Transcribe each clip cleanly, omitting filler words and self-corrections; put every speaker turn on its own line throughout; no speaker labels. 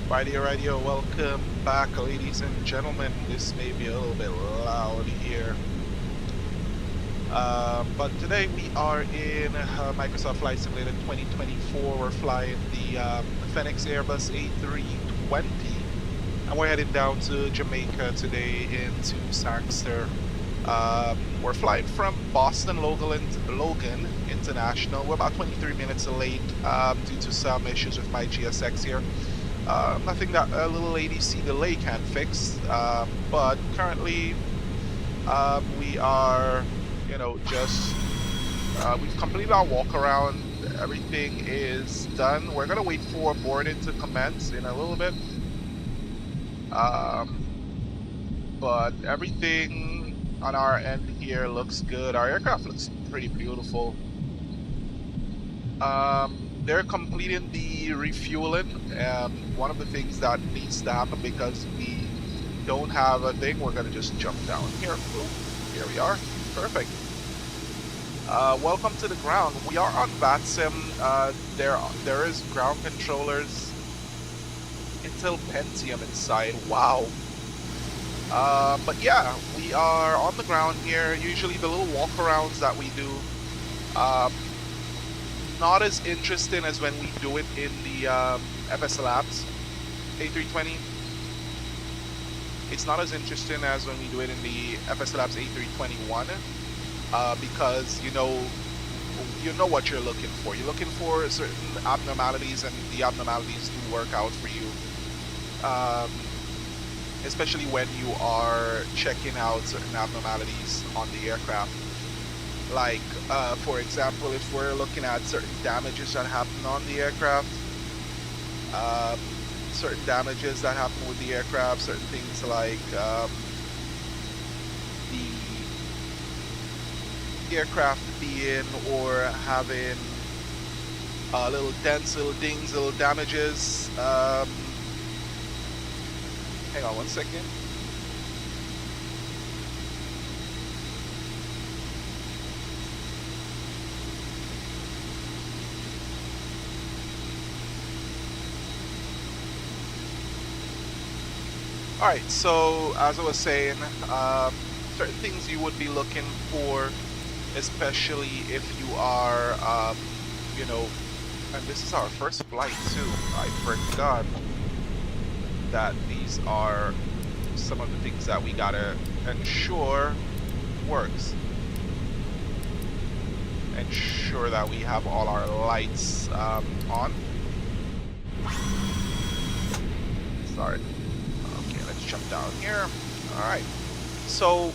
Righty, welcome back, ladies and gentlemen. This may be a little bit loud here. But today we are in Microsoft Flight Simulator 2024. We're flying the Fenix Airbus A320. And we're heading down to Jamaica today into Sangster. We're flying from Boston Logan International. We're about 23 minutes late due to some issues with my GSX here. Nothing that a little ADC delay can fix, but currently we are, we've completed our walk around. Everything is done. We're gonna wait for boarding to commence in a little bit, but everything on our end here looks good. Our aircraft looks pretty beautiful. They're completing the refueling. One of the things that needs to happen, because we don't have a thing, we're gonna just jump down here. Boom. Here we are. Perfect. Welcome to the ground. We are on VATSIM. There is ground controllers. Intel Pentium inside. Wow. But yeah, we are on the ground here. Usually the little walkarounds that we do, not as interesting as when we do it in the FS Labs A320. It's not as interesting as when we do it in the FS Labs A321, because you know what you're looking for. You're looking for certain abnormalities, and the abnormalities do work out for you. Especially when you are checking out certain abnormalities on the aircraft. Like, for example, if we're looking at certain damages that happen on the aircraft, certain damages that happen with the aircraft, certain things like the aircraft being or having little dents, little dings, little damages. Hang on one second. Alright, so as I was saying, certain things you would be looking for, especially if you are, and this is our first flight too. I forgot that these are some of the things that we gotta ensure works. Ensure that we have all our lights on. Sorry. Okay, let's jump down here. Alright. So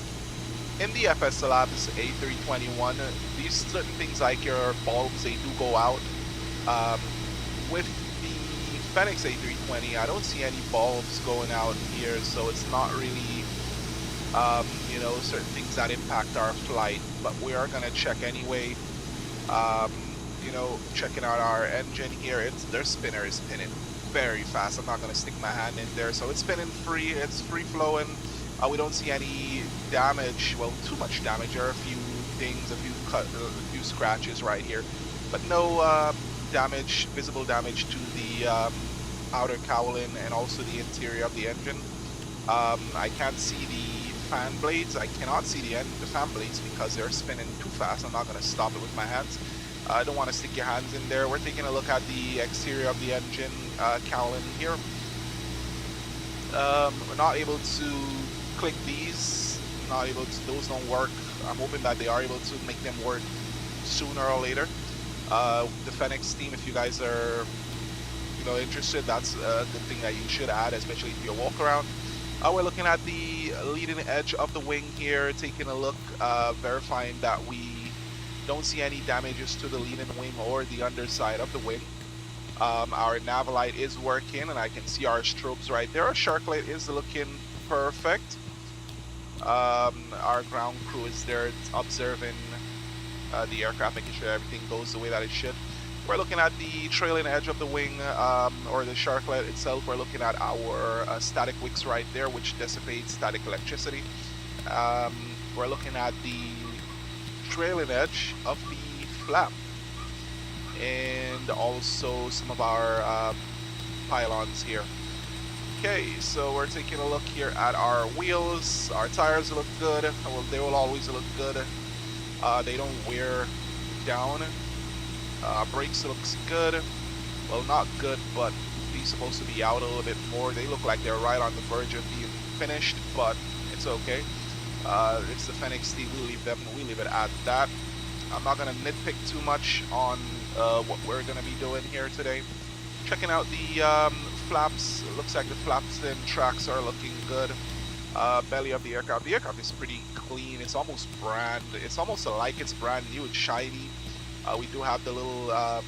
in the FS Labs A321, these certain things like your bulbs, they do go out. With the Fenix A320, I don't see any bulbs going out here, so it's not really, certain things that impact our flight, but we are gonna check anyway. Checking out our engine here, their spinner is spinning very fast. I'm not gonna stick my hand in there, so it's spinning free, it's free flowing. We don't see any damage, well, too much damage. There are a few dings, a few scratches right here, but no damage, visible damage to the outer cowling and also the interior of the engine. I can't see the fan blades. I cannot see the fan blades because they're spinning too fast. I'm not going to stop it with my hands. I don't want to stick your hands in there. We're taking a look at the exterior of the engine cowling here. We're not able to click these. Not able to. Those don't work. I'm hoping that they are able to make them work sooner or later. The Fenix team, if you guys are interested, that's a good thing that you should add, especially if you walk around. We're looking at the leading edge of the wing here, taking a look, verifying that we don't see any damages to the leading wing or the underside of the wing. Our nav light is working, and I can see our strobes right there. Our shark light is looking perfect. Our ground crew is there observing the aircraft, making sure everything goes the way that it should. We're looking at the trailing edge of the wing, or the shark light itself. We're looking at our static wicks right there, which dissipates static electricity. We're looking at the trailing edge of the flap, and also some of our pylons here. Okay, so we're taking a look here at our wheels. Our tires look good. Well, they will always look good. They don't wear down. Brakes looks good. Well, not good, but these supposed to be out a little bit more. They look like they're right on the verge of being finished, but it's okay. It's the Fenix team. We leave it at that. I'm not gonna nitpick too much on what we're gonna be doing here today. Checking out the flaps. It looks like the flaps and tracks are looking good. Belly of the aircraft. The aircraft is pretty clean. It's almost It's almost like it's brand new. It's shiny. We do have the little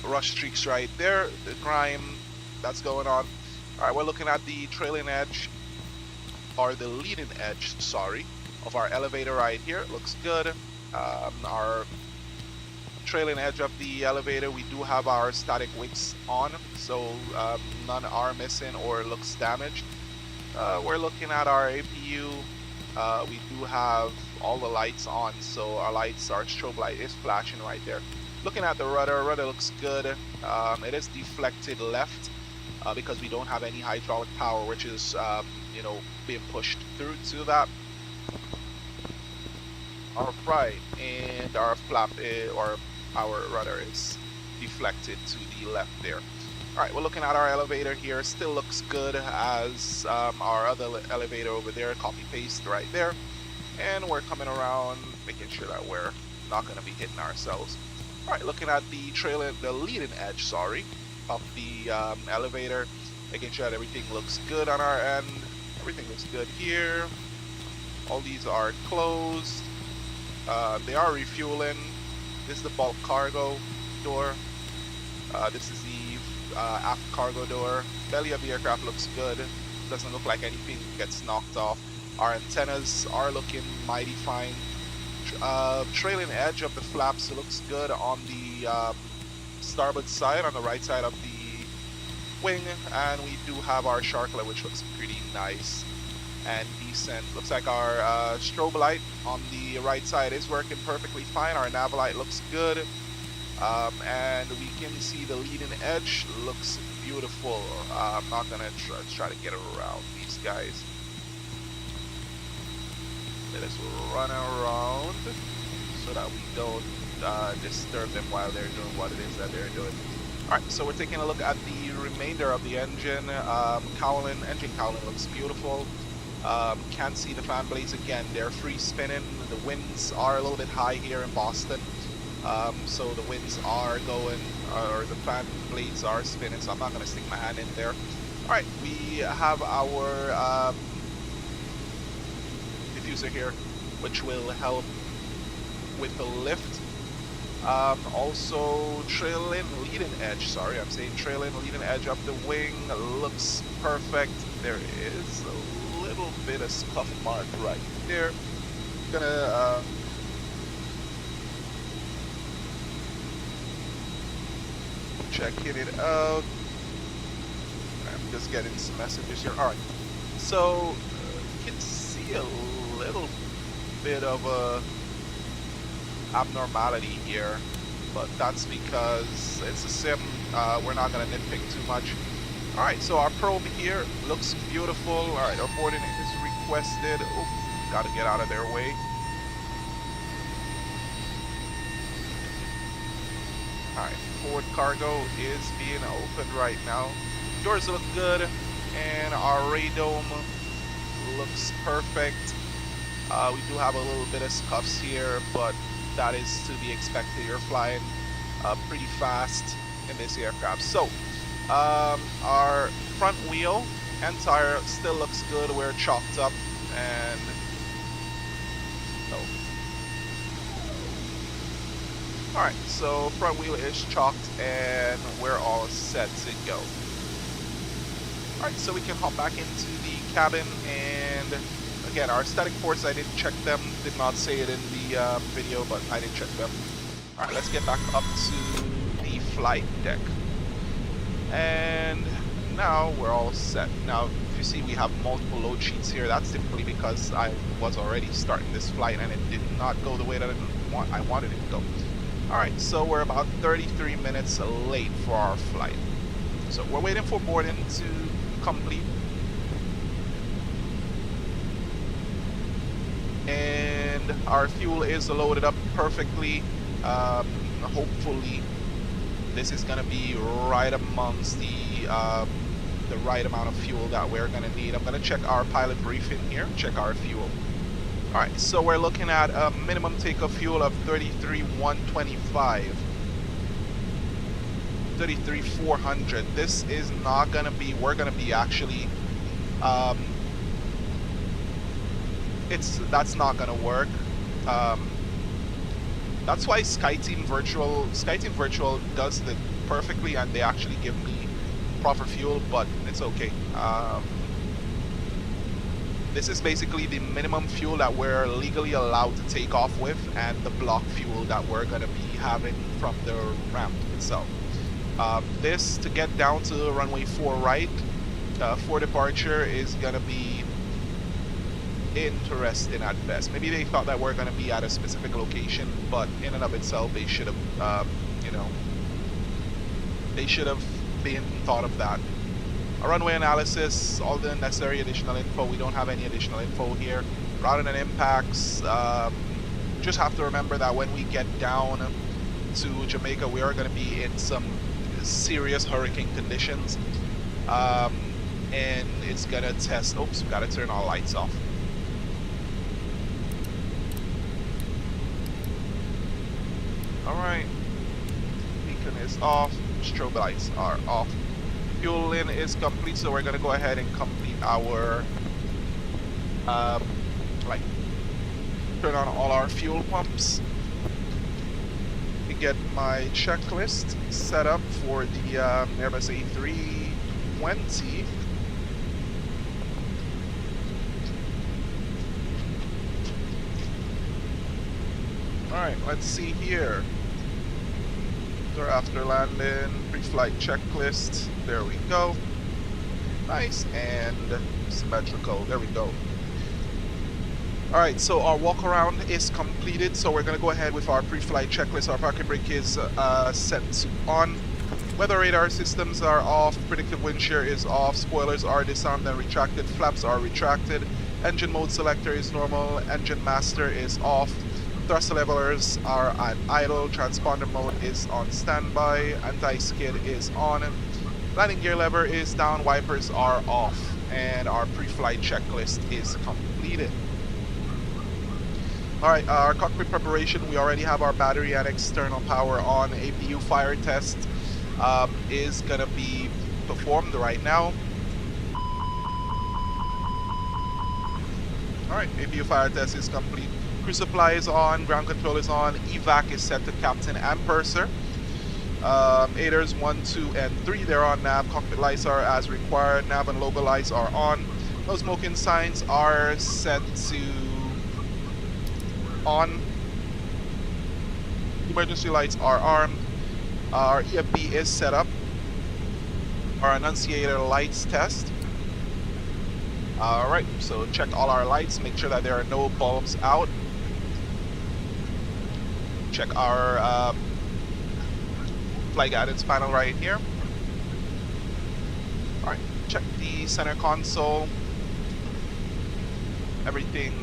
rust streaks right there. The grime that's going on. All right, we're looking at the trailing edge, or the leading edge, sorry, of our elevator right here. It looks good. Our trailing edge of the elevator, we do have our static wicks on, so none are missing or looks damaged. We're looking at our APU. We do have all the lights on, so our strobe light is flashing right there. Looking at the rudder looks good. It is deflected left because we don't have any hydraulic power, which is you know, being pushed through to that. All right, and our flap or our rudder is deflected to the left there. All right, we're looking at our elevator here. Still looks good as our other elevator over there. Copy paste right there, and we're coming around, making sure that we're not going to be hitting ourselves. All right, looking at the leading edge, sorry, of the elevator, making sure that everything looks good on our end. Everything looks good here. All these are closed. They are refueling. This is the bulk cargo door. This is the aft cargo door. Belly of the aircraft looks good. Doesn't look like anything gets knocked off. Our antennas are looking mighty fine. Trailing edge of the flaps looks good on the starboard side, on the right side of the wing, and we do have our sharklet, which looks pretty nice and decent. Looks like our strobe light on the right side is working perfectly fine. Our nav light looks good, and we can see the leading edge looks beautiful. I'm not gonna try to get around these guys. Let us run around so that we don't disturb them while they're doing what it is that they're doing. Alright, so we're taking a look at the remainder of the engine. Engine cowling looks beautiful. Can't see the fan blades again. They're free spinning. The winds are a little bit high here in Boston. So the winds are going, or the fan blades are spinning, so I'm not going to stick my hand in there. Alright, we have our diffuser here, which will help with the lift. Also trailing leading edge, trailing leading edge of the wing looks perfect. There is a little bit of scuff mark right there. Gonna checking it out. I'm just getting some messages here. Alright, so you can see a little bit of a abnormality here, but that's because it's a sim. We're not going to nitpick too much. Alright, so our probe here looks beautiful. Alright, our boarding is requested. Oh, got to get out of their way. Alright, forward cargo is being opened right now. Doors look good, and our radome looks perfect. We do have a little bit of scuffs here, but that is to be expected. You're flying pretty fast in this aircraft. So our front wheel and tire still looks good. We're chalked up, and alright, so front wheel is chalked and we're all set to go. Alright, so we can hop back into the cabin, and again, our static ports, I didn't check them, did not say it in the video, but I did check them. Alright, let's get back up to the flight deck. And now we're all set. Now, if you see we have multiple load sheets here, that's typically because I was already starting this flight and it did not go the way that I wanted it to go. Alright, so we're about 33 minutes late for our flight. So we're waiting for boarding to complete. And our fuel is loaded up perfectly. Hopefully this is gonna be right amongst the right amount of fuel that we're gonna need. I'm gonna check our pilot briefing here, check our fuel. All right, so we're looking at a minimum takeoff fuel of 33,125. 33,400. This is not gonna be, we're gonna be actually, that's not gonna work. That's why SkyTeam Virtual does it perfectly, and they actually give me proper fuel, but it's okay. This is basically the minimum fuel that we're legally allowed to take off with, and the block fuel that we're gonna be having from the ramp itself. This, to get down to runway 4 right for departure, is gonna be interesting at best. Maybe they thought that we're gonna be at a specific location, but in and of itself, they should have, you know, they should have been thought of that. A runway analysis, all the necessary additional info. We don't have any additional info here. Routing and impacts. Just have to remember that when we get down to Jamaica, we are going to be in some serious hurricane conditions, and it's going to test. Oops, we got to turn our lights off. All right, beacon is off. Strobe lights are off. Fuel in is complete, so we're gonna go ahead and complete our turn on all our fuel pumps. To get my checklist set up for the Airbus A320. All right, let's see here. After landing, pre-flight checklist. There we go. Nice and symmetrical. There we go. All right, so our walk around is completed. So we're gonna go ahead with our pre-flight checklist. Our parking brake is set to on. Weather radar systems are off. Predictive wind shear is off. Spoilers are disarmed and retracted. Flaps are retracted. Engine mode selector is normal. Engine master is off. Thrust levelers are at idle. Transponder mode is on standby. Anti-skid is on. Landing gear lever is down. Wipers are off. And our pre-flight checklist is completed. Alright, our cockpit preparation. We already have our battery and external power on. APU fire test is going to be performed right now. Alright, APU fire test is complete. Crew supply is on, ground control is on, evac is set to captain and purser. Aiders 1, 2, and 3, they're on nav. Cockpit lights are as required. Nav and logo lights are on. No smoking signs are set to on. Emergency lights are armed. Our EFB is set up. Our annunciator lights test. Alright, so check all our lights, make sure that there are no bulbs out. Check our flight guidance panel right here. Alright, check the center console. Everything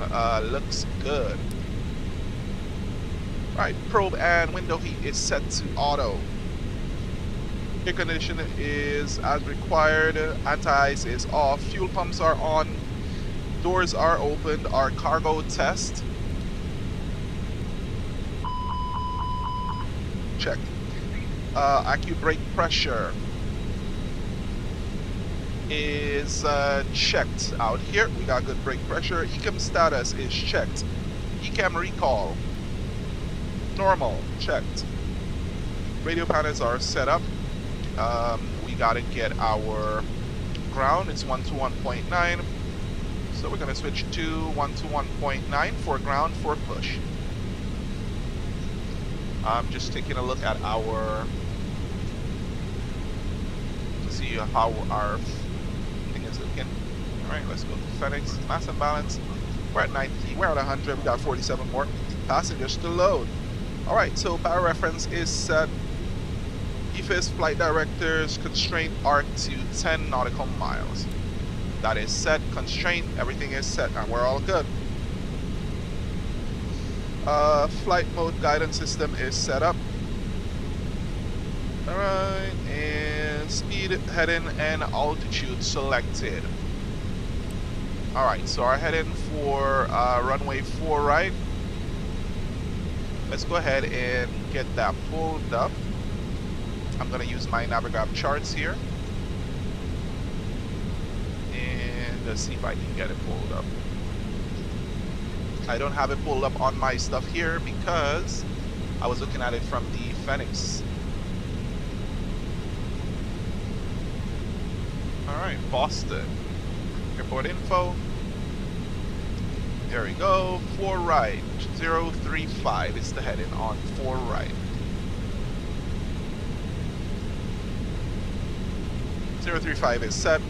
looks good. Alright, probe and window heat is set to auto. Air condition is as required. Anti-ice is off. Fuel pumps are on. Doors are opened. Our cargo test. Check. Acute brake pressure is checked out here. We got good brake pressure. ECAM status is checked. ECAM recall. Normal. Checked. Radio panels are set up. We gotta get our ground. It's 121.9. So we're gonna switch to 121.9 for ground for push. I'm just taking a look at our to see how our thing is looking. All right, let's go to Fenix. Mass and balance. We're at 90. We're at 100. We got 47 more passengers to load. All right, so power reference is set. EFIS flight directors constraint arc to 10 nautical miles. That is set, constraint, everything is set, and we're all good. Flight mode guidance system is set up. Alright, and speed, heading, and altitude selected. Alright, so our heading for runway 4 right. Let's go ahead and get that pulled up. I'm going to use my Navigraph charts here. And let's see if I can get it pulled up. I don't have it pulled up on my stuff here because I was looking at it from the Fenix. Alright, Boston. Airport info. There we go. 4 right. 035 is the heading on 4 right. 035 is set.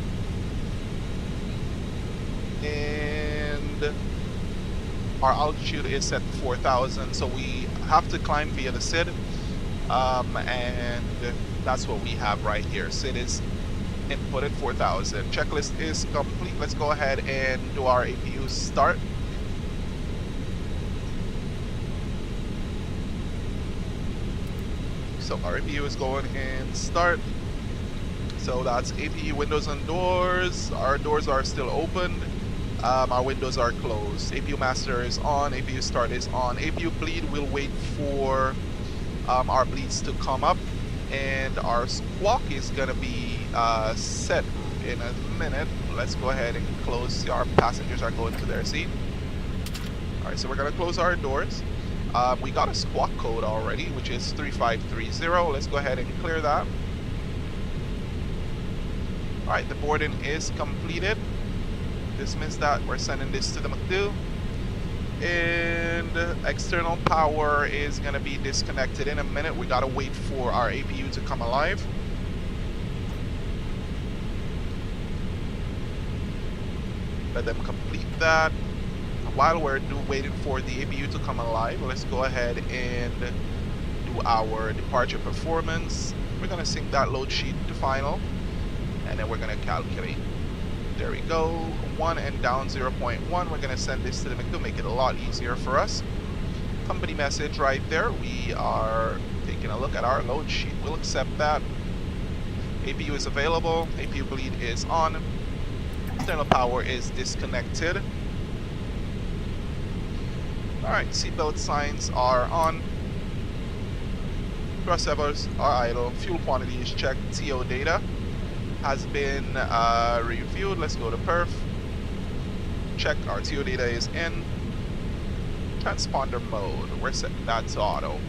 And our altitude is set to 4,000, so we have to climb via the SID. And that's what we have right here. SID is inputted 4,000. Checklist is complete. Let's go ahead and do our APU start. So our APU is going in start. So that's APU windows and doors. Our doors are still opened. Our windows are closed. APU master is on. APU start is on. APU bleed, we'll wait for our bleeds to come up. And our squawk is going to be set in a minute. Let's go ahead and close. Our passengers are going to their seat. Alright, so we're going to close our doors. We got a squawk code already, which is 3530. Let's go ahead and clear that. Alright, the boarding is completed. Dismiss that. We're sending this to the McDo. And external power is going to be disconnected in a minute. We got to wait for our APU to come alive. Let them complete that. While we're waiting for the APU to come alive, let's go ahead and do our departure performance. We're going to sync that load sheet to final, and then we're going to calculate. There we go. 1 and down 0.1. We're going to send this to the McDo, make it a lot easier for us. Company message right there. We are taking a look at our load sheet. We'll accept that. APU is available. APU bleed is on. External power is disconnected. Alright, seatbelt signs are on. Thrust levers are idle. Fuel quantity is checked. TO data has been reviewed. Let's go to perf. Check our TO data is in. Transponder mode, we're setting that to auto.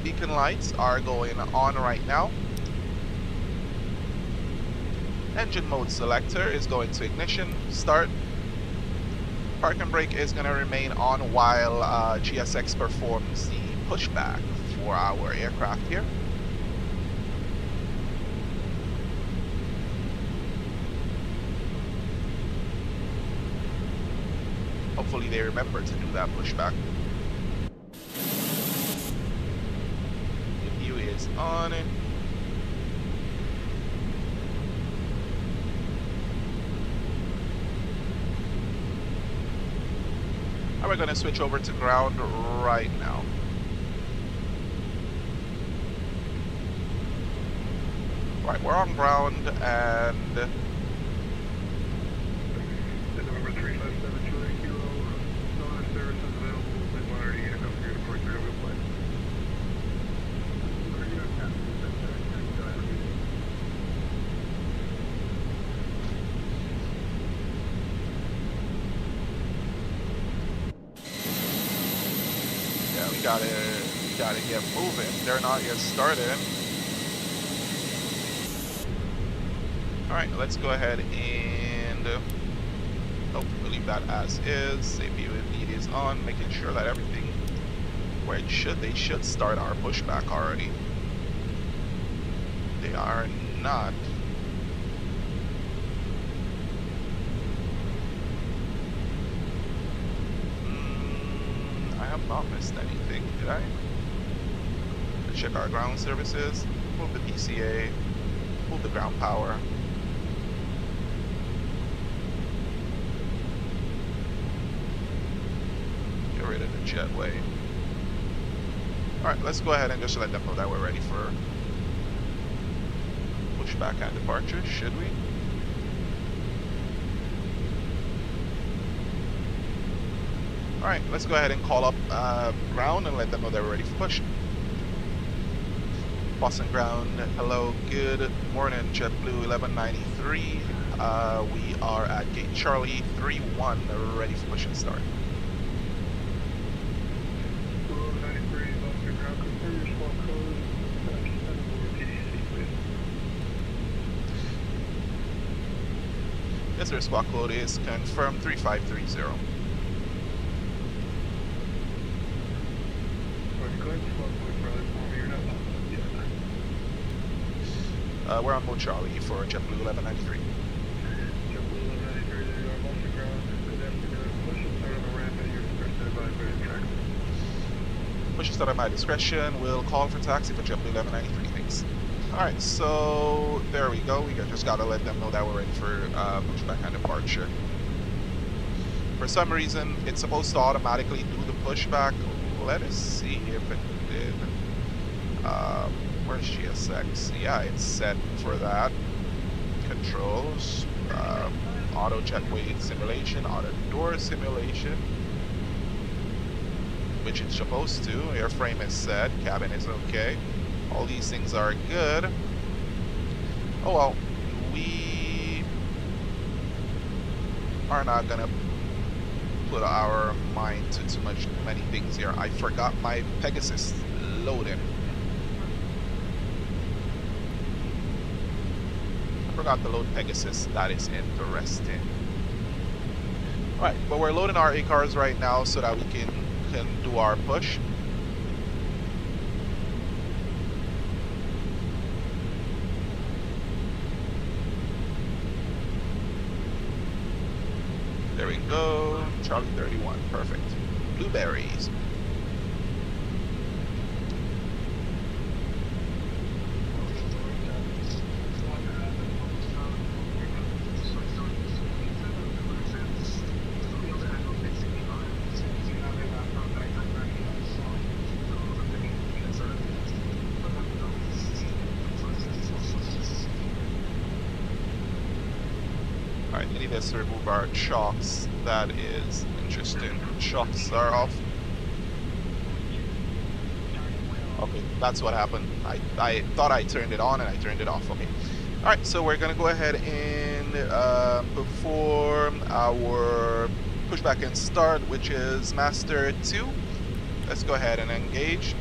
Beacon lights are going on right now. Engine mode selector is going to ignition, start. Park and brake is going to remain on while GSX performs the pushback for our aircraft here. Hopefully they remember to do that pushback. The view is on. And we're going to switch over to ground right now. Right, we're on ground and we gotta get moving. They're not yet started. Alright, let's go ahead and we'll leave that as is. APU lead is on, making sure that everything where it should. They should start our pushback already. They are not. I have not missed anything, did I? check our ground services, move the PCA, move the ground power. Get rid of the jetway. Alright, let's go ahead and just let them know that we're ready for pushback and departure, should we? Alright, let's go ahead and call up ground and let them know that we're ready for push. Boston ground, hello, good morning, Jetblue 1193. We are at gate Charlie 31, ready for push and start. Yes, sir, squawk code is confirmed 3530. We're on mode Charlie for Jetblue 1193.
Jetblue 1193, there you are, Boston ground. Good afternoon. Push and start on the ramp at your discretion, advise by track.
Push and start at my discretion. We'll call for taxi for Jetblue 1193. Thanks. Alright, so there we go. We just gotta let them know that we're ready for pushback and departure. For some reason, it's supposed to automatically do the pushback. Let us see if it did. Where's GSX? Yeah, it's set for that. Controls, auto jetway simulation, auto door simulation, which it's supposed to. Airframe is set, cabin is okay. All these things are good. Oh well, we are not gonna put our mind to too many things here. I forgot my Pegasus loading. I forgot to load Pegasus. That is interesting. Alright, but we're loading our A-cars right now so that we can do our push. There we go. Charlie 31. Perfect. Blueberries. Alright, we need to remove our chocks. That is interesting. Chocks are off. Okay, that's what happened. I thought I turned it on and I turned it off. Okay. Alright, so we're gonna go ahead and perform our pushback and start, which is Master 2. Let's go ahead and engage.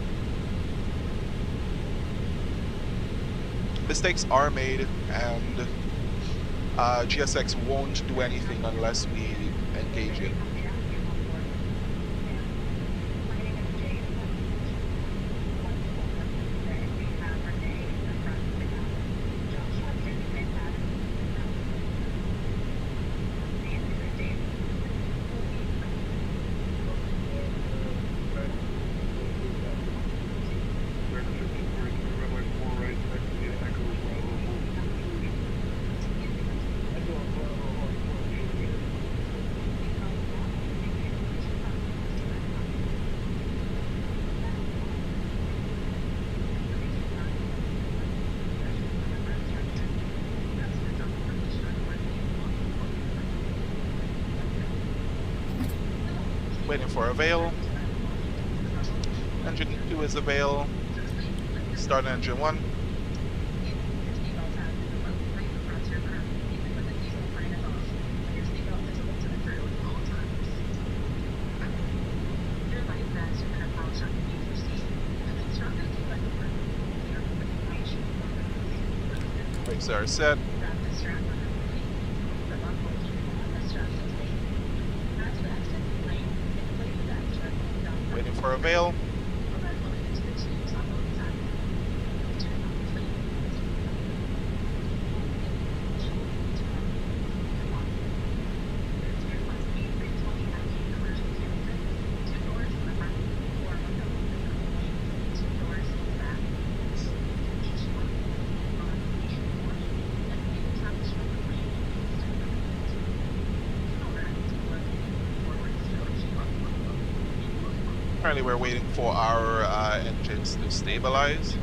Mistakes are made, and GSX won't do anything unless we engage it. Waiting for avail. Engine 2 is avail. Start engine 1. Brakes are set. Waiting for avail. Currently, we're waiting for our engines to stabilize.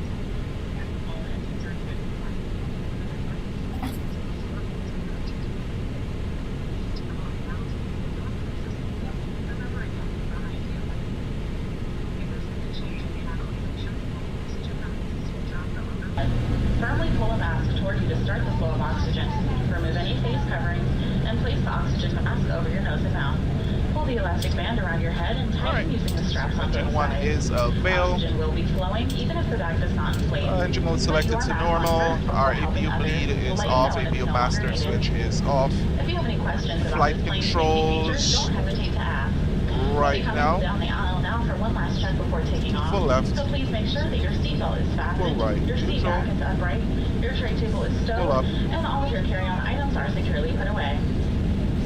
Firmly pull a mask toward you to start the flow of oxygen. Remove any face coverings and place the oxygen mask over your nose and mouth. Pull the elastic band around your head and tighten using the straps on both
Engine 1
sides.
is available.
Oxygen will be flowing even if the bag does not inflate.
Engine mode selected to normal. Our APU bleed is off. APU master switch is off.
If you have any questions about
Flight
this plane's safety features,
controls
don't hesitate to ask.
right
We'll be
now.
coming down the aisle now for one last check before taking off.
Full left.
So please make sure that your seatbelt is fastened,
Full right.
your seat back is upright, your tray table is stowed,
Full up.
and all of your carry-on items are securely put away.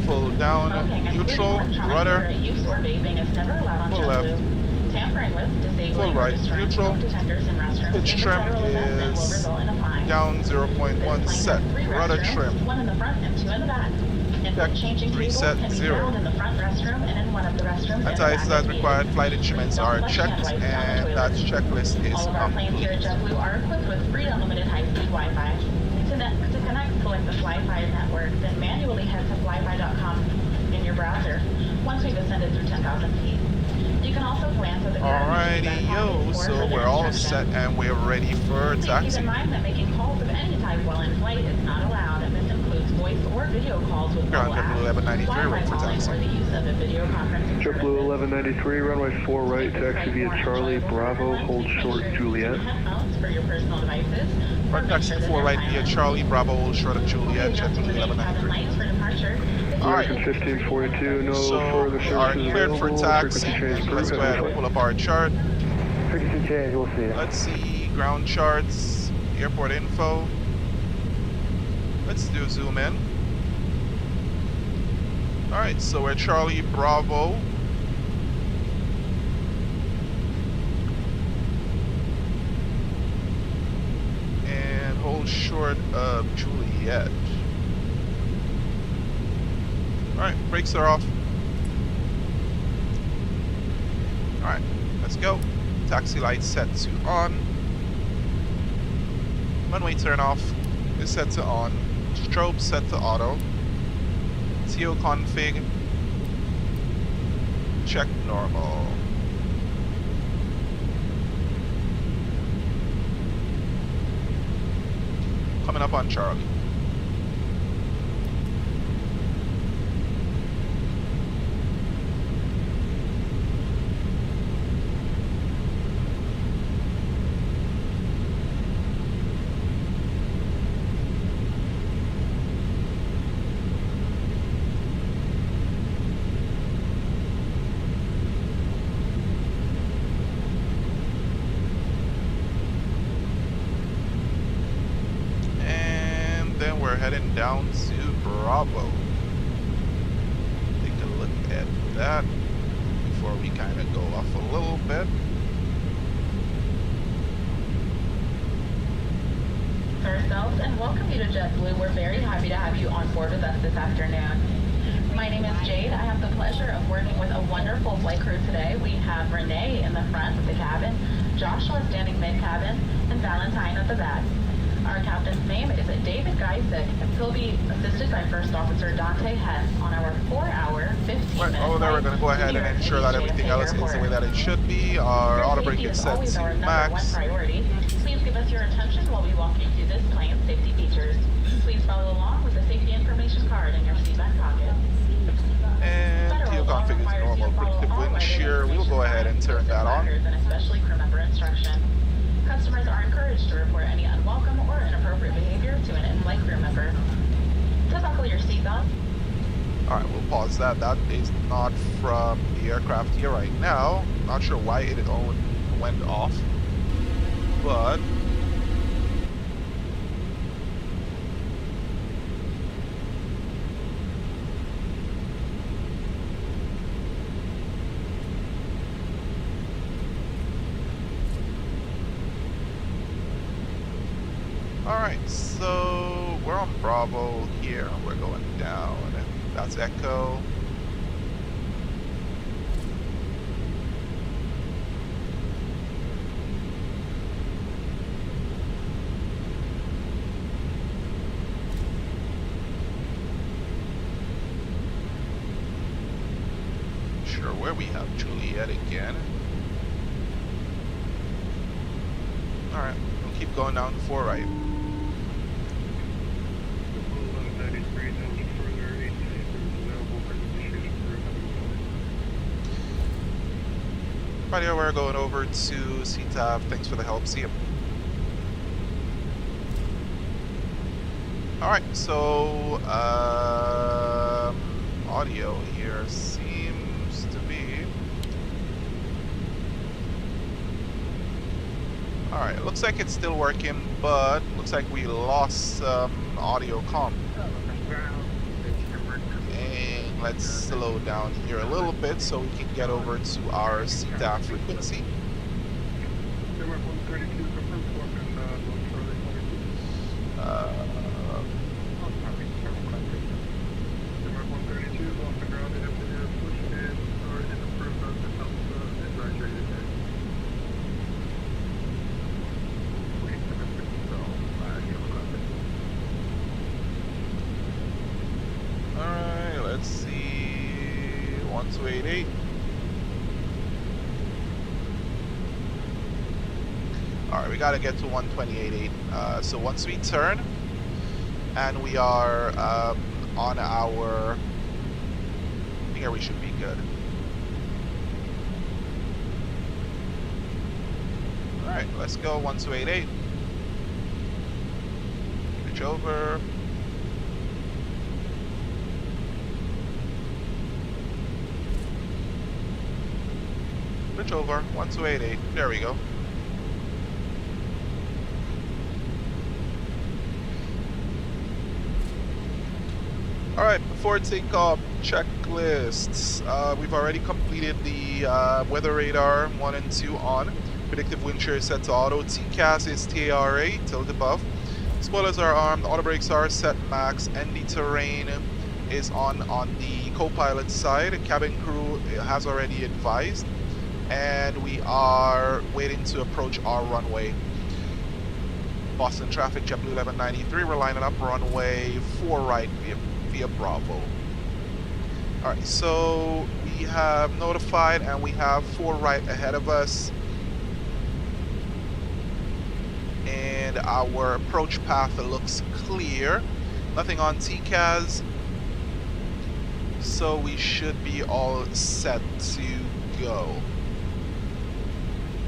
Full down.
Smoking,
Neutral.
including electronic
Rudder.
cigarette use or vaping is never allowed on
Full left.
JetBlue. Tampering with, disabling,
Full right.
or destroying
Neutral.
smoke detectors in restrooms
Pitch
is a
trim
federal offense and will
is
result in a fine.
down
This
0.1
plane
set.
has 3
Rudder
restrooms,
trim.
one in the front and 2 in the back. Input changing tables
Reset
can be
0.
found in the front restroom and in one of the restrooms in the back
Anti-exercise
if needed.
required. Flight instruments are checked, and that checklist is
All of our planes here at
complete.
JetBlue are equipped with free unlimited high-speed Wi-Fi. To connect, select the Fly-Fi network, then manually head to flyfi.com in your browser once we've ascended through 10,000 feet. You can also glance at the
Alrighty, yo, so we're all set and we're ready for
Please keep
taxi.
in mind that making calls of any type while in flight is not allowed, and this includes voice or video calls with
Ground
mobile
JetBlue
apps,
1193,
Wi-Fi
ready for
calling,
taxi.
or the use of a video conferencing service.
JetBlue 1193, runway 4 right, taxi via Charlie, Bravo, hold short, Juliet.
Headphones for your personal devices.
Right, taxi 4 right via Charlie, Bravo, hold short of Juliet, JetBlue 1193. Alright,
American 1542, no
so
further
we are
services
cleared for
available.
taxi.
Frequency change
Let's go ahead and pull up our chart.
Frequency change, we'll see.
Let's see ground charts, airport info. Let's do zoom in. Alright, so we're Charlie, Bravo. And hold short of Juliet. Alright, brakes are off. Alright, let's go. Taxi lights set to on. Runway turn off is set to on. Strobe set to auto. TO config. Check normal. Coming up on Charlie. We're heading down to Bravo. Take a look at that before we kind of go off a little bit.
Ourselves and welcome you to JetBlue. We're very happy to have you on board with us this afternoon. My name is Jade. I have the pleasure of working with a wonderful flight crew today. We have Renee in the front of the cabin, Joshua standing mid-cabin, and Valentine at the back. Our captain's name is David Geisick, and he'll be assisted by First Officer Dante Hess on our 4-hour, 15-minute
Oh, there we're going to go ahead and ensure that everything else is the way that it should be. Our auto brake is set to max.
Priority. Please give us your attention while we walk you through this plane's safety features. Please follow along with the safety information card in your seatback pocket.
And TO config is normal. Predictive wind shear. We'll go ahead and turn that on.
And especially crew member instruction. Customers are encouraged to report any unwelcome or inappropriate behavior to an in-flight crew member. To buckle your seatbelt.
Alright, we'll pause that. That is not from the aircraft here right now. Not sure why it went off. But alright, so we're on Bravo here. We're going down. That's Echo. where we have Juliet again. Alright, we'll keep going down 4 right.
JetBlue 1193, now further 8 seconds available for initiation for
Right here, we're going over to CTAF. Thanks for the help. See you. Alright, so audio here seems to be alright. It looks like it's still working, but looks like we lost audio comp. And let's slow down here a little bit so we can get over to our CTAF frequency.
Denmark 132, confirmed walk in North Charlie 22. Denmark 132, off the ground and after the push and or in approved on the south advisory today.
Alright, let's see. 1288. Alright, we gotta get to 128.8. So once we turn and we are on our here, we should be good. Alright, let's go 1288. Switch over. Switch over, 1288. There we go. Alright, before takeoff, checklists. We've already completed the weather radar 1 and 2 on. Predictive wind shear is set to auto. TCAS is TARA, tilt above. Spoilers are armed, auto brakes are set max, ND terrain is on the co-pilot side. Cabin crew has already advised. And we are waiting to approach our runway. Boston traffic, JetBlue 1193, we're lining up runway 4 right via Bravo. Alright, so we have notified and we have 4 right ahead of us. And our approach path looks clear. Nothing on TCAS. So we should be all set to go.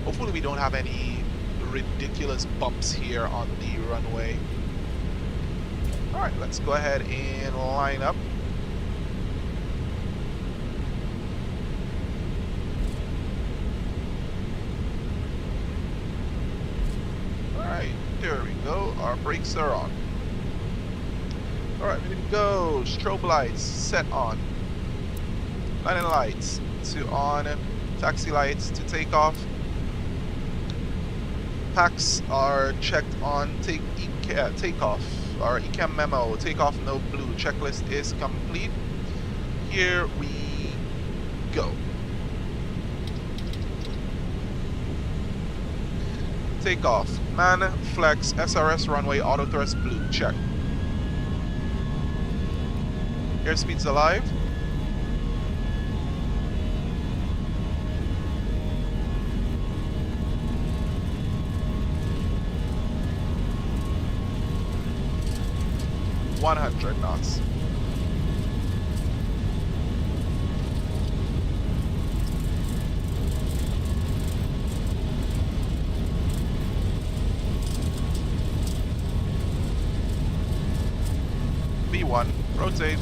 Hopefully we don't have any ridiculous bumps here on the runway. Alright, let's go ahead and line up. Alright, there we go. Our brakes are on. Alright, ready to go. Strobe lights set on. Landing lights to on. Taxi lights to take off. Packs are checked on takeoff. Our ECAM memo, takeoff no blue. Checklist is complete. Here we go. Takeoff. Man, flex, SRS runway, auto thrust blue. Check. Airspeed's alive. .100 knots. B1, rotate.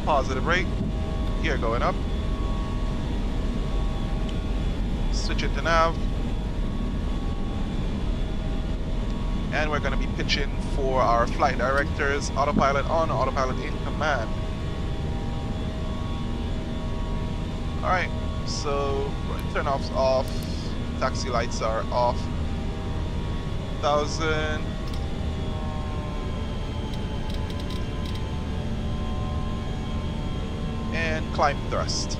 Positive rate. Gear going up. Switch it to nav. And we're going to be pitching for our flight directors. Autopilot on, autopilot in command. Alright, so turn offs off. Taxi lights are off. 1000. And climb thrust.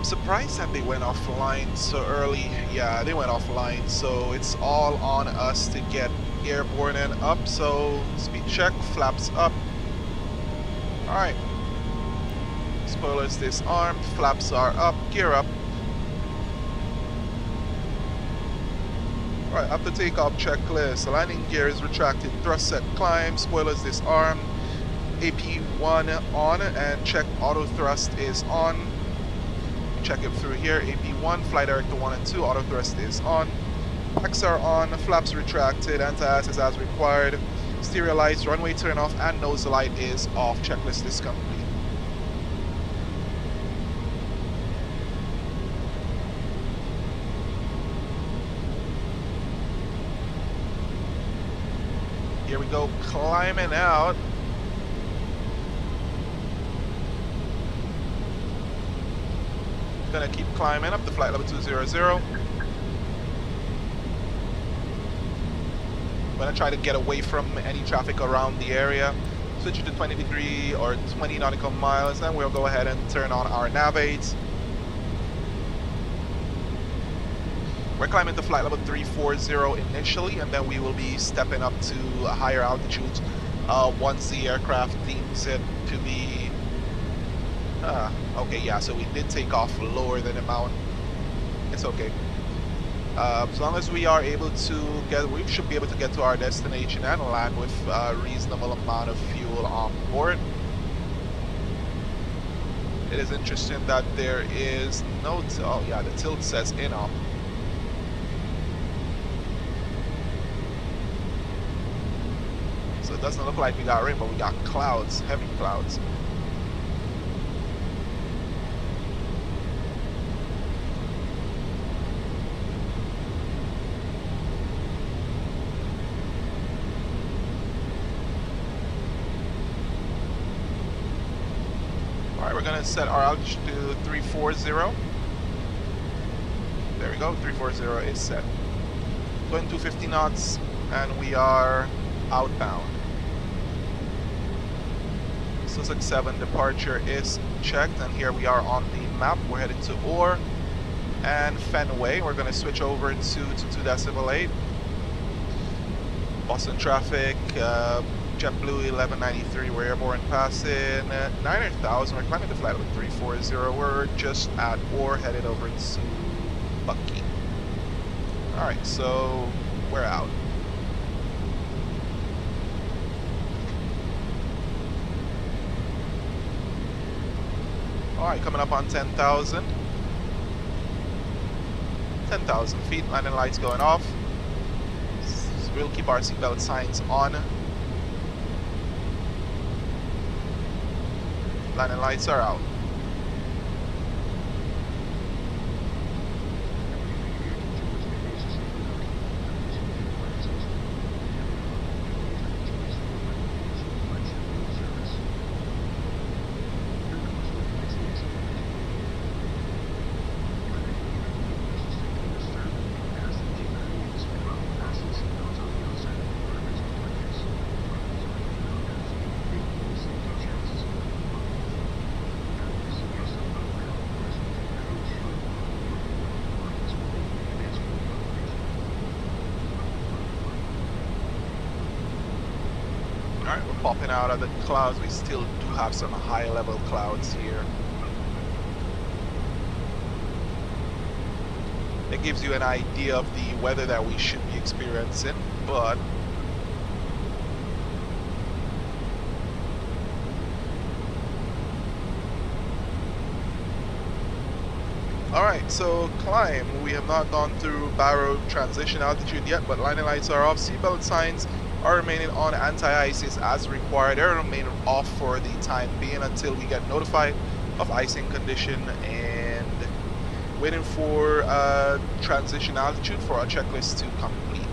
surprised that they went offline so early. Yeah, they went offline, so it's all on us to get airborne and up. So speed check, flaps up. All right. Spoilers disarmed, flaps are up, gear up. Alright, after takeoff checklist, landing gear is retracted, thrust set climb, spoilers disarmed, AP1 on, and check auto thrust is on. Check it through here, AP1, flight director 1 and 2, auto thrust is on. Packs are on, flaps retracted, anti-ice is as required, stereo lights, runway turn off, and nose light is off. Checklist is complete. Here we go, climbing out. Gonna keep climbing up to flight level 200. Gonna try to get away from any traffic around the area. Switch to 20 degree or 20 nautical miles, then we'll go ahead and turn on our nav aids. We're climbing to flight level 340 initially, and then we will be stepping up to a higher altitude once the aircraft deems it to be... okay, yeah, so we did take off lower than the mountain. It's okay. As long as we are able to get, we should be able to get to our destination and land with a reasonable amount of fuel on board. It is interesting that there is no, oh yeah, the tilt says in up. So it doesn't look like we got rain, but we got clouds, heavy clouds. Alright, we're gonna set our altitude to 340. There we go, 340 is set. Going 250 knots, and we are outbound. Sussex 7 departure is checked, and here we are on the map. We're headed to Orr and Fenway. We're going to switch over to 2.8. Boston traffic, JetBlue 1193, we're airborne passing 900,000. We're climbing to flight level 340. We're just at Orr, headed over to Bucky. Alright, so we're out. Alright, coming up on 10,000. 10,000 feet, landing lights going off. So we'll keep our seatbelt signs on. Landing lights are out. Alright, we're popping out of the clouds. We still do have some high level clouds here. It gives you an idea of the weather that we should be experiencing, but alright, so climb. We have not gone through barrow transition altitude yet, but landing lights are off. Seatbelt signs are remaining on. Anti-ices as required. They're remaining off for the time being until we get notified of icing condition, and waiting for transition altitude for our checklist to complete.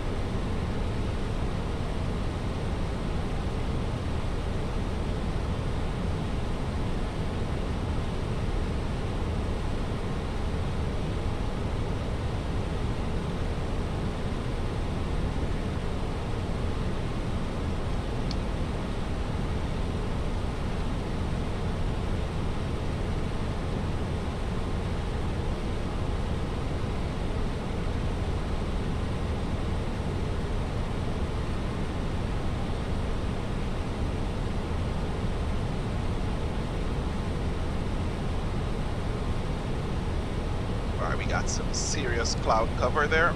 got some serious cloud cover there.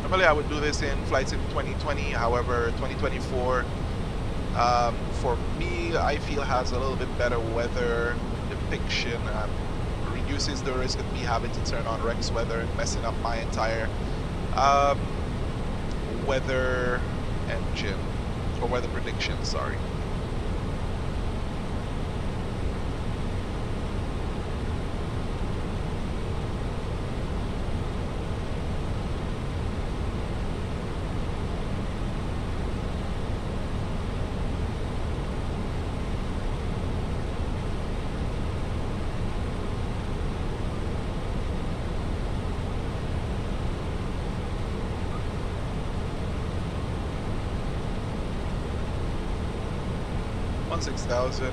Normally I would do this in flights in 2020, however 2024 for me I feel has a little bit better weather depiction, reduces the risk of me having to turn on Rex weather and messing up my entire weather engine, or weather prediction, sorry. On 6,000.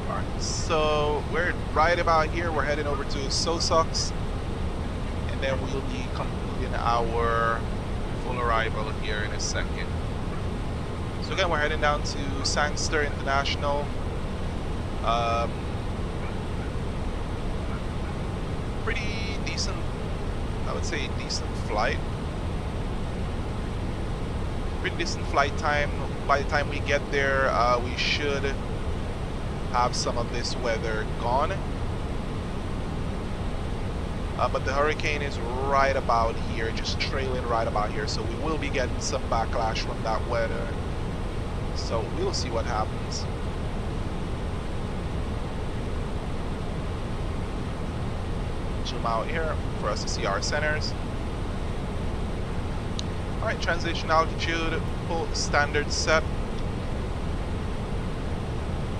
Alright, so we're right about here. We're heading over to Sosox, and then we'll be completing our full arrival here in a second. So again, we're heading down to Sangster International. Pretty decent, I would say decent flight. Pretty decent flight time. By the time we get there, we should have some of this weather gone. But the hurricane is right about here, just trailing right about here, so we will be getting some backlash from that weather. So we'll see what happens. Zoom out here for us to see our centers. Alright, transition altitude, full standard set.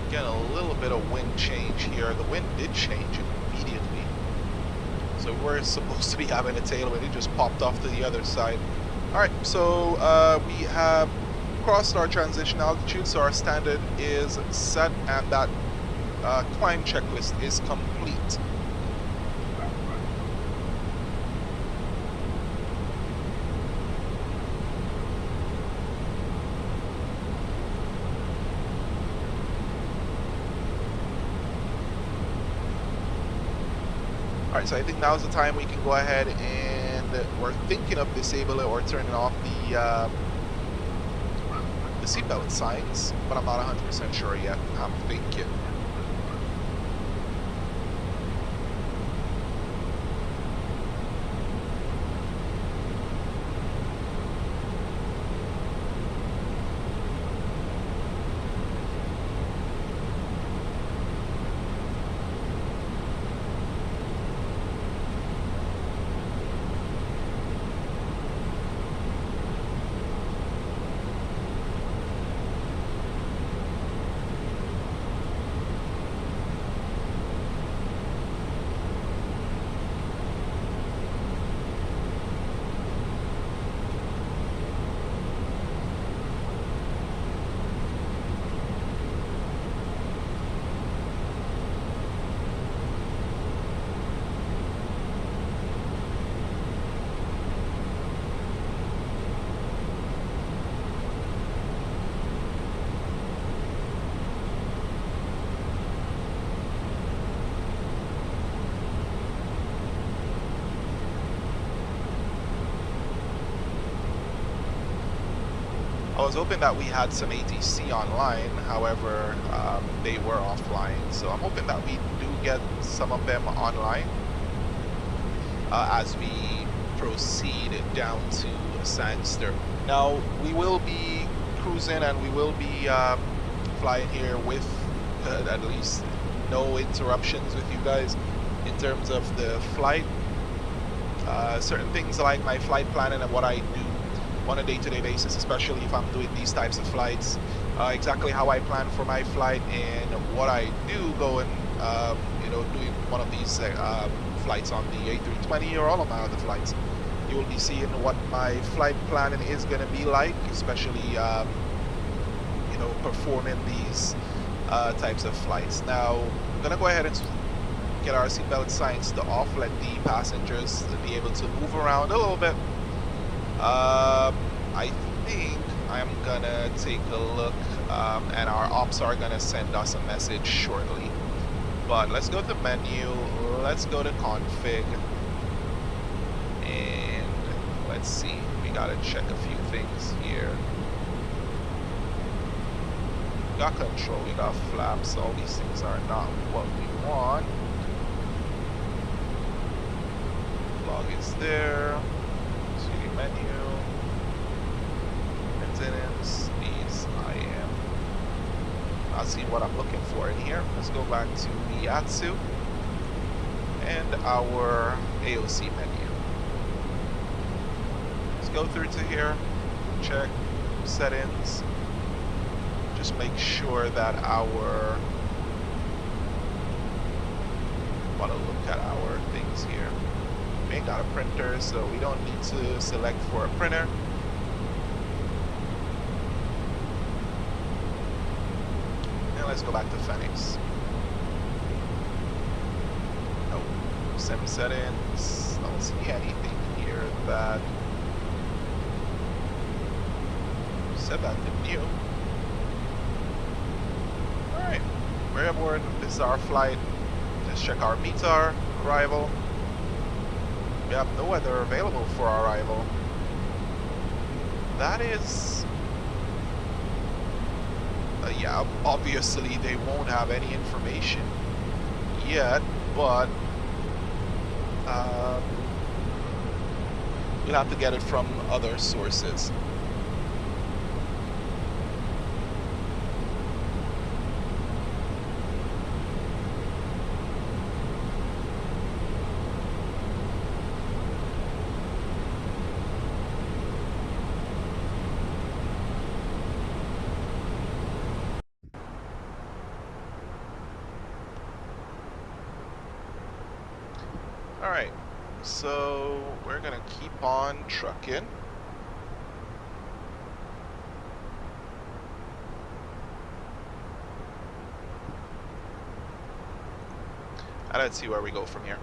Getting a little bit of wind change here. The wind did change immediately. So we're supposed to be having a tailwind, it just popped off to the other side. Alright, so we have crossed our transition altitude, so our standard is set and that climb checklist is complete. Alright, so I think now's the time we can go ahead and we're thinking of disabling or turning off the seatbelt signs, but I'm not 100% sure yet. I'm thinking. I was hoping that we had some ATC online, however, they were offline. So I'm hoping that we do get some of them online as we proceed down to Sangster. Now, we will be cruising and we will be flying here with at least no interruptions with you guys in terms of the flight. Certain things like my flight planning and what I do on a day-to-day basis, especially if I'm doing these types of flights, exactly how I plan for my flight and what I do going doing one of these flights on the A320 or all of my other flights, you will be seeing what my flight planning is going to be like, especially performing these types of flights. Now, I'm going to go ahead and get our seatbelt signs to off, let the passengers be able to move around a little bit. I think I'm gonna take a look, and our ops are gonna send us a message shortly. But let's go to menu, let's go to config, and let's see. We gotta check a few things here. We got control, we got flaps, all these things are not what we want. Log is there. CD menu. Maintenance. These I am. I'll see what I'm looking for in here. Let's go back to the Yatsu and our AOC menu. Let's go through to here. Check settings. Just make sure that our want to look at our things here. We ain't got a printer, so we don't need to select for a printer. And let's go back to Fenix. No, sim settings. I don't see anything here that said that, didn't you? Alright, we're aboard. This is our flight. Let's check our METAR arrival. We have no weather available for our arrival. That is... yeah, obviously they won't have any information yet, but we'll have to get it from other sources. Alright, so we're gonna keep on trucking. And let's see where we go from here.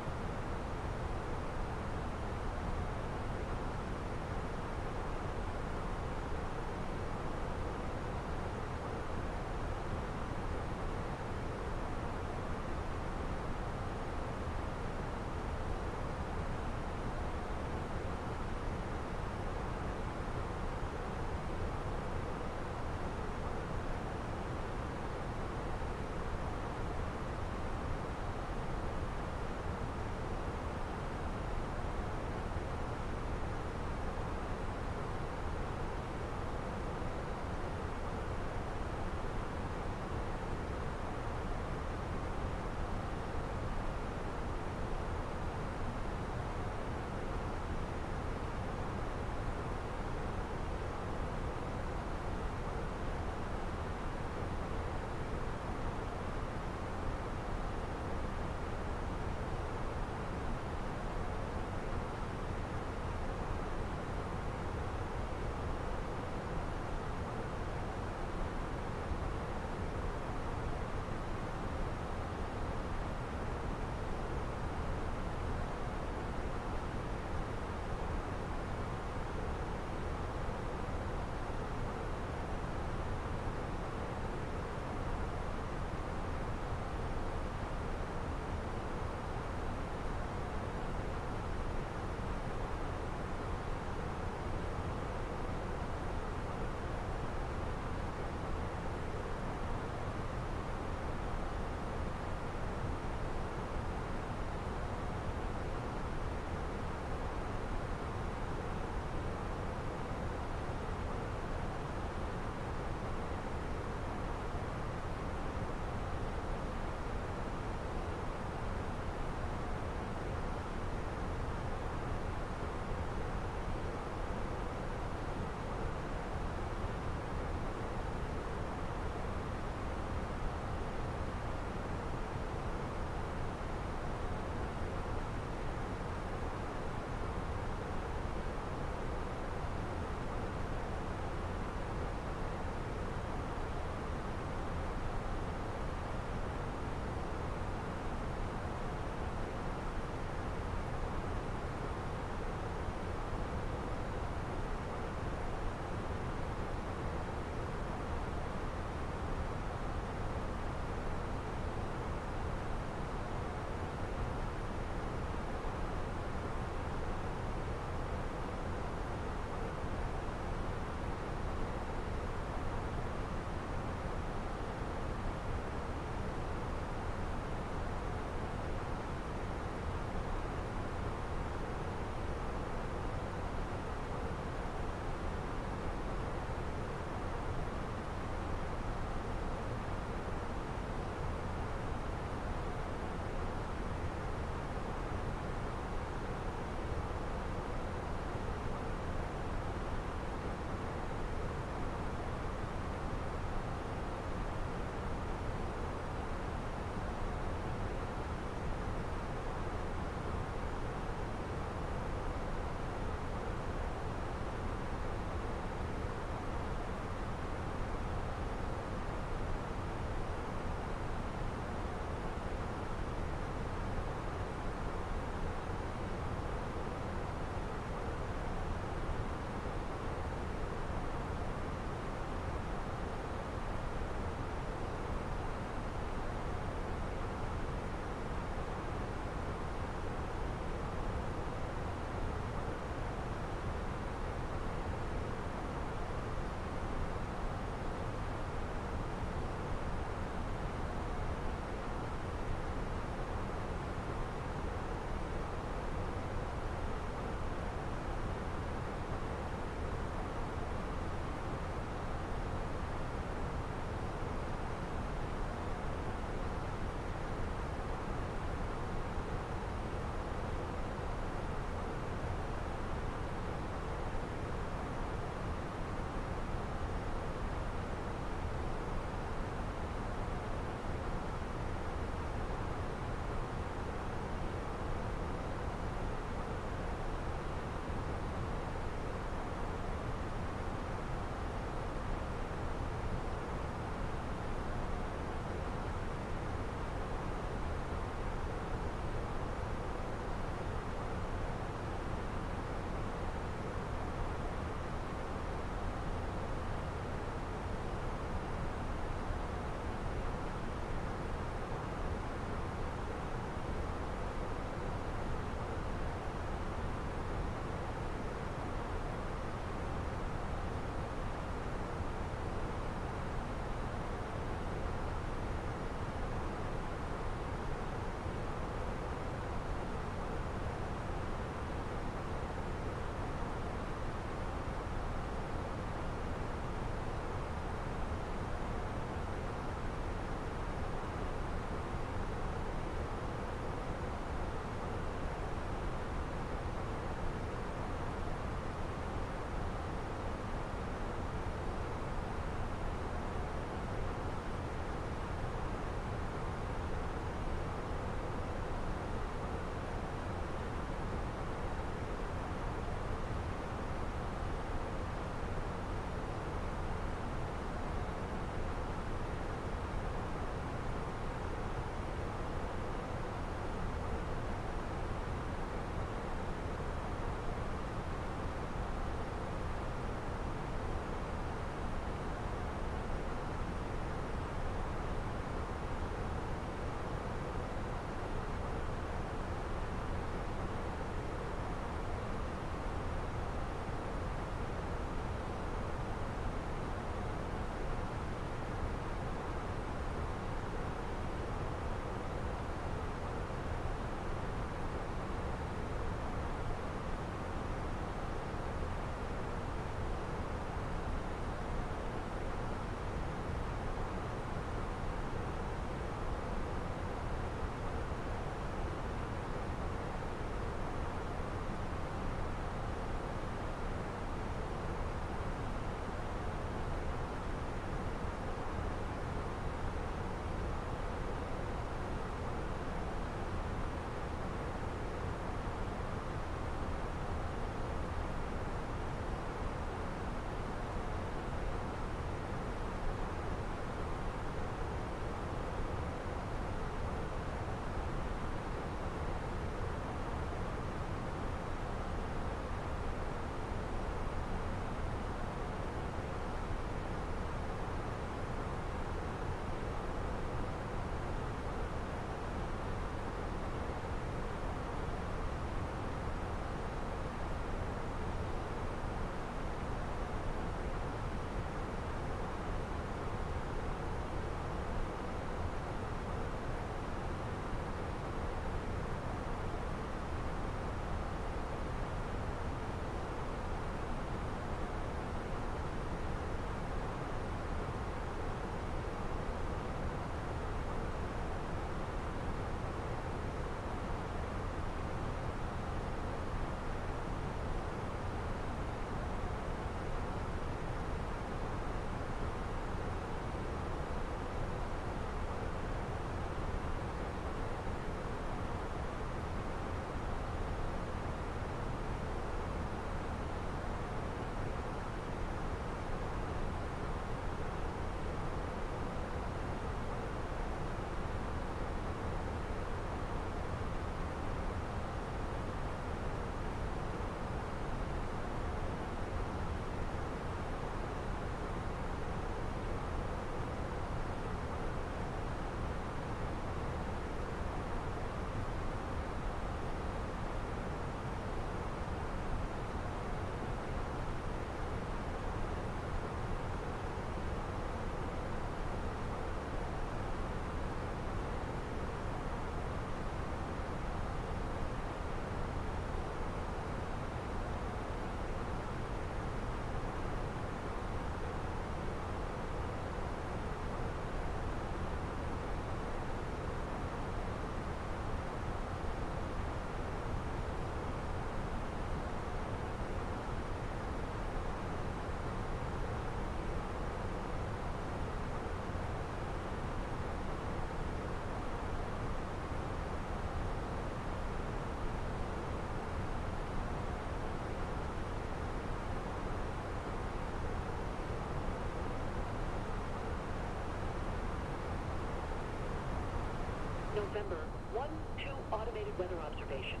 November 1-2 automated weather observation.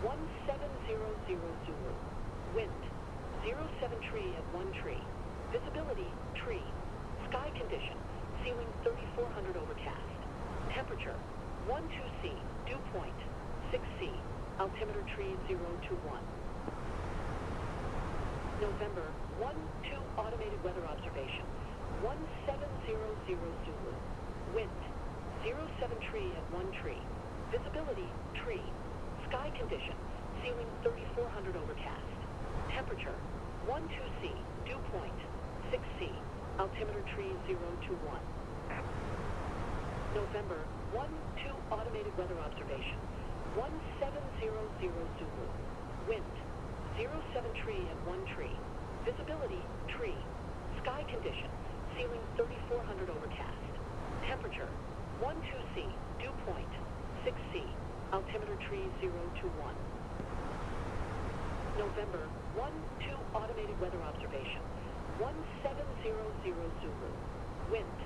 1700 Zulu. Wind 07 tree at 1 tree. Visibility tree. Sky condition ceiling 3400 overcast. Temperature 12C. Dew point 6C. Altimeter tree 021. November 1-2 automated weather observation. 1700 Zulu. Wind 07 tree at 1 tree. Visibility tree. Sky condition ceiling 3400 overcast. Temperature 12C. Dew point 6C. Altimeter tree 021. November 1-2 automated weather observation. 1700 Zulu. Wind 07 tree at 1 tree. Visibility tree. Sky condition ceiling 3400 overcast. Temperature 12C. Dew point 6C. Altimeter tree 021. November 1-2 automated weather observation. 1700 Zulu. Wind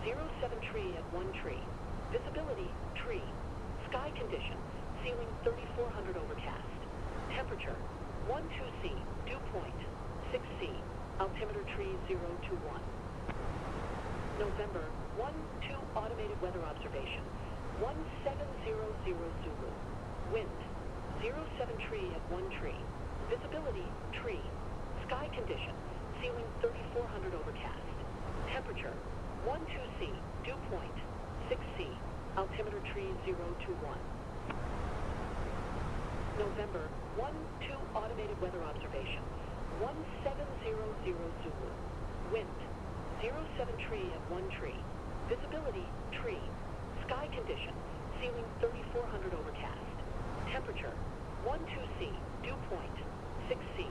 07 tree at 1 tree. Visibility tree. Sky condition ceiling 3400 overcast. Temperature 12C. Dew point 6C. Altimeter tree 021. November 1-2 automated weather observation. 1700 Zulu. Wind 07 tree at 1 tree. Visibility tree. Sky condition ceiling 3400 overcast. Temperature 12C. Dew point 6C. Altimeter tree 021. November 1-2 automated weather observation. 1700 Zulu. Wind 07 tree at 1 tree. Visibility tree. Sky condition ceiling 3400 overcast. Temperature 12C. Dew point 6C.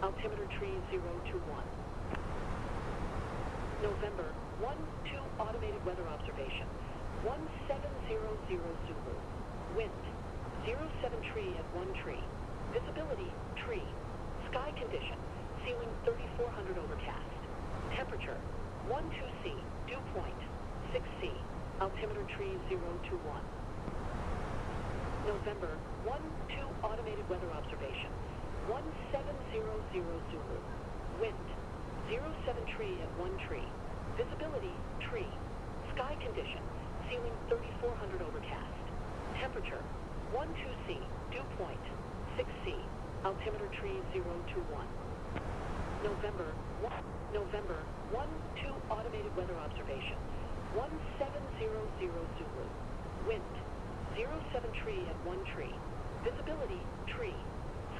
Altimeter tree 021. November 1-2 automated weather observation. 1700 Zulu. Wind 07 tree at 1 tree. Visibility tree. Sky condition ceiling 3400 overcast. Temperature 12C. Dew point 6C. Altimeter tree 021. November 1-2 automated weather observation. 1700 Zulu. Wind 07 tree at 1 tree. Visibility tree. Sky condition ceiling 3400 overcast. Temperature 12C. Dew point 6C. Altimeter tree 021. November 1-2 automated weather observation. 1700 Zulu. Wind 07 tree at 1 tree. Visibility tree.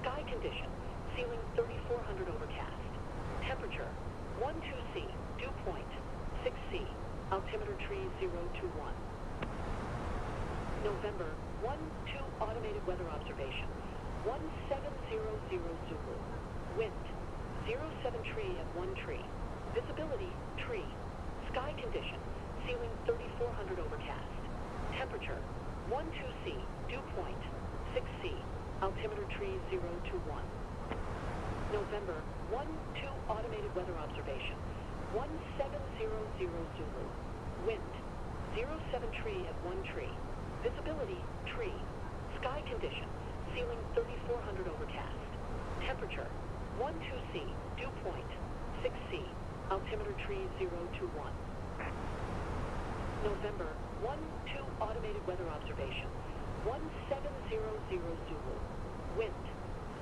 Sky condition ceiling 3400 overcast. Temperature 12C. Dew point 6C. Altimeter tree 021. November 1-2 automated weather observation. 1700 Zulu. Wind 07 tree at 1 tree. Visibility tree. Sky condition ceiling 3400 overcast. Temperature 12C. Dew point 6C. Altimeter tree 021. November 1-2 automated weather observation. 1700 Zulu. Wind 07 tree at 1 tree. Visibility tree. Sky condition ceiling 3400 overcast. Temperature 12C. Dew point 6C. Altimeter tree 021. November 1-2 automated weather observation. 1700 Zulu. Wind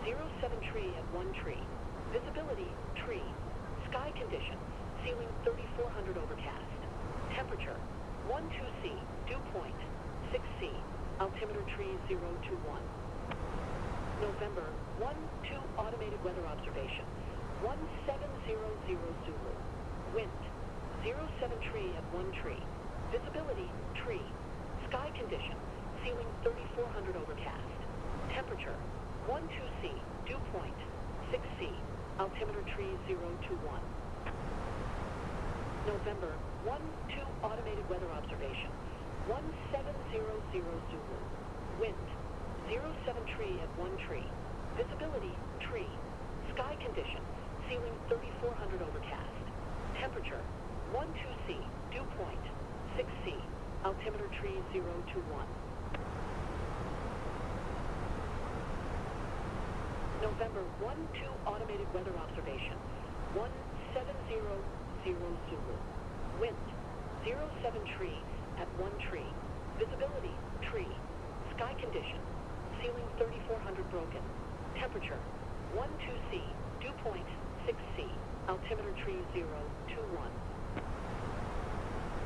07 tree at 1 tree. Visibility tree. Sky condition ceiling 3400 overcast. Temperature 12C. Dew point 6C. Altimeter tree 021. November 1-2 automated weather observation. 1700 Zulu. Wind 07 tree at 1 tree. Visibility tree. Sky condition ceiling 3400 overcast. Temperature 12C. Dew point 6C. Altimeter tree 021. November 1-2 automated weather observation. 1700 Zulu. Wind 07 tree at 1 tree. Visibility tree. Sky condition ceiling 3400 overcast. Temperature 12C. Dew point 6C. Altimeter tree 021. November 12 automated weather observation. 1700 Zulu. Wind 07 tree at 1 tree. Visibility tree. Sky condition. Ceiling 3400 broken. Temperature 12C. Dew point 6C. Altimeter tree 021.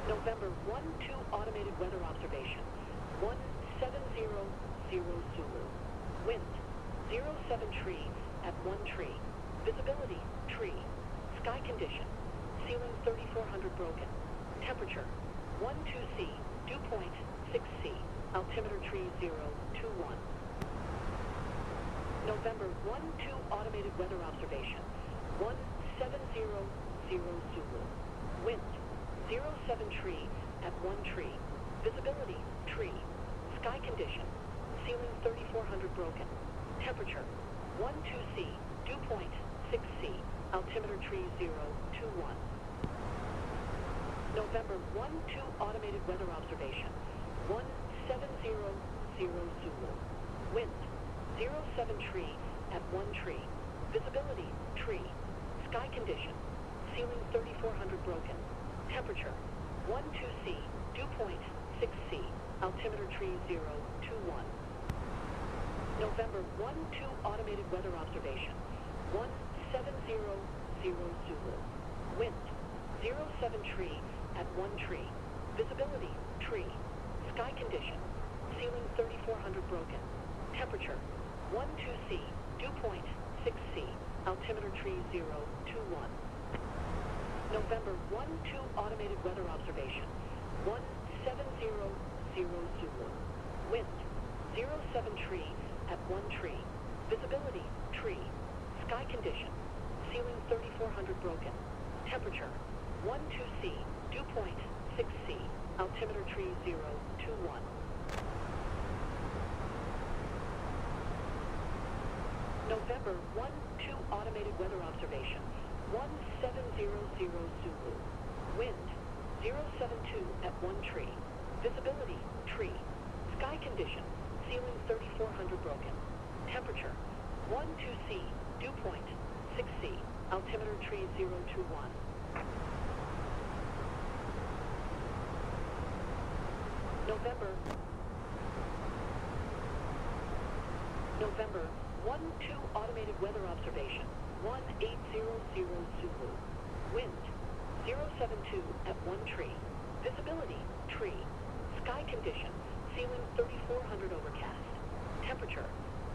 November 12 automated weather observation. 1700 Zulu. Wind 07 tree at 1 tree. Visibility tree. Sky condition. Ceiling 3400 broken. Temperature 12C. Dew point 6C. Altimeter tree 021. November 12 automated weather observation. 1700 Zulu. Wind 07 tree at 1 tree. Visibility tree. Sky condition. Ceiling 3400 broken. Temperature 12C. Dew point 6C. Altimeter tree 021. November 12 automated weather observation. 1700 Zulu. Wind 07 tree at 1 tree. Visibility tree. Sky condition. Ceiling 3400 broken. Temperature 12C. Dew point 6C. Altimeter tree 021. November 12 automated weather observation. 1700 Zulu. Wind 07 tree at 1 tree. Visibility tree. Sky condition. Ceiling 3400 broken. Temperature 12C. Dew point 6C. Altimeter tree 021. November 12 automated weather observation. 1700 Zulu. Wind 07 tree at 1 tree. Visibility tree. Sky condition. Ceiling 3400 broken. Temperature 12C. Dew point 6C. Altimeter tree 021. November 12 automated weather observation. 1700 Zulu. Wind 072 at 1 tree. Visibility tree. Sky condition. Ceiling 3400 broken. Temperature 12C. Dew point 6C. Altimeter tree 021. November 12 automated weather observation. 1800 Zulu. Wind 072 at 1 tree. Visibility tree. Sky condition. Ceiling 3400 overcast. Temperature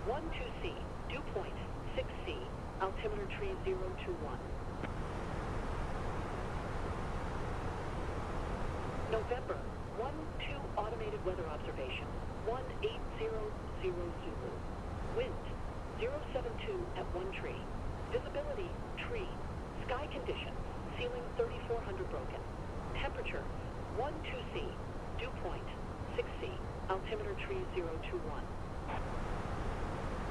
12C. Dew point 6C. Altimeter tree 021. November 12 automated weather observation. 1800 Zulu. Wind 072 at 1 tree. Visibility tree. Sky condition. Ceiling 3400 broken. Temperature 12C. Dew point 6C. Altimeter tree 021.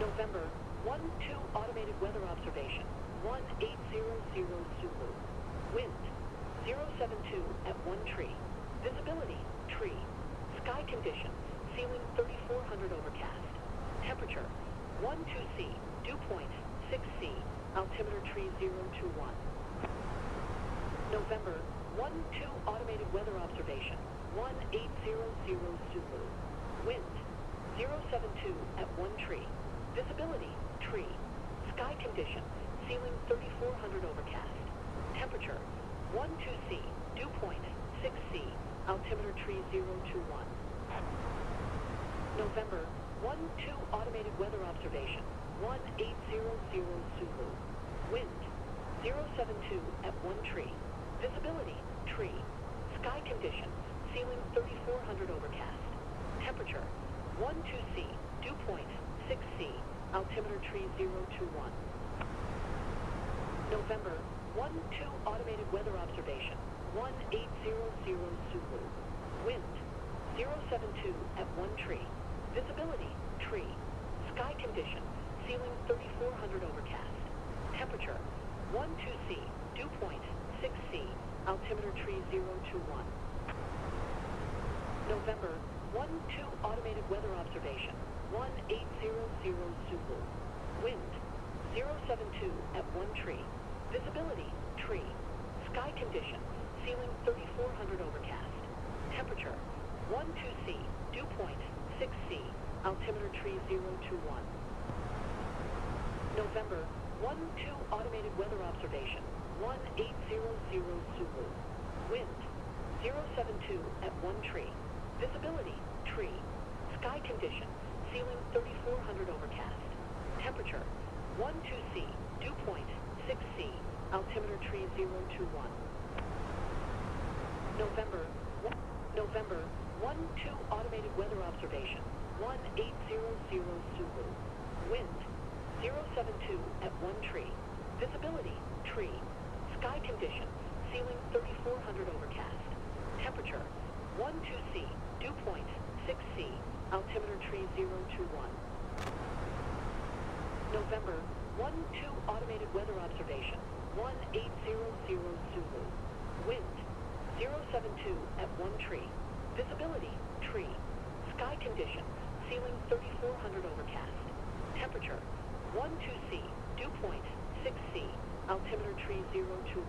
November 12 automated weather observation. 1800 Zulu. Wind 072 at 1 tree. Visibility tree. Sky condition. Ceiling 3400 overcast. Temperature 12C. Dew point 6C. Altimeter tree 021. November 12 automated weather observation. 1800 Zulu. Wind 072 at 1 tree. Visibility tree. Sky condition. Ceiling 3400 overcast. Temperature 12C. Dew point 6C. Altimeter tree 021. November 12 automated weather observation. 1800 Zulu. Wind 072 at 1 tree. Visibility tree. Sky condition. Ceiling 3400 overcast. Temperature 12C. Dew point 6C. Altimeter tree 021. November 12 automated weather observation. 1800 Zulu. Wind 072 at 1 tree. Visibility tree. Sky condition. Ceiling 3400 overcast. Temperature 12C. Dew point 6C. Altimeter tree 021. November 12 automated weather observation. 1800 Zulu. Wind 072 at 1 tree. Visibility, tree. Sky conditions, ceiling 3400 overcast. Temperature, 12C, dew point, 6C, altimeter tree 021. November, 12 automated weather observation, 1800 Zulu. Wind, 072 at 1 tree. Visibility, tree. Sky conditions, ceiling 3400 overcast. Temperature, 12C, dew point, 6C, altimeter tree 021. November, 12 automated weather observation, 1800 Zulu. Wind, 072 at 1 tree. Visibility, tree. Sky conditions, ceiling 3400 overcast. Temperature, 12C, dew point, 6C, altimeter tree 021. November, 12 automated weather observation, 1800 Zulu. Wind, 072 at 1 tree. Visibility, tree. Sky conditions, ceiling 3400 overcast. Temperature, 12C, dew point, 6C, altimeter tree 021.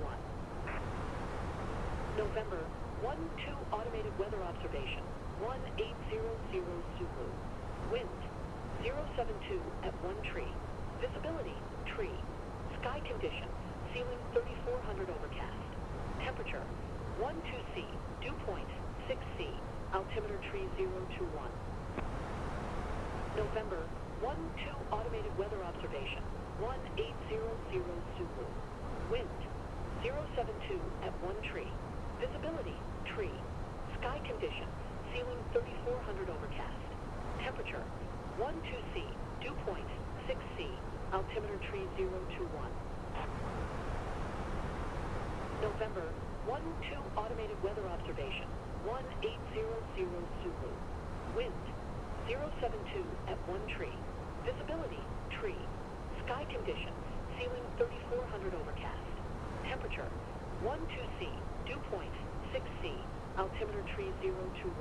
November, 12 automated weather observation, 1800 Zulu. Wind, 072 at 1 tree. Visibility, tree. Sky conditions, ceiling 3400 overcast. Temperature, 12C, dew point, 6C, altimeter tree 021. November, 12 automated weather observation, 1800 Zulu. Wind, 072 at 1 tree. Visibility, tree. Sky conditions, ceiling 3400 overcast. Temperature, 12C, dew point, 6C, altimeter tree 021. November, 12 automated weather observation, 1800 Zulu. Wind, 072 at 1 tree. Visibility, tree. Sky conditions, ceiling 3400 overcast. Temperature, 12C, dew point, 6C, altimeter tree 021.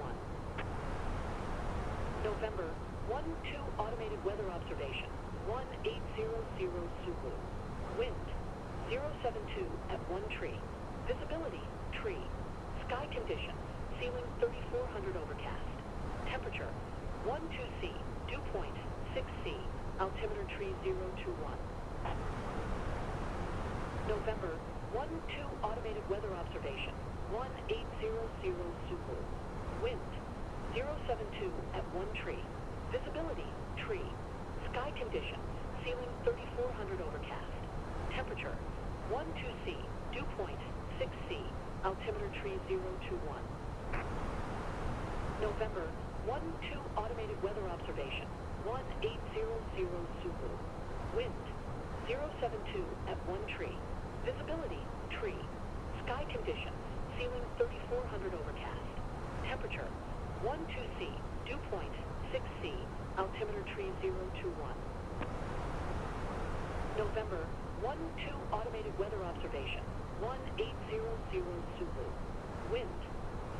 November, 12 automated weather observation, 1800 Zulu. Wind, 072 at 1 tree. Visibility, tree. Sky conditions, ceiling 3400 overcast. Temperature, 12C, dew point, 6C, altimeter tree 021. November, 12 automated weather observation, 1800 Zulu. Wind, 072 at 1 tree. Visibility, tree. Sky conditions, ceiling 3400 overcast. Temperature, 12C, dew point, 6C, altimeter tree 021. November, 12 automated weather observation, 1800 Zulu. Wind, 072 at 1 tree. Visibility, tree. Sky conditions, ceiling 3400 overcast. Temperature, 12C, dew point, 6C, altimeter tree 021. November, 12 automated weather observation, 1800 Zulu. Wind,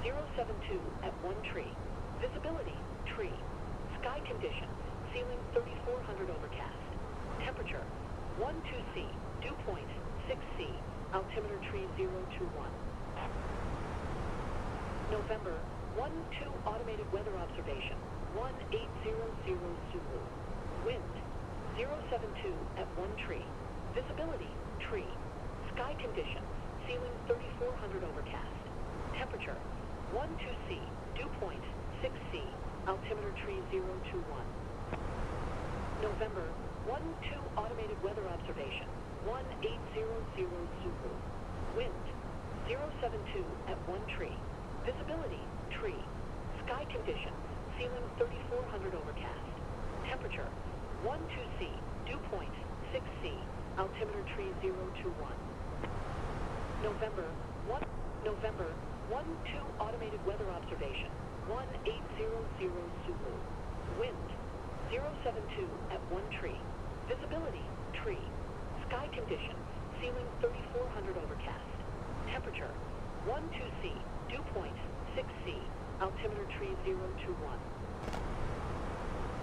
072 at 1 tree. Visibility, tree. Sky conditions, ceiling 3400 overcast. Temperature, 12C, dew point, 6C, altimeter tree 021. November, 12 automated weather observation, 1800 Zulu. Wind, 072 at 1 tree. Visibility, tree. Sky conditions, ceiling 3400 overcast. Temperature, 12C, dew point, 6C, altimeter tree 021. November, 12 automated weather observation, 1800 Zulu. Wind, 072 at 1 tree. Visibility, tree. Sky conditions, ceiling 3400 overcast. Temperature, 12C, dew point, 6C, altimeter tree 021. November, 12 automated weather observation, 1800 Zulu. Wind, 072 at 1 tree. Visibility, tree. Sky conditions, ceiling 3400 overcast. Temperature, 12C, dew point, 6C, altimeter tree 021.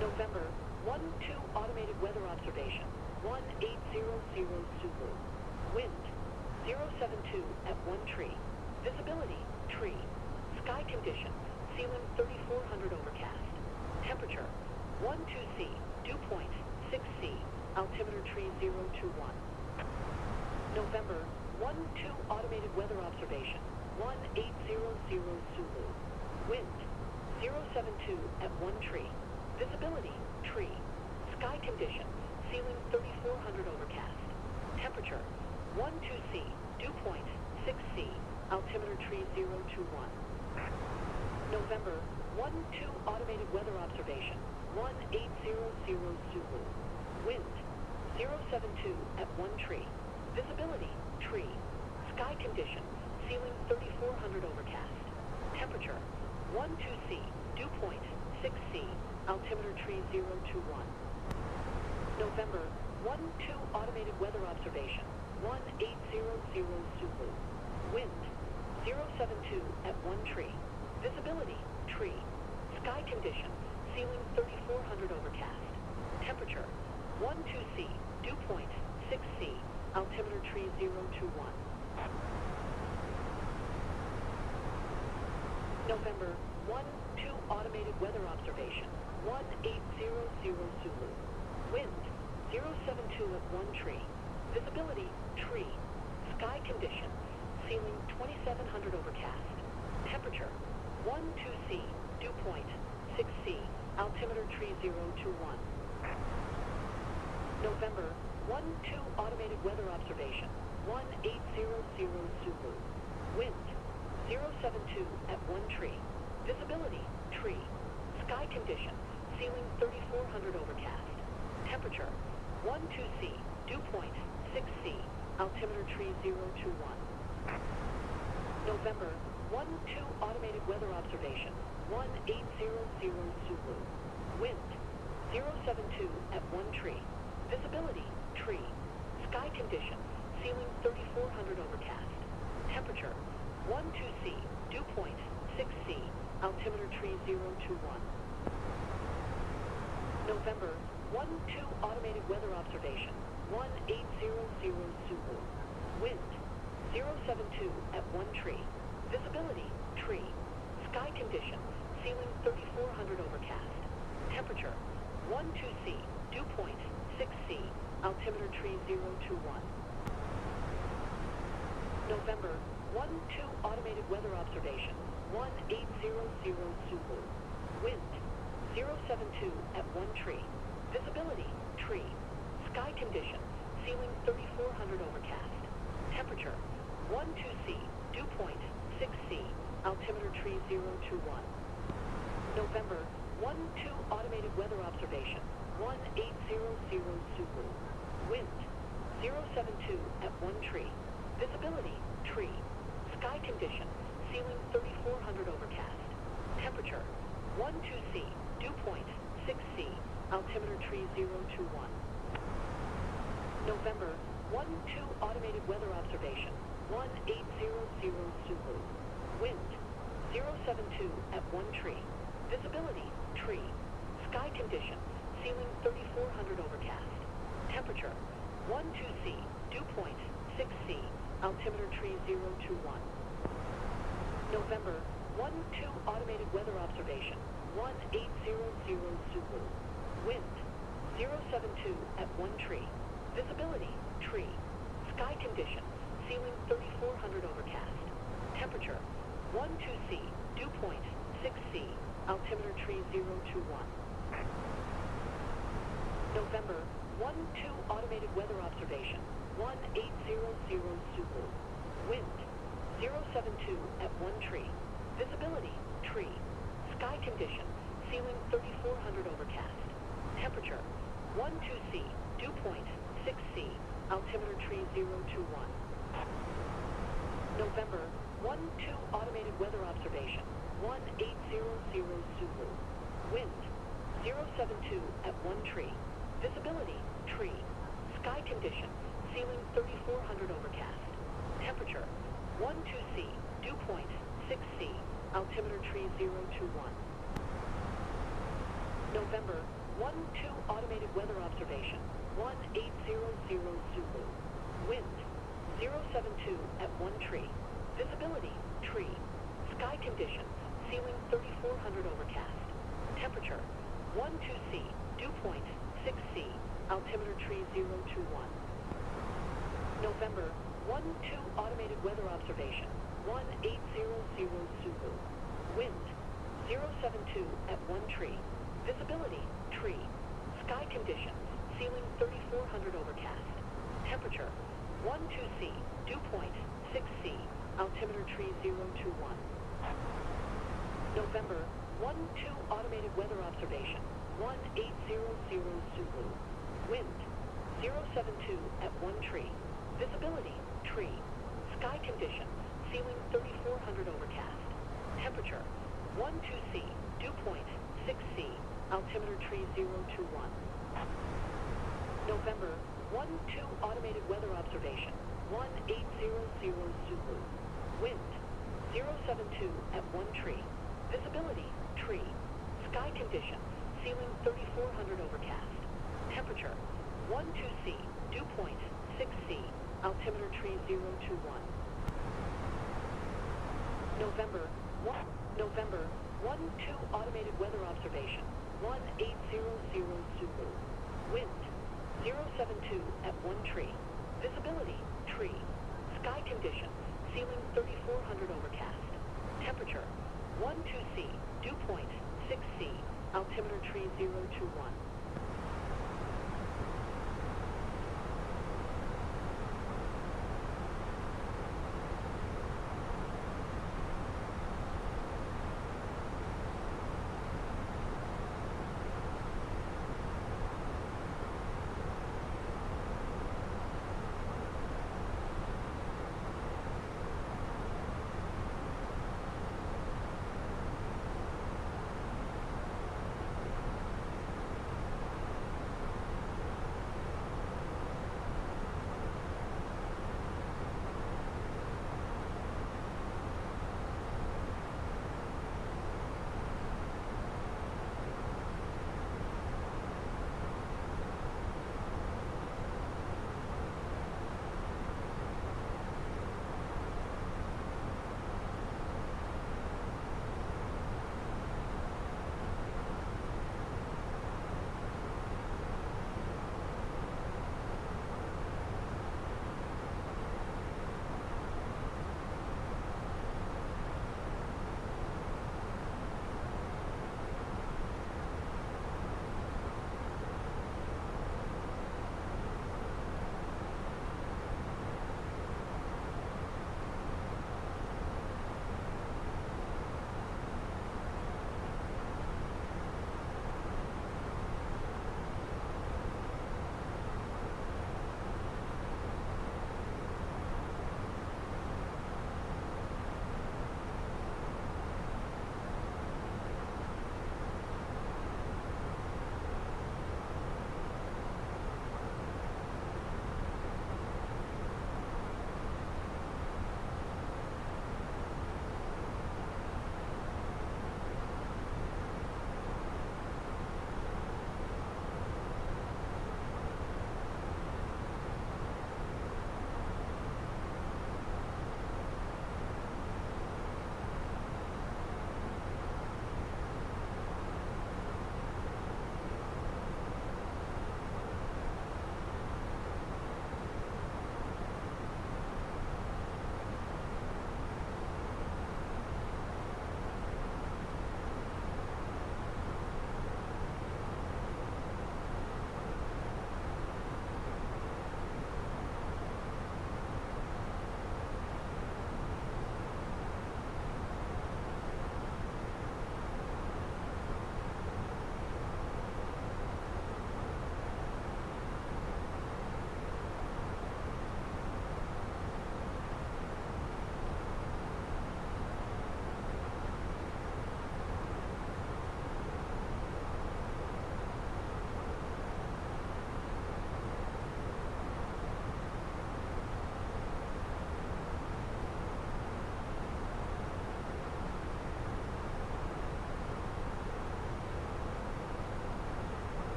November, 12 automated weather observation, 1800 Zulu. Wind 072 at 1 tree. Visibility tree. Sky conditions ceiling 3400 overcast. Temperature 12C, dew point 6C, altimeter tree 021. November 12 automated weather observation 1800 Zulu. Wind 072 at 1 tree. Visibility tree. Sky conditions ceiling 3400 overcast. Temperature 12C, dew point 6C, altimeter tree 021. November 12 automated weather observation 1800 Zulu. Wind 072 at 1 tree. Visibility tree. Sky conditions ceiling 3400 overcast. Temperature 12C, dew point 6C, altimeter tree 021. November 12 automated weather observation 1800 Zulu. Wind 072 at 1 tree. Visibility tree. Sky conditions ceiling 3400 overcast. Temperature 12C, dew point 6C, altimeter tree 021. November 12 automated weather observation 1800 Zulu. Wind 072 at 1 tree. Visibility tree. Sky conditions ceiling 2700 overcast. Temperature 12C, dew point 6C, altimeter tree 021. November 12 automated weather observation 1800 Zulu. Wind 072 at 1 tree. Visibility tree. Sky conditions ceiling 3400 overcast. Temperature 12C, dew point 6C, altimeter tree 021. November 12 automated weather observation 1800 Zulu. Wind 072 at 1 tree. Visibility tree. Sky conditions ceiling 3400 overcast. Temperature 12C, dew point 6C, altimeter tree 021. November 12 automated weather observation 1800 Zulu. Wind 072 at 1 tree. Visibility tree. Sky conditions ceiling 3400 overcast. Temperature 12C, dew point 6C, altimeter tree 021. November 12 automated weather observation 1800 Zulu. Wind 072 at 1 tree. Visibility tree. Sky conditions ceiling 3400 overcast. Temperature 12C, dew point 6C, altimeter tree 021. November 12 automated weather observation 1800 Zulu. Wind 072 at 1 tree. Visibility tree. Sky conditions ceiling 3400 overcast. Temperature 12C, dew point 6C, altimeter tree 021. November 12 automated weather observation 1800 Zulu. Wind 072 at 1 tree. Visibility tree. Sky conditions ceiling 3400 overcast. Temperature 12C, dew point 6C, altimeter tree 021. November 12 automated weather observation 1800 Zulu. Wind 072 at 1 tree. Visibility tree. Sky conditions ceiling 3400 overcast. Temperature 12C, dew point 6C, altimeter tree 021. November 12 automated weather observation 1800 Zulu. Wind 072 at 1 tree. Visibility tree. Sky conditions ceiling 3400 overcast. Temperature 12C, dew point 6C, altimeter tree 021. November 12 automated weather observation 1800 Zulu. Wind 072 at 1 tree. Visibility tree. Sky conditions ceiling 3400 overcast. Temperature 12C, dew point 6C, altimeter tree 021. November 12 automated weather observation 1800 Zulu. Wind 072 at 1 tree. Visibility tree. Sky conditions ceiling 3400 overcast. Temperature 12C. Dew point 6C. Altimeter tree 021. November 12 automated weather observation 1800 Zulu. Wind 072 at 1 tree. Visibility tree. Sky conditions ceiling 3400 overcast. Temperature 12C. Dew point 6C. Altimeter tree 021. November 12 automated weather observation 1800 Zulu. Wind 072 at 1 tree. Visibility tree. Sky conditions ceiling 3400 overcast. Temperature 12C. Dew point 6C. Altimeter tree 021. November 12 automated weather observation 1800 Zulu. Wind 072 at 1 tree. Visibility tree. Sky conditions ceiling 3400 overcast. Temperature 12C. Dew point 6C. Altimeter tree 021. November 12 automated weather observation 1800 Zulu. Wind 072 at 1 tree. Visibility tree. Sky conditions ceiling 3400 overcast. Temperature 12C. Dew point 6C. Altimeter tree 021.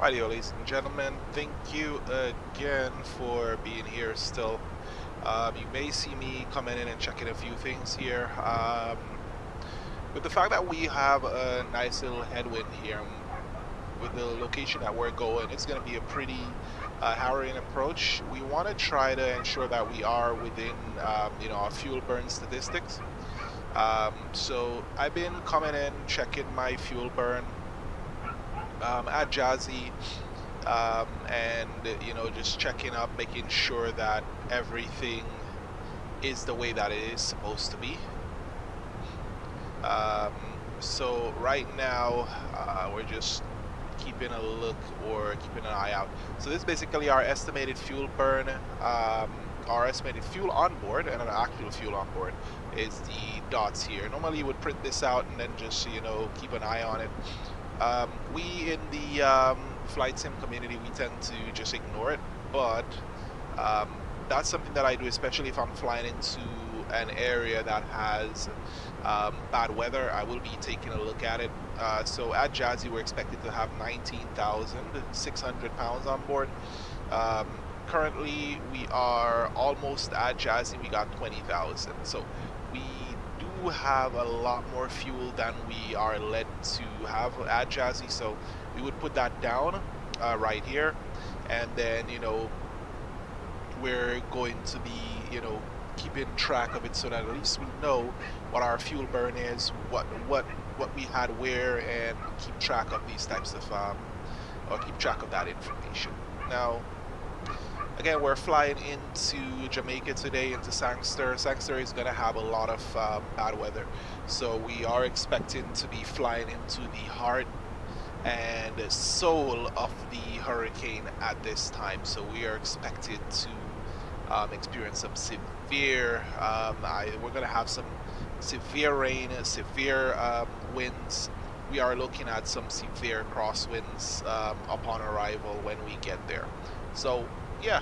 Rightio, ladies and gentlemen, thank you again for being here still. You may see me coming in and checking a few things here. With the fact that we have a nice little headwind here, with the location that we're going, it's going to be a pretty harrowing approach. We want to try to ensure that we are within, our fuel burn statistics. So I've been coming in, checking my fuel burn at Jazzy, and just checking up, making sure that everything is the way that it is supposed to be. So right now we're just keeping a look or keeping an eye out. So this is basically our estimated fuel burn, our estimated fuel on board, and our actual fuel on board is the dots here. Normally you would print this out and then just keep an eye on it. We in the flight sim community, we tend to just ignore it, but that's something that I do, especially if I'm flying into an area that has bad weather. I will be taking a look at it. So at Jazzy, we're expected to have 19,600 pounds on board. Currently, we are almost at Jazzy. We got 20,000. So we do have a lot more fuel than we are led to have at Jazzy. So we would put that down right here, and then we're going to be keeping track of it so that at least we know what our fuel burn is, what we had where, and keep track of these types of or keep track of that information. Now again, we're flying into Jamaica today, into Sangster. Sangster is going to have a lot of bad weather, so we are expecting to be flying into the heart and soul of the hurricane at this time. So we are expected to experience some severe, we're going to have some severe rain, severe winds. We are looking at some severe crosswinds upon arrival when we get there. So yeah,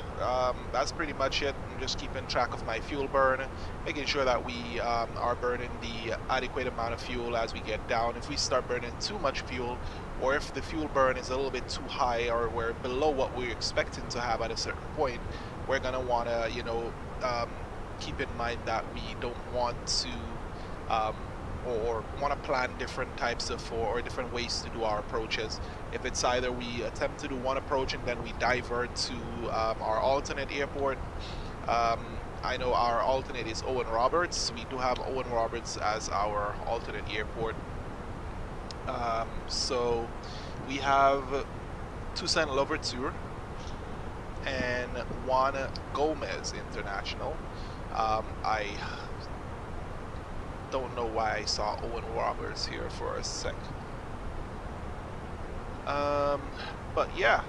that's pretty much it. I'm just keeping track of my fuel burn, making sure that we are burning the adequate amount of fuel as we get down. If we start burning too much fuel, or if the fuel burn is a little bit too high, or we're below what we're expecting to have at a certain point, we're gonna want to keep in mind that we don't want to or want to plan different types of or different ways to do our approaches. If it's either we attempt to do one approach and then we divert to our alternate airport. I know our alternate is Owen Roberts. We do have Owen Roberts as our alternate airport. So we have Toussaint Louverture and Juan Gomez International. I don't know why I saw Owen Roberts here for a sec. But yeah,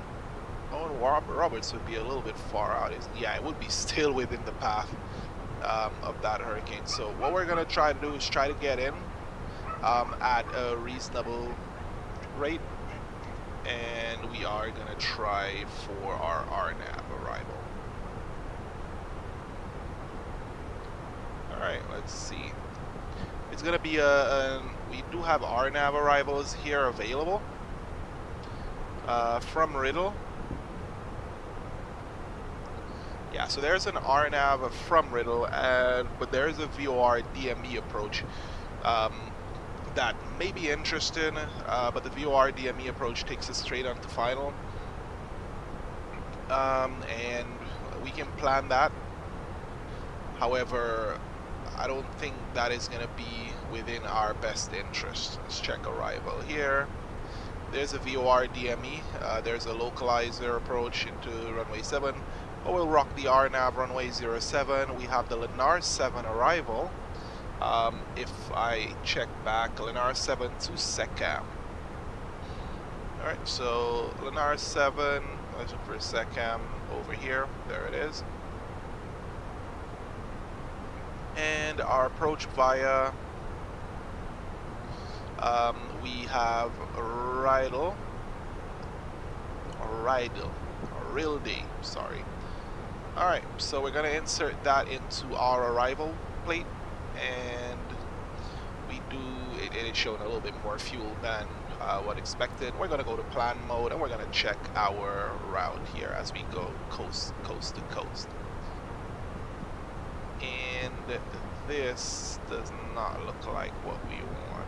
Owen Roberts would be a little bit far out. Yeah, it would be still within the path of that hurricane. So what we're gonna try to do is try to get in at a reasonable rate, and we are gonna try for our RNAV arrival. All right, let's see. It's gonna be we do have RNAV arrivals here available from Riddle. Yeah, so there's an RNAV from Riddle, but there's a VOR DME approach that may be interesting, but the VOR DME approach takes us straight onto final, and we can plan that. However, I don't think that is going to be within our best interest. Let's check arrival here. There's a VOR DME. There's a localizer approach into runway 7. Oh, we'll rock the RNAV runway 07. We have the Lennar 7 arrival. If I check back, Lennar 7 to SECAM. Alright, so Lennar 7, let's look for SECAM over here. There it is. And our approach via, we have Rilde, sorry. Alright, so we're going to insert that into our arrival plate, and we do, it is showing a little bit more fuel than what expected. We're gonna go to plan mode and we're gonna check our route here as we go coast to coast. And this does not look like what we want.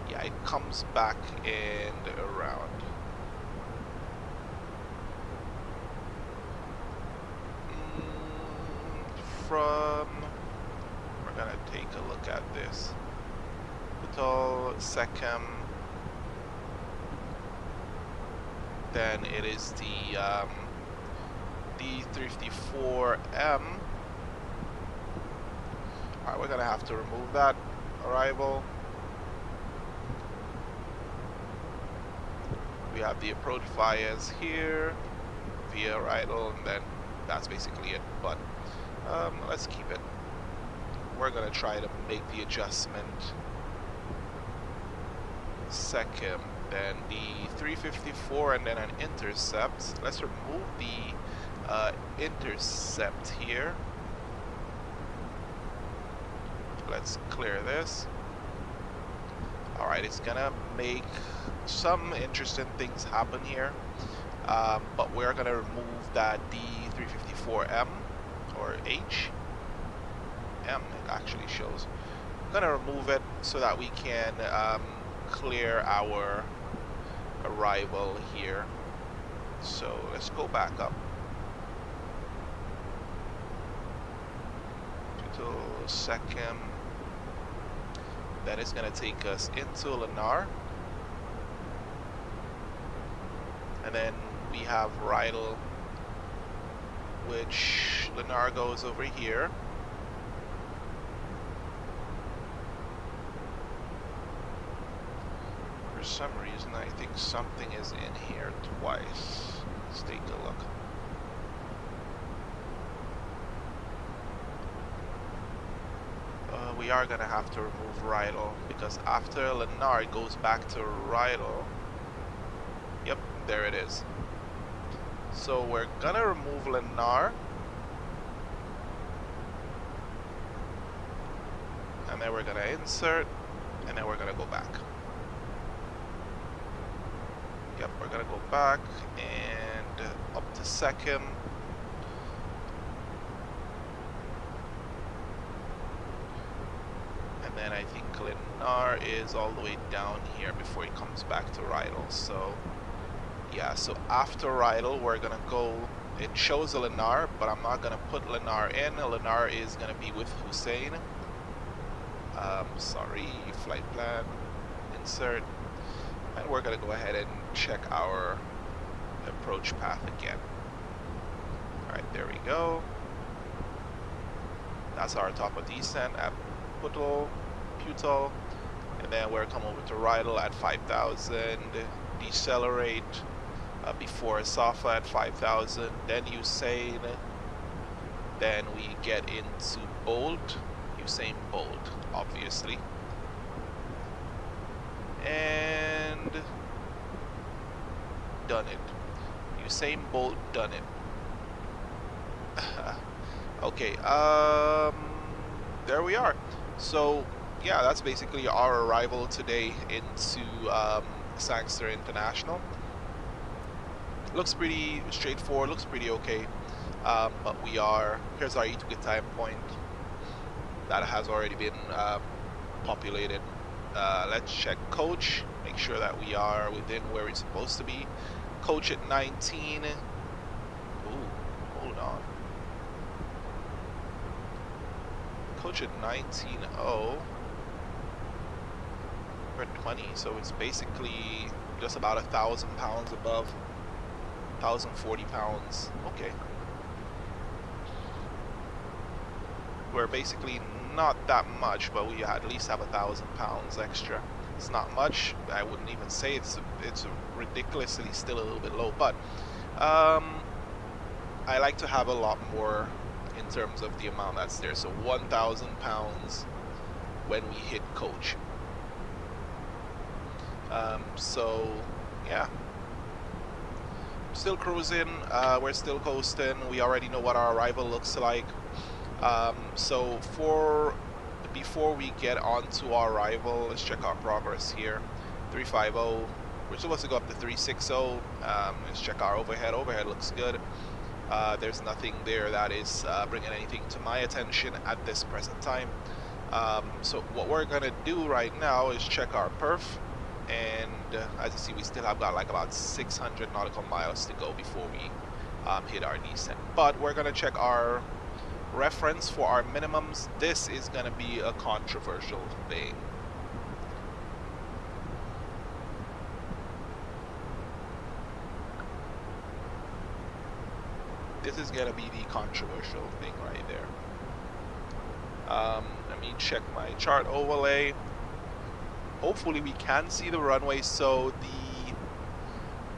Yeah, it comes back and around. We're gonna take a look at this. Total Sechem. Then it is the D354M. Alright, we're gonna have to remove that arrival. We have the approach vias here, via arrival, and then that's basically it. But let's keep it. We're gonna try to make the adjustment. Second, then the 354 and then an intercept. Let's remove the intercept here. Let's clear this. Alright, it's gonna make some interesting things happen here, but we're gonna remove that D354M or H. M it actually shows. I'm gonna remove it so that we can clear our arrival here. So let's go back up to Sechem. That is going to take us into Lennar, and then we have Rydal, which Lennar goes over here. For some reason I think something is in here twice. Let's take a look. We are gonna have to remove Rydal because after Lennar it goes back to Rydal. Yep, there it is. So we're gonna remove Lennar, and then we're gonna insert, and then we're gonna go back. Yep, we're gonna go back and up to Sechem. And then I think Lennar is all the way down here before he comes back to Rydal. So yeah, so after Rydal we're gonna go, it shows a Lennar, but I'm not gonna put Lennar in. Lennar is gonna be with Hussein. Sorry, flight plan, insert, and we're gonna go ahead and check our approach path again. Alright, there we go. That's our top of descent at Putal, and then we're come over to Rydal at 5,000, decelerate before Safa at 5,000, then Usain, then we get into Bolt, Usain Bolt, obviously, and done it. Usain Bolt done it. Okay, there we are. So yeah, that's basically our arrival today into Sangster International. Looks pretty straightforward, looks pretty okay, but here's our E2 time point that has already been populated. Let's check coach, make sure that we are within where we're supposed to be. Coach at 19. Ooh, hold on. Coach at 19.0. We're at 20, so it's basically just about 1,000 pounds above. 1,040 pounds. Okay. We're basically not that much, but we at least have 1,000 pounds extra. It's not much. I wouldn't even say it's ridiculously still a little bit low, but I like to have a lot more in terms of the amount that's there. So 1,000 pounds when we hit coach. So yeah, still cruising, we're still coasting. We already know what our arrival looks like. So for before we get on to our arrival, let's check our progress here. 350. We're supposed to go up to 360. Let's check our overhead. Overhead looks good. There's nothing there that is bringing anything to my attention at this present time. So what we're gonna do right now is check our perf, and as you see, we still have got like about 600 nautical miles to go before we hit our descent. But we're gonna check our reference for our minimums. This is gonna be a controversial thing. This is gonna be the controversial thing right there. Let me check my chart overlay. Hopefully we can see the runway. So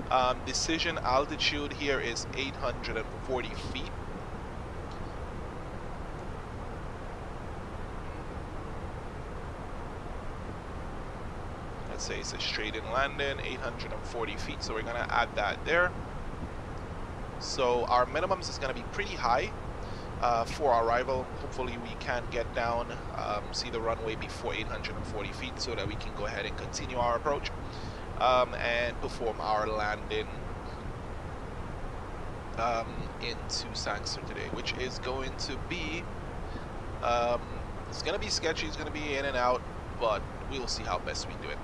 the decision altitude here is 840 feet. Let's say it's a straight in landing, 840 feet. So we're gonna add that there. So our minimums is going to be pretty high for our arrival. Hopefully we can get down, see the runway before 840 feet so that we can go ahead and continue our approach and perform our landing into Sangster today, which is going to be, it's going to be sketchy, it's going to be in and out, but we'll see how best we do it.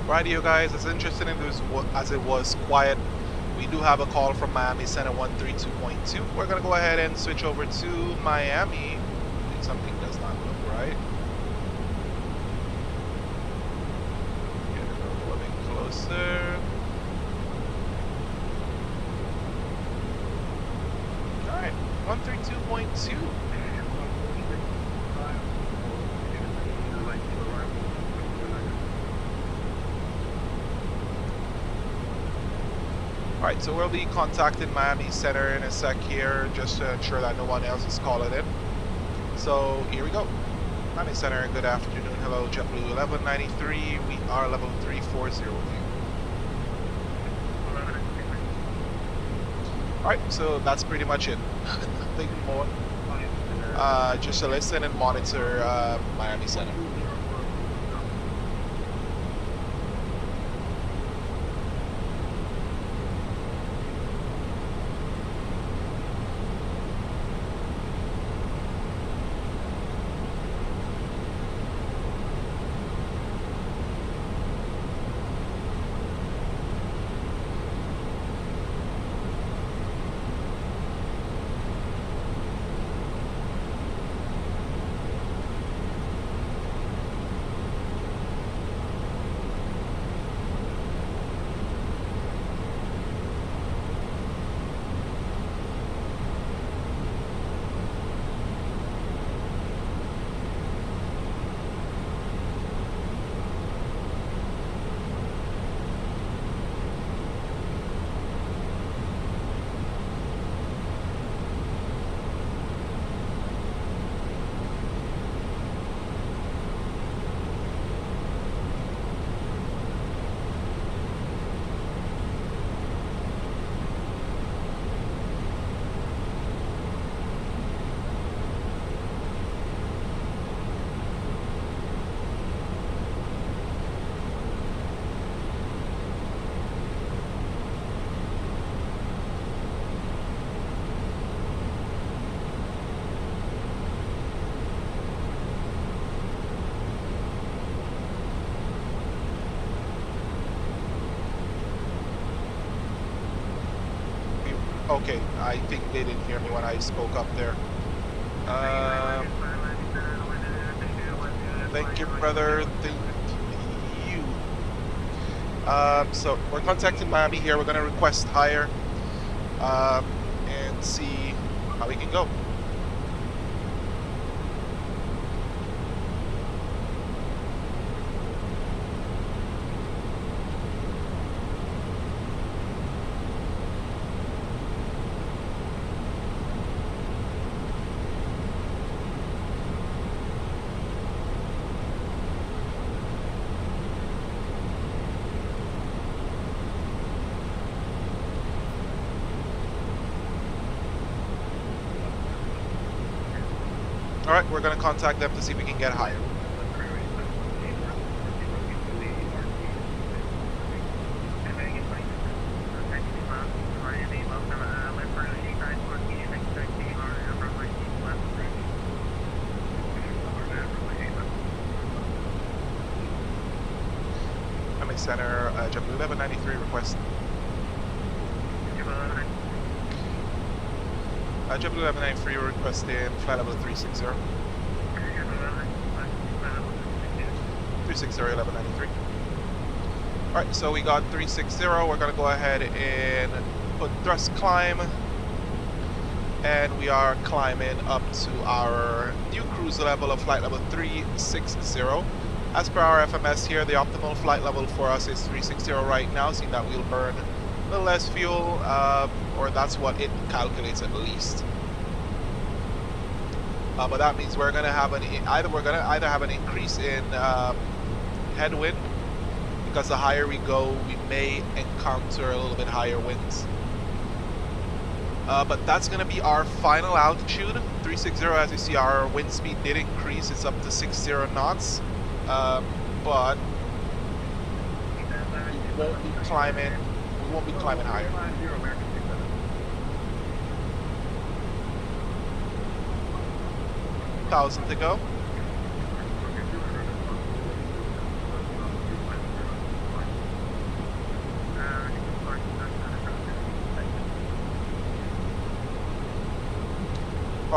Radio guys, as interesting as it was quiet, we do have a call from Miami Center 132.2. We're going to go ahead and switch over to Miami. Something does not look right. Get it a little bit closer. Alright, 132.2. Alright, so we'll be contacting Miami Center in a sec here, just to ensure that no one else is calling in. So here we go. Miami Center, good afternoon. Hello, JetBlue 1193. We are level 340 with you. Alright, so that's pretty much it. Nothing more. Just to listen and monitor Miami Center. Okay, I think they didn't hear me when I spoke up there. Thank you, brother. Thank you. So we're contacting Miami here. We're going to request higher and see how we can go. All right, we're going to contact them to see if we can get higher. Miami Center, JetBlue 1193 request. JetBlue 1193 requesting flight level 360. 360 1193. Alright, so we got 360. We're going to go ahead and put thrust climb. And we are climbing up to our new cruise level of flight level 360. As per our FMS here, the optimal flight level for us is 360 right now, seeing that we'll burn a little less fuel, or that's what it calculates at least. But that means we're going to have either have an increase in headwind, because the higher we go, we may encounter a little bit higher winds. But that's going to be our final altitude, 360. As you see, our wind speed did increase; it's up to 60 knots. But we won't be climbing. We won't be climbing higher. 1,000 to go.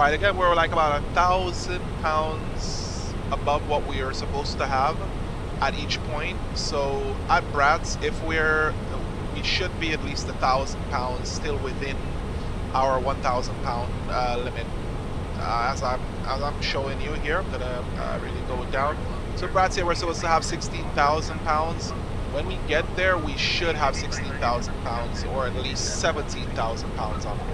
right. Again, we're like about 1,000 pounds above what we are supposed to have at each point. So at Bratz, we should be at least 1,000 pounds still within our 1,000 pound limit. As I'm showing you here, I'm gonna really go down. So Bratz here, we're supposed to have 16,000 pounds. When we get there, we should have 16,000 pounds, or at least 17,000 pounds on board.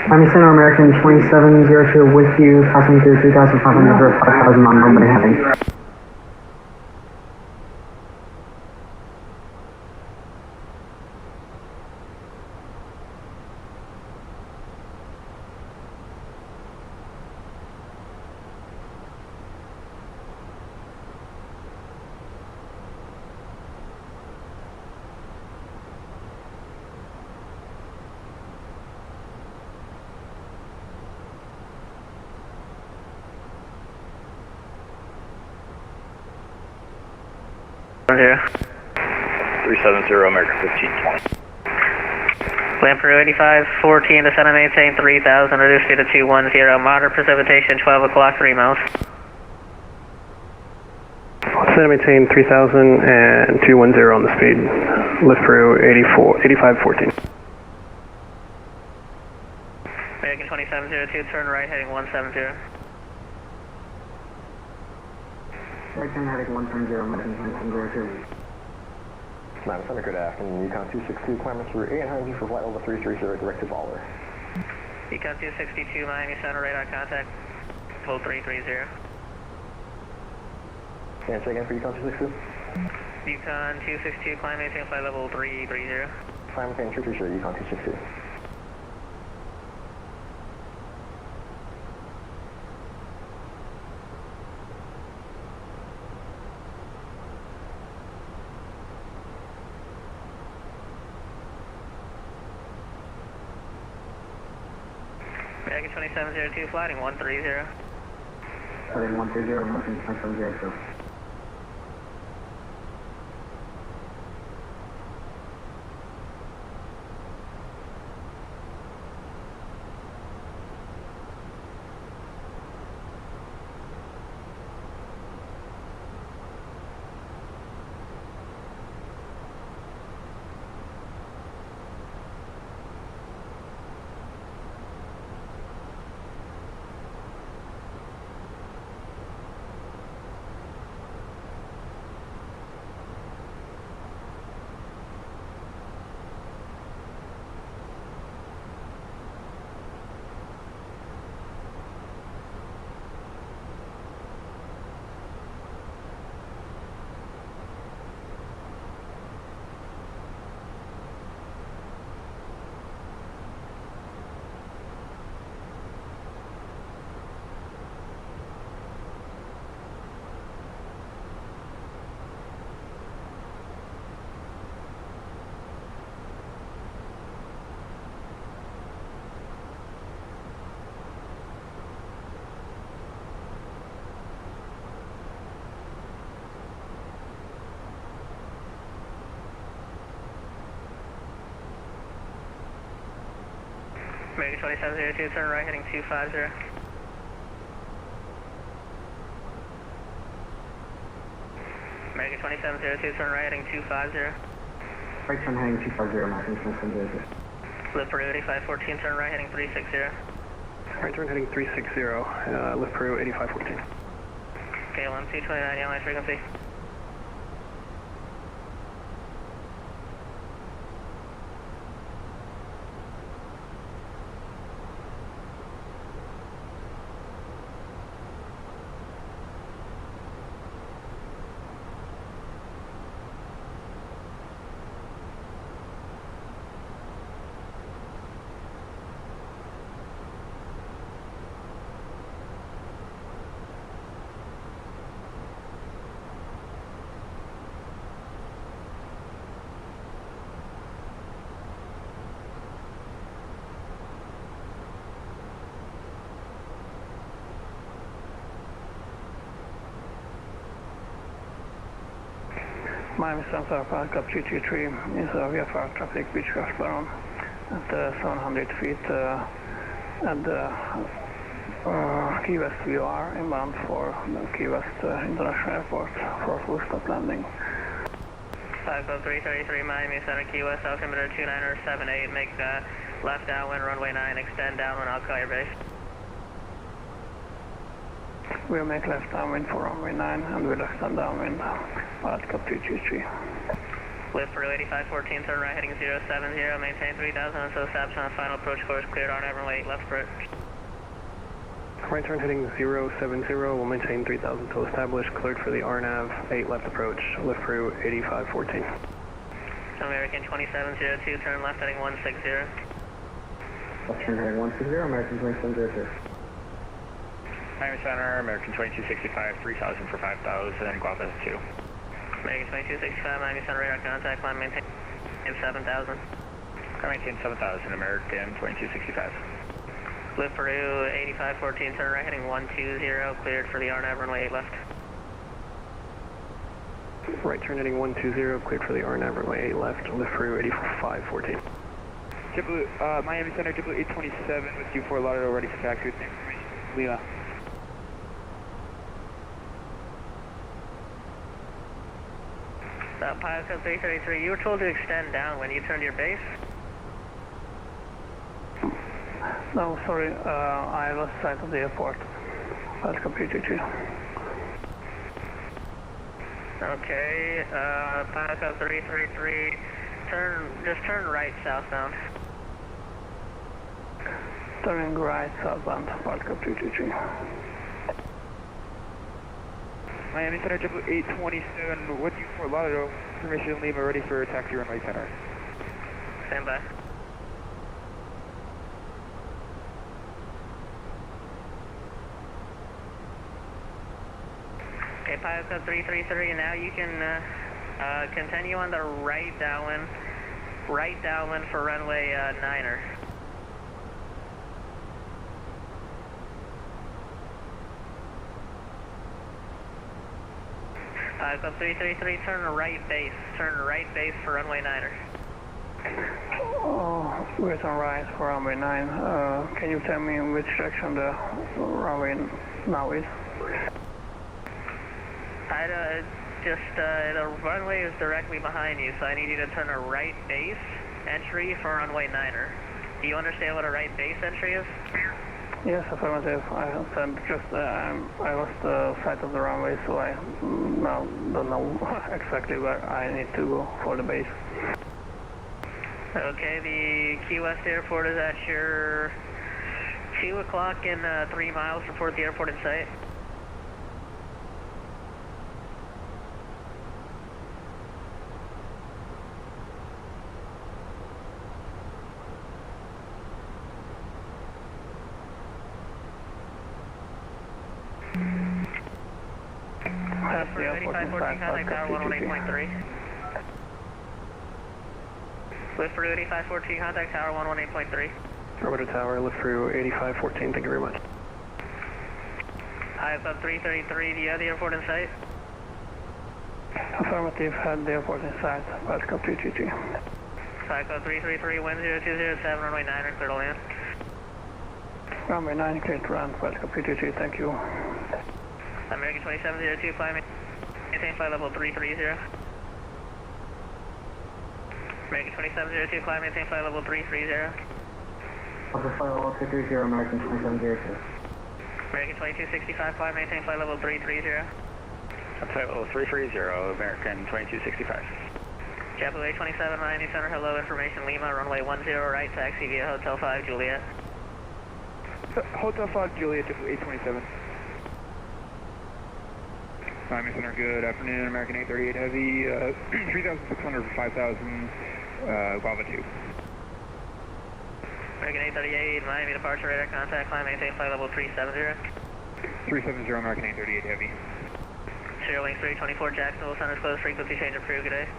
Miami Center American 2702 with you, passing through 3,500 for 5,000 on nobody heading.
Here. 370 American 1520.
Land Peru 8514 to center maintain 3000, reduce speed to 210, moderate precipitation 12 o'clock 3 miles.
Center maintain 3000 and 210 on the speed. Lift Peru 8514.
American 2702, turn right heading 170.
Right turn heading 170, American 2702.
Miami Center, good afternoon. Yukon 262, climbing through 800 for flight level 330, directive Aller.
Yukon 262, Miami Center, radar contact, hold 330.
And say again for Yukon 262?
Yukon 262, climb maintain flight level 330.
Climb maintain 330, Yukon 262.
American 2702, flighting 130.
Heading 130, American 2702.
American 2702, turn right heading 250. American 2702, turn right heading 250.
Right turn heading 250, American 2702.
Live Peru 8514, turn right heading 360.
Right turn heading 360, lift Peru 8514.
KLM 229, airline frequency.
Miami Sangster, Park up 223 is a VFR traffic Beechcraft Baron at 700 feet at Key West VOR inbound for the Key West International Airport for full stop landing.
50333 Miami Center, Key West, altimeter 2978, make left downwind, runway 9, extend downwind, I'll call your base.
We'll make left downwind for runway 9 and we'll extend downwind at Cup 223.
Lift Peru 8514, turn right heading 070, maintain 3000 until establishment on final approach course, cleared on runway 8, left approach.
Right turn heading 070, we'll maintain 3000 till established, cleared for the RNAV 8 left approach, lift Peru 8514.
American 2702, turn left heading 160.
Left turn heading 160, American 2702.
Miami Center, American 2265, 3000 for 5000, Guava 2.
American 2265, Miami Center, radar contact, climb maintain 7000.
Maintain 7000, American 2265.
Lift Peru 8514, turn right heading 120, cleared for the RNAV, runway 8 left.
Right turn heading 120, cleared for the RNAV, runway 8 left, lift Peru 8514.
Jetblue, Miami Center, Jetblue 827 with U4 Lauderdale ready for taxi with information. Lima.
Pilot code 333, you were told to extend down when you turned your base?
No, sorry, I lost sight of the airport. Pilot Cup 223.
Okay, pilot code 333, just turn right southbound.
Turning right southbound, Pilot Cup 223.
Miami Center, Jetblue 827 with U4 Lauderdale, information Lima ready for taxi runway center.
Stand by. Okay, pilot code 333, now you can continue on the right downwind for runway 9er. Pilot code 333, turn right base for runway 9er.
Oh, we're on right for runway 9. Can you tell me in which direction the runway now is?
The runway is directly behind you, so I need you to turn a right base entry for runway 9er. Do you understand what a right base entry is?
Yes, affirmative. I said just I lost sight of the runway, so I now don't know exactly where I need to go for the base.
Okay, the Key West Airport is at your 2 o'clock and 3 miles. Report the airport in sight.
That's the airport in
8514, contact tower 118.3. Lift Peru 8514, contact tower 118.3.
Roboto Tower, lift Peru 8514, thank you very much.
Pilot code 333, do you have the airport in sight?
Affirmative, had the airport in sight. Pilot Cup 223.
Pilot code 333, wind 0207, runway 9er, clear to land.
Runway 9, clear to land, flight copy 23, thank you.
American 2702, climb maintain flight level 330. American 2702, climb maintain flight level 330.
Alpha flight level 230, American 2702.
American 2265, climb maintain flight level 330.
Flight level 330, American 2265.
JetBlue A27, Miami Center, hello, information Lima, runway 10 right, taxi via Hotel 5, Juliet.
Hotel 5, Juliet, JetBlue A27. Miami Center, good afternoon, American 838 Heavy, 3,600 for 5,000, Guava 2.
American 838, Miami departure radar contact, climb maintain flight level 370.
370, American 838 Heavy.
Serial link 324, Jacksonville, center's closed, frequency change approved, good day.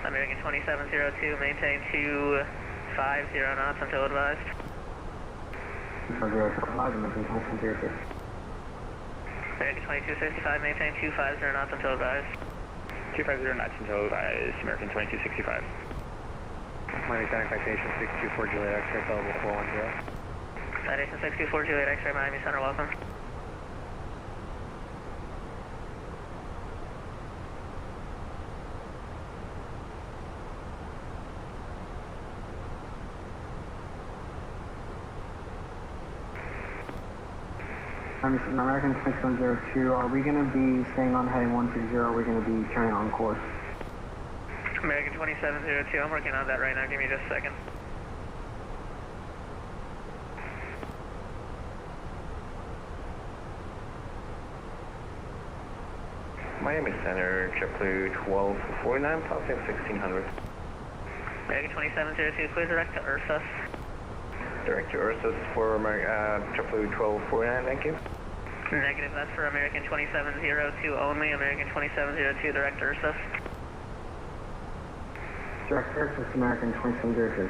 American 2702, maintain 250 knots until advised.
250, American 2702.
American 2265, maintain 250 knots until advised.
250 knots until advised, American 2265.
Miami Center, citation 624 Juliet X-ray, level 410.
Citation 624 Juliet X-ray, Miami Center, welcome.
American 6102, are we going to be staying on heading 160, or are we going to be turning on course?
American 2702, I'm working on that right now, give me just a second.
Miami Center, JetBlue 1249, passing 1600.
American 2702, clear direct to Ursus.
Direct to Ursus for JetBlue 1249, thank you.
Negative, that's for American 2702 only, American 2702 direct to Ursus.
Direct Ursus, American 2702.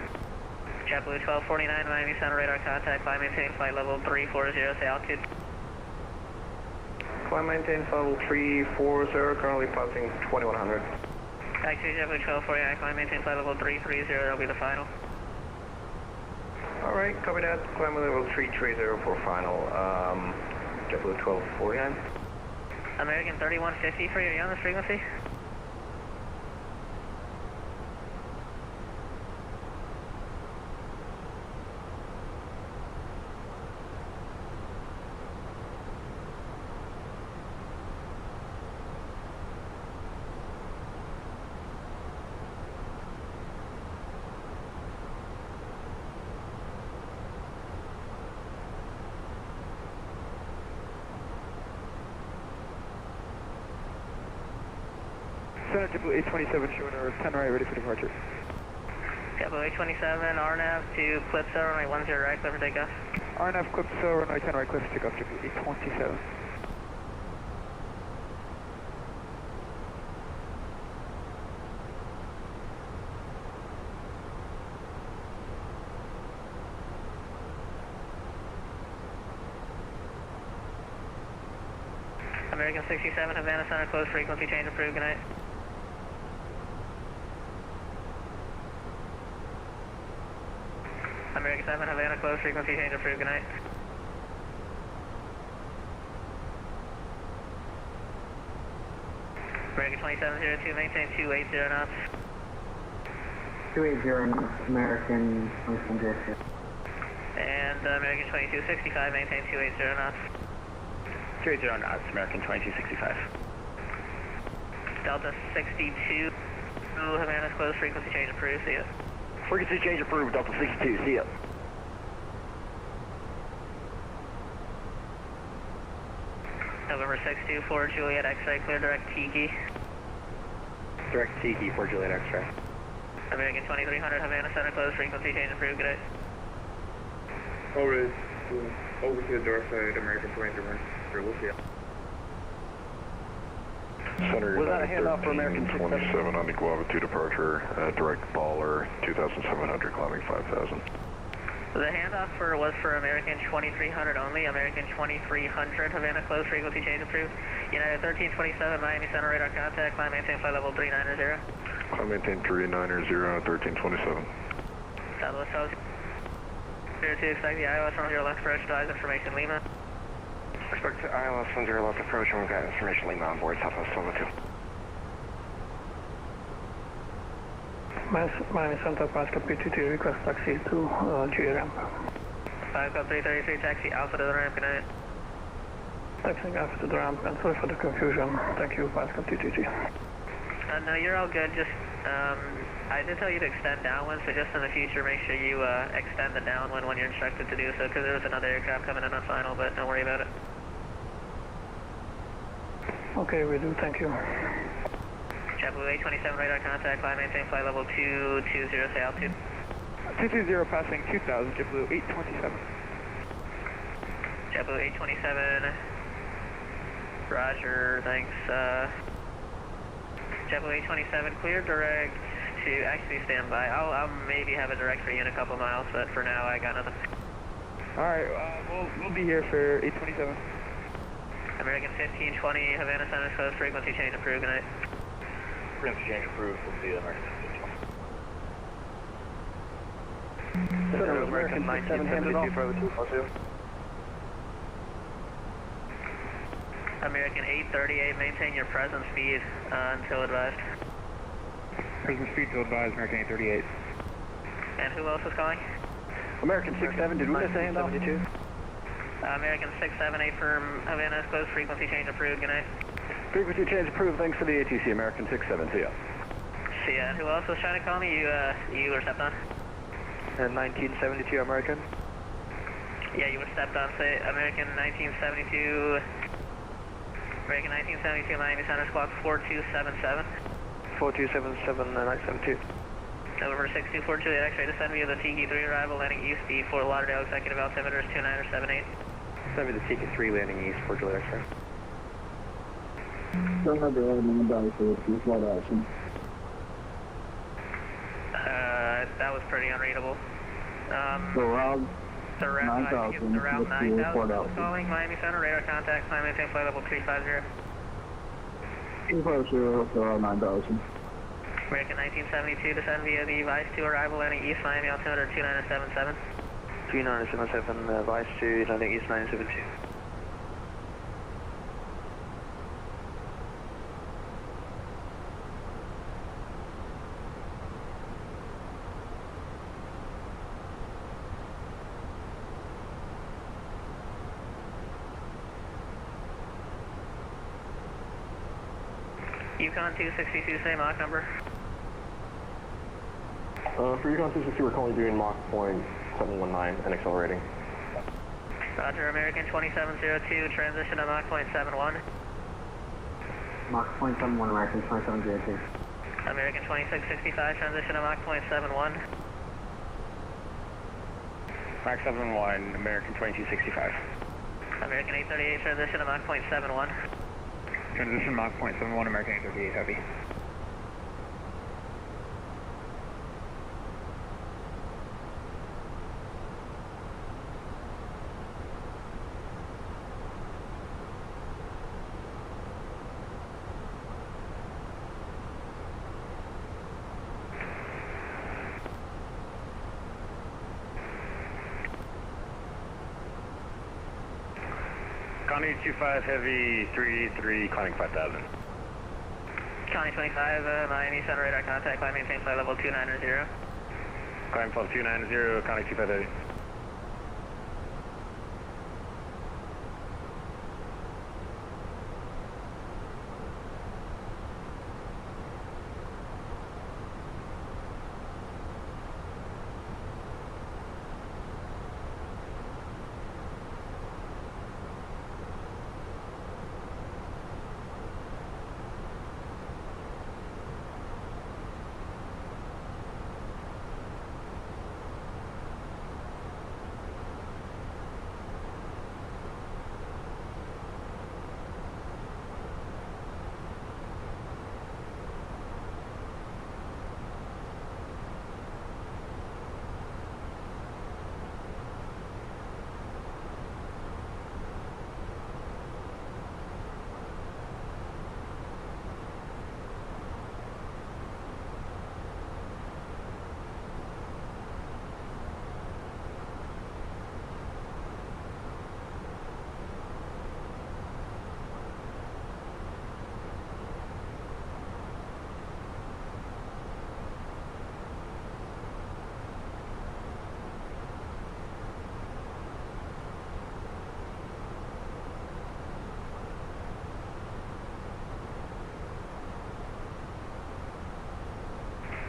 JetBlue 1249, Miami Center, radar contact, climb maintain flight level 340, say altitude.
Climb maintain level 340, currently passing 2100.
Taxi JetBlue 1249, climb maintain flight level 330, that'll be the final.
Alright, copy that. Climb level 330 for final. JetBlue 1249.
American 3153, are you on this frequency?
Center, JetBlue 827, showing our 10 right, ready for departure.
JetBlue 827, RNAV to Calypso, runway 10 right, clear for takeoff.
RNAV Calypso, runway 10 right, clear for takeoff, JetBlue 827.
American 67, Havana Center, closed, frequency change approved, good night. American 7, Havana, closed, frequency change approved, good night. American 2702, maintain 280 knots.
280 knots, American 2702.
And American 2265, maintain 280 knots.
280 knots, American 2265.
Delta 62, Havana's closed, frequency change approved, see ya.
Frequency change approved, Delta 62, see ya.
November 624, Juliet X-ray, clear direct Tiki.
Direct Tiki for Juliet X-ray.
American 2300, Havana Center, closed, frequency change approved, good night.
Over to the door side, American 2300, we'll see ya.
Center,
Was that a handoff for American
27 on the Guava 2 departure, direct baller, 2,700, climbing 5,000.
The handoff was for American 2300 only, American 2300, Havana closed, frequency change approved. United 1327, Miami Center, radar contact, climb maintain flight level 390.
Climb maintain 390, 1327.
Southwest House. 02, expect the ILS 10 left approach, advise information Lima.
Expect the ILS 10 left approach, and we've got information Lima on board, Southwest 202.
Miami Santa Pascal P22, request taxi to G ramp.
333, taxi Alpha to the ramp, good night.
Taxiing Alpha to the ramp, and sorry for the confusion. Thank you, Pascal P22.
No, you're all good, just, I did tell you to extend downwind, so just in the future, make sure you extend the downwind when you're instructed to do so, because there was another aircraft coming in on final, but don't worry about it.
Okay, we do, thank you.
JetBlue 827 radar contact, climb maintain flight level 220, say altitude.
220 passing 2000, JetBlue 827.
JetBlue 827, roger, thanks. JetBlue 827, clear direct to actually stand by. I'll maybe have a direct for you in a couple miles, but for now I got nothing.
Alright, we'll be here for 827.
American 1520, Havana Center close, frequency change approved, good night.
Frequency change approved, we'll see American 1520.
American 1972 approach.
American 838, maintain your present speed until advised.
Present speed to advise, American 838.
And who else is calling?
American 67, did we miss a handoff?
American 678 from Havana close, frequency change approved, good night.
Frequency change approved, thanks for the ATC, American 67, see ya.
See ya. Who else was trying to call me? You were stepped on?
1972 American.
Yeah, you were stepped on. Say American 1972. American 1972 Miami Center squawk 4277.
4277, 972.
November 6242 Juliet X-ray, descend via the Tiki 3 arrival, landing east, the Fort Lauderdale executive altimeter is 2978.
Send me the Tiki 3 landing east for Juliet X-ray.
Don't have the element about for this flight action.
That was pretty unreadable.
So around
the route
9,000.
The route
Let's see
9000
what
was
else.
calling Miami Center, radar contact, climb maintain flight level 350.
350 to around 9,000.
American 1972, descend via the Vice 2 arrival, landing east Miami altimeter 2977.
2977, Vice 2, landing east 972.
Yukon 262, same Mach number.
For Yukon 260, we're currently doing Mach point 719 and accelerating.
Roger, American 2702, transition to Mach point 71.
Mach point 71, American 2702.
American 2665, transition to Mach point 71.
Mach 71, American 2265.
American 838, transition to Mach point 71.
Transition Mach point 71, American 838 heavy.
Connie 25 heavy 383 climbing 5000.
County 25, Miami Center radar contact, climb maintain flight level 290.
Climb flight 290, Connie 25 heavy.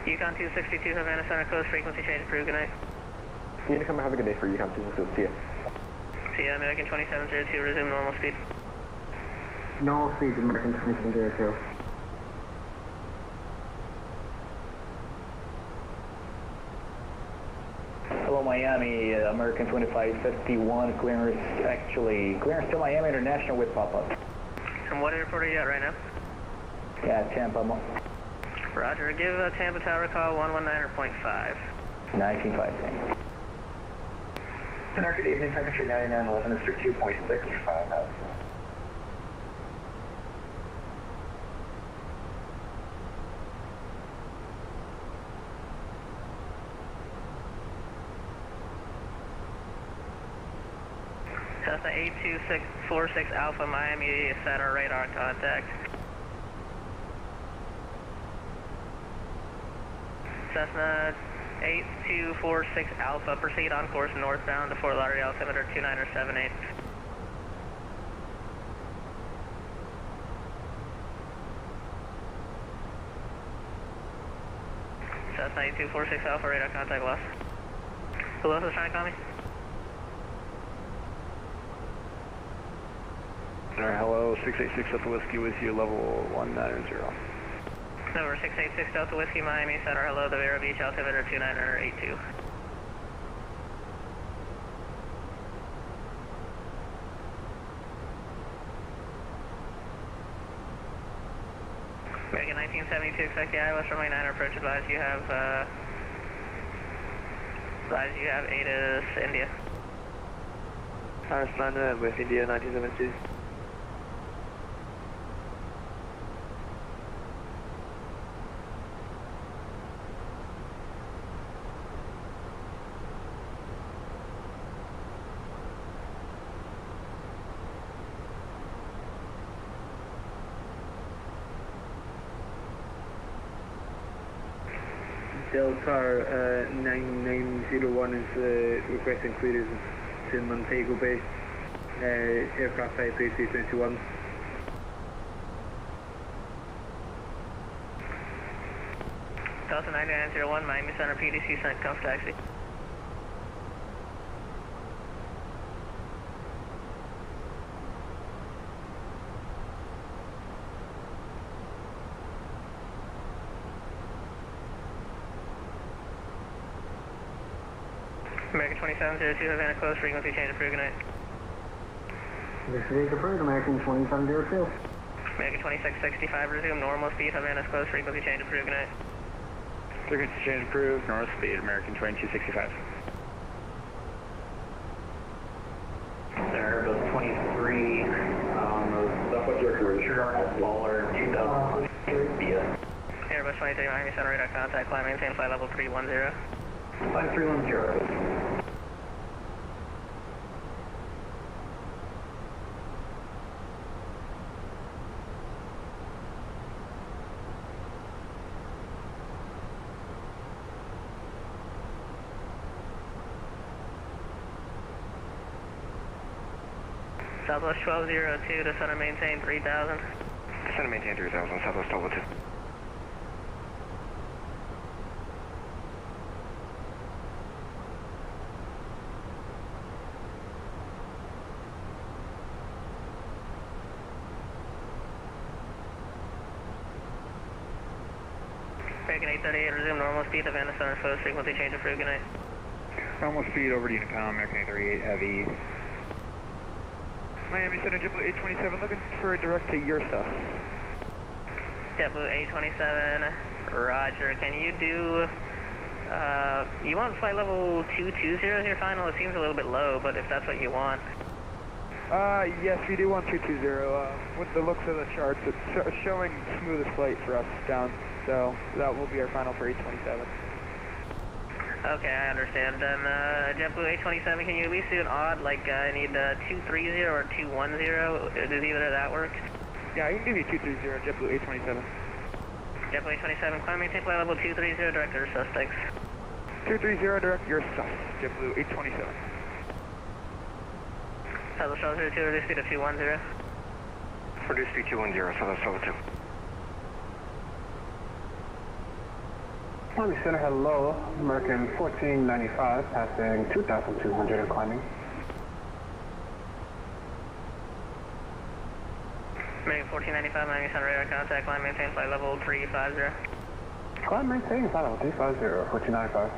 Yukon 262, Havana Center, close frequency change approved, good night.
Unicom, have a good day for Yukon 262. See ya.
See ya, American 2702, resume normal speed.
Normal speed, American 2702.
Hello, Miami, American 2551, clearance to Miami International with pop-up.
From what airport are you at right now?
Yeah, Tampa,
Roger, give Tampa Tower call 119.5.
19.5. Good evening, temperature 9911, Mr. 2.65.
Cessna 82646 Alpha Miami, center radar contact. Cessna 8246 Alpha, proceed on course northbound to Fort Lauderdale, altimeter 2978. Cessna 8246 Alpha, radar contact lost. Who else is trying to call me?
Hello, 686 Delta Whiskey with you, level 190.
Number 686 Delta Whiskey, Miami Center, hello, the Vero Beach, altimeter 2982. American 1972, expect the ILS runway 9 approach, advise you have ATIS India.
Paris 9 with India 1972.
Delta 9901 is requesting clearance to Montego Bay, aircraft type A321.
Delta 9901, Miami Center, PDC sent comf taxi. American 2702, Havana close, frequency change approved, good night.
This is approved, American 2702.
American 2665, resume normal speed, Havana's close, frequency change approved, good night.
Frequency change approved, normal speed, American 2265.
There goes 23, Southwest Recreation, Waller, 2000, BS.
Airbus 23, Miami Center, radar contact, climb, maintain flight level 310.
5310.
Southwest 1202, to center maintain 3000.
Center maintain 3000, Southwest 1202.
American 838, resume normal speed, Havana Center, close, frequency change approved, good night.
Normal speed over to Unicom, American 838 Heavy. Miami Center, Jetblue 827, looking for a direct to your stuff.
Jetblue 827, roger. Can you do, you want flight level 220 as your final? It seems a little bit low, but if that's what you want.
Yes, we do want 220. With the looks of the charts, it's showing smoothest flight for us down, so that will be our final for 827.
Okay, I understand. Then, JetBlue 827, can you at least do an odd, like, I need 230 or 210? Does either of that work?
Yeah, I can give you 230, JetBlue 827.
JetBlue 827, climb maintain flight level 230, direct your suspects.
230, direct your sus, JetBlue 827.
Southwest 1202, reduce speed to 210.
Reduce speed 210, Southwest 1202.
Army Center, hello. American 1495, passing 2,200 and climbing.
American 1495, Miami Center radar contact, climb maintain flight level 350.
Climb maintain, flight level 350, 1495.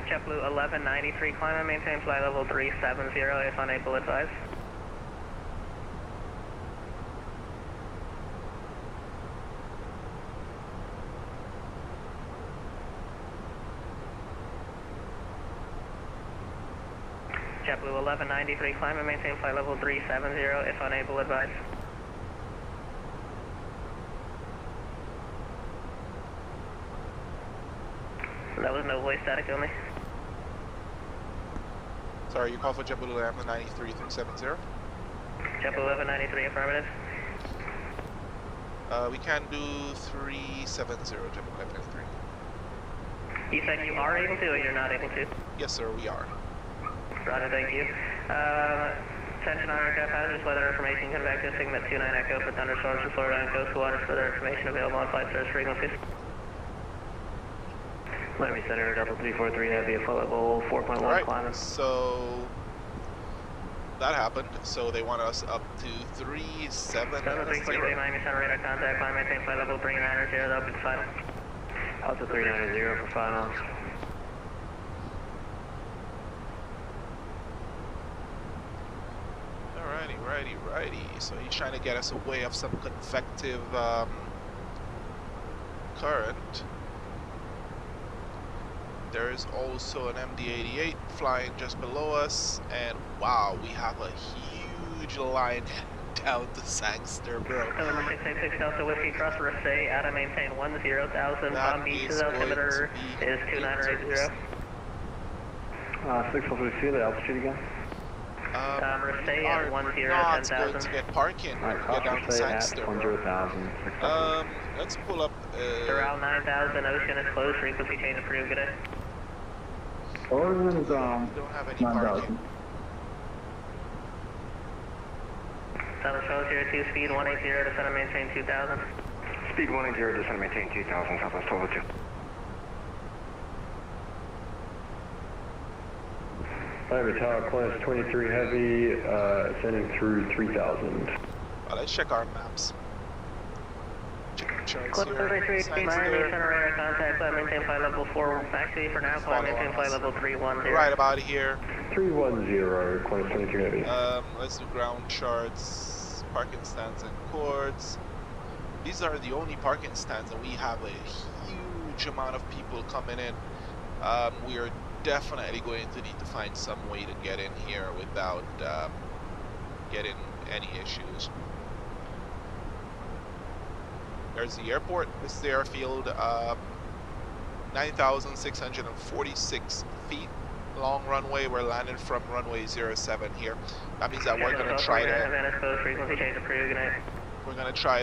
Jetblue 1193, climb and maintain flight level 370 if unable advise. Jetblue 1193, climb and maintain flight level 370 if unable advise. That was no voice static only.
Sorry, you call for JetBlue 1193 370?
JetBlue 1193, affirmative.
We can do 370, JetBlue 1193.
You said you are able to or you're not able to?
Yes, sir, we are.
Roger, thank you. Attention on aircraft hazardous weather information, convey to Sigma 29 Echo for thunderstorms in Florida and coastal waters. Further information available on flight service frequencies. Miami Center, Delta 343 Heavy, flight level 4.1
All right,
climbing.
so that happened. So they want us up to 37.
Delta 343 Miami Center radar contact, climb maintain flight level 390, that'll be the final. Delta 390 for final.
Righty. So he's trying to get us away of some convective current. There is also an MD-88 flying just below us, and wow, we have a huge line down to Sangster, bro.
November 686 Delta Whiskey Cross Rosé, out of maintain 10,000. Palm Beach's altimeter is 2980.
642, the altitude again.
Rosé at 10,
not
10,000.
going to get parking. We're going to get down to Sangster, bro. Let's pull up.
Around 9,000, ocean is closed, frequency change approved, good day.
Don't have any parking.
Southern Shore 02, speed 180, descend and maintain 2,000.
Speed 180, descend and maintain 2,000, Southwest 1202.
Miami Tower, class 23 heavy, ascending through 3,000.
Let's check our maps. Check our charts
Clip
here.
33, Miami Center radar contact, flight maintain flight level 4. Actually, for now, flight maintain flight level 310.
Right about here.
310, class 23 heavy.
Let's do ground charts, parking stands and courts. These are the only parking stands, and we have a huge amount of people coming in. We are definitely going to need to find some way to get in here without getting any issues. There's the airport. This is the airfield. 9,646 feet long runway. We're landing from runway 07 here. That means that we're going to try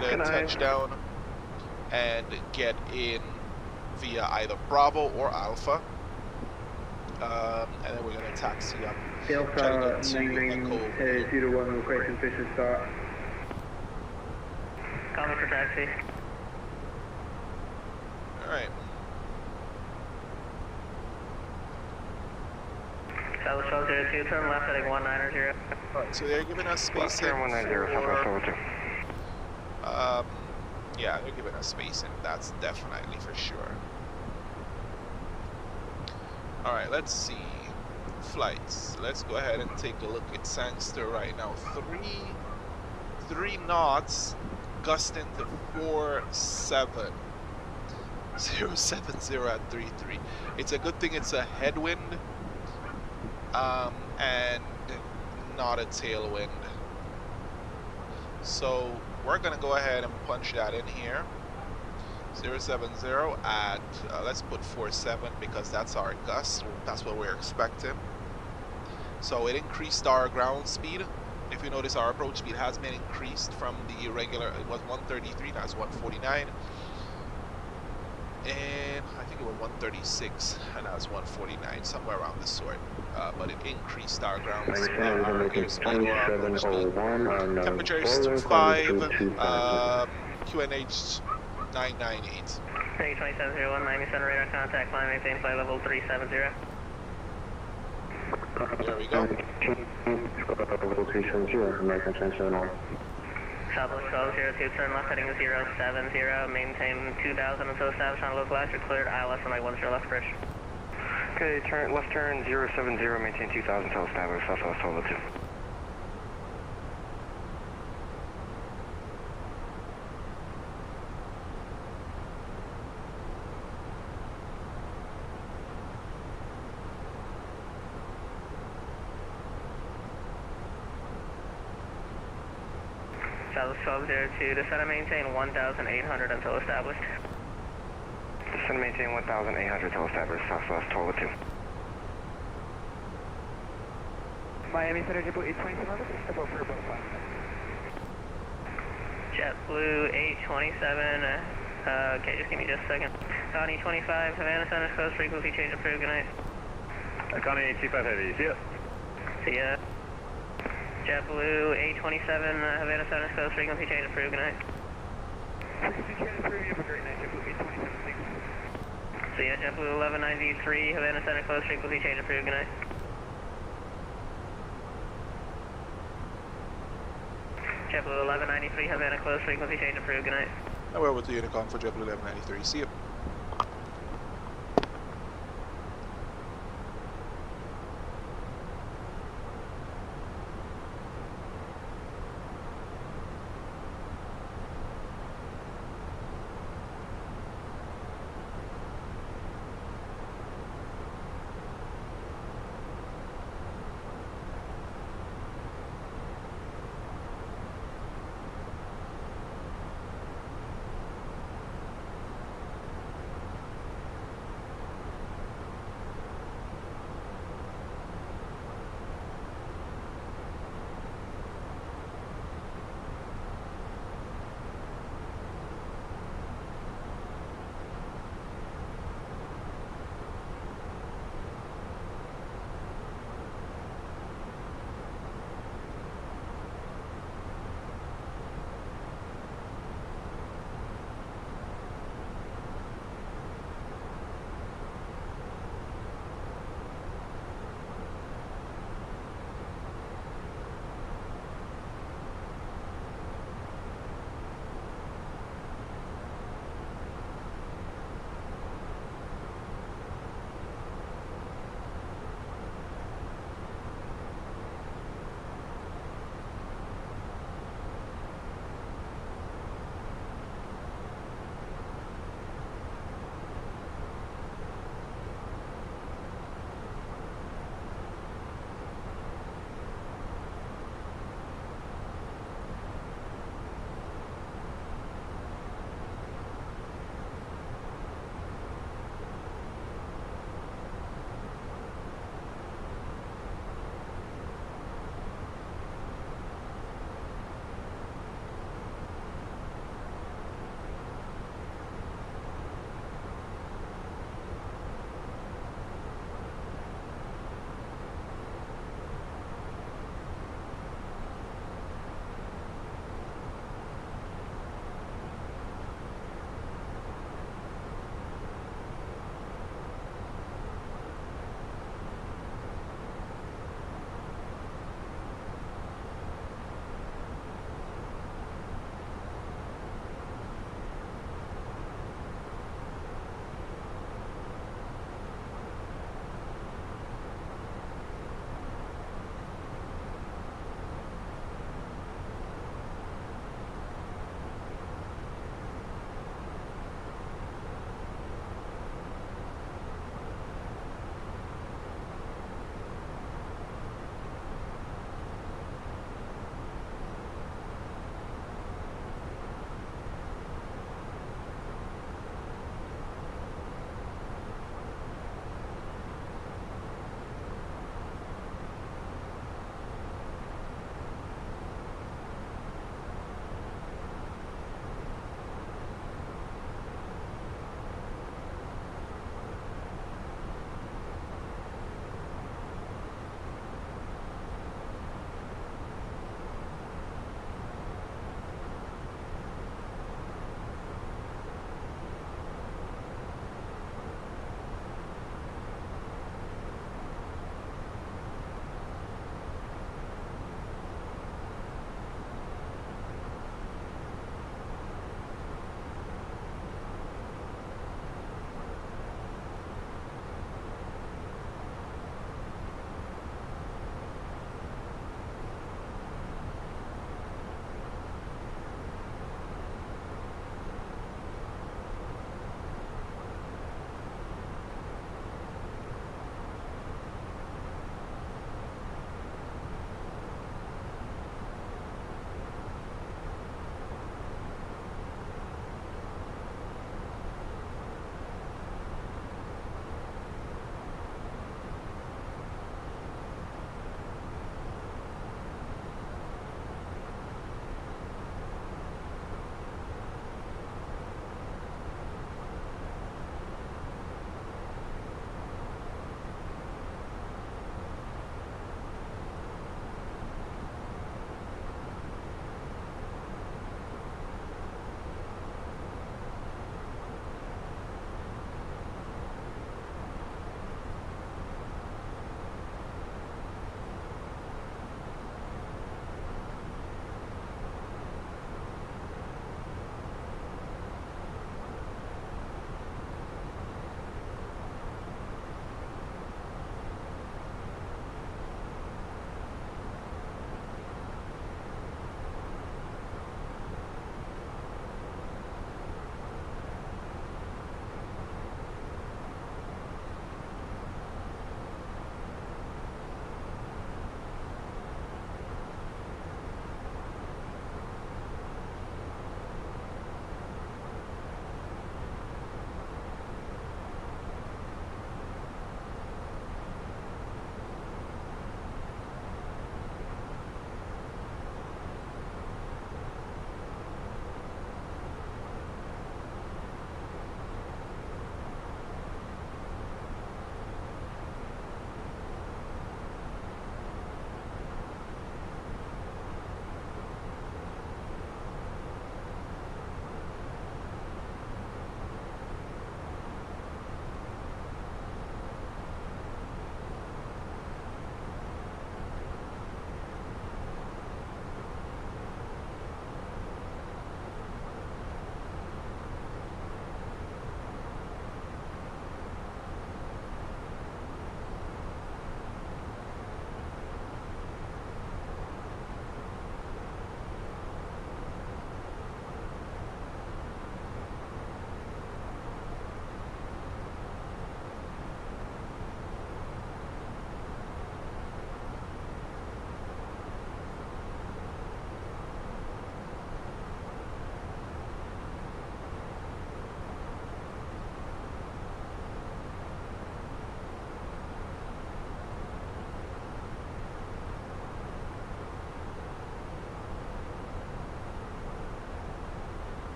to touch down and get in via either Bravo or Alpha. And then we're going to taxi up.
Delta 9901 requesting official start.
Coming for taxi.
Alright.
South Shore 02, turn left heading 190.
Alright, so they're giving us space in for, yeah, they're giving us space in, that's definitely for sure. Alright, let's see. Flights. Let's go ahead and take a look at Sangster right now. 3 knots, gusting to 47. 070 at 33. It's a good thing it's a headwind and not a tailwind. So we're gonna go ahead and punch that in here. 070 at, let's put 47 because that's our gust. That's what we're expecting. So it increased our ground speed. If you notice, our approach speed has been increased from the regular, it was 133, now it's 149. And I think it was 136, and now it's 149, somewhere around this sort. But it increased our ground speed, our airspeed or our approach speed. Temperature is 25, QNH 998.
A320-701, Miami Center radar contact, climb maintain flight level 370.
There we go.
Level 370, American 271.
Southwest 1202, turn left heading 070, maintain 2000 until established on local you're cleared, ILS on my 10 left bridge.
Okay, left turn 070, maintain 2000 until established, Southwest 1202.
Southwest 1202, descend and maintain 1,800 until established.
Descend and maintain 1,800 until established, Southwest 1202.
Miami Center, JetBlue 827, about for about 5 minutes.
JetBlue 827, okay, just give me just a second. Connie 25, Havana Center, close frequency change approved, good night.
Connie 825 Heavy, see ya.
See ya. JetBlue 827, Havana Center, close frequency change approved, good night.
Frequency change approved, you have a great night, JetBlue 827, thanks.
See ya, JetBlue 1193, Havana Center, close frequency change approved, good night. JetBlue 1193, Havana, close frequency change approved, good night.
Now we're over to Unicom for JetBlue 1193, see ya.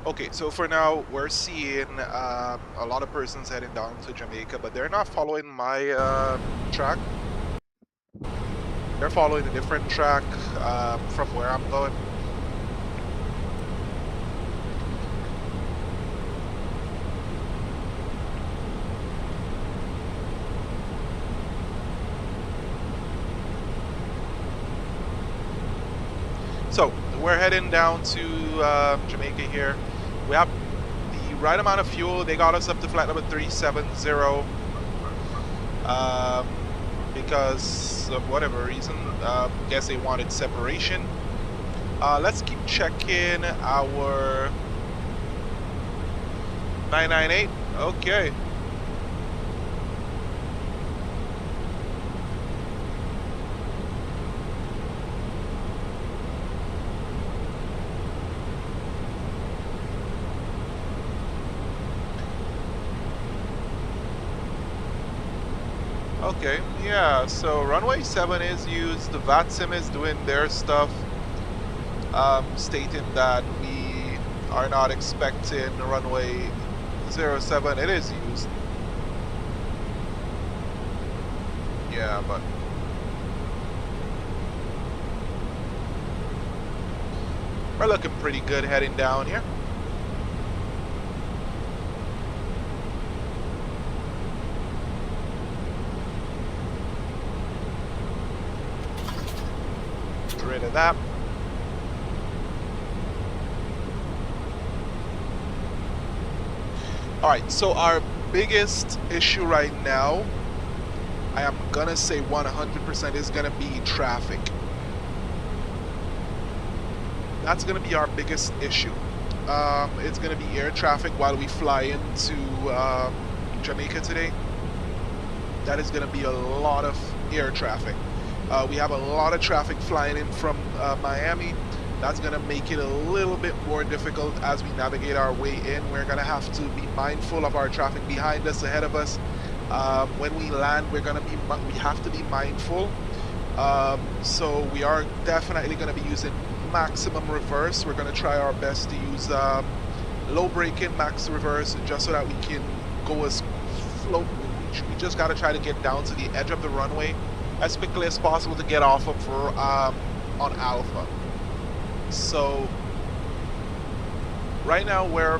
Okay, so for now, we're seeing a lot of persons heading down to Jamaica, but they're not following my track. They're following a different track from where I'm going. So we're heading down to Jamaica here. We have the right amount of fuel. They got us up to flight number 370 because of whatever reason. Guess they wanted separation. Let's keep checking our 998. Okay. Okay, yeah, so runway 7 is used, the VATSIM is doing their stuff, stating that we are not expecting runway 07, it is used. Yeah, but we're looking pretty good heading down here. Rid of that. Alright, so our biggest issue right now, I am gonna say 100% is gonna be traffic. That's gonna be our biggest issue. It's gonna be air traffic while we fly into Jamaica today. That is gonna be a lot of air traffic. We have a lot of traffic flying in from Miami. That's going to make it a little bit more difficult as we navigate our way in. We're going to have to be mindful of our traffic behind us, ahead of us. When we land, we have to be mindful. So we are definitely going to be using maximum reverse. We're going to try our best to use low braking, max reverse, just so that we can go as slow. We just got to try to get down to the edge of the runway as quickly as possible to get off of on Alpha. So right now we're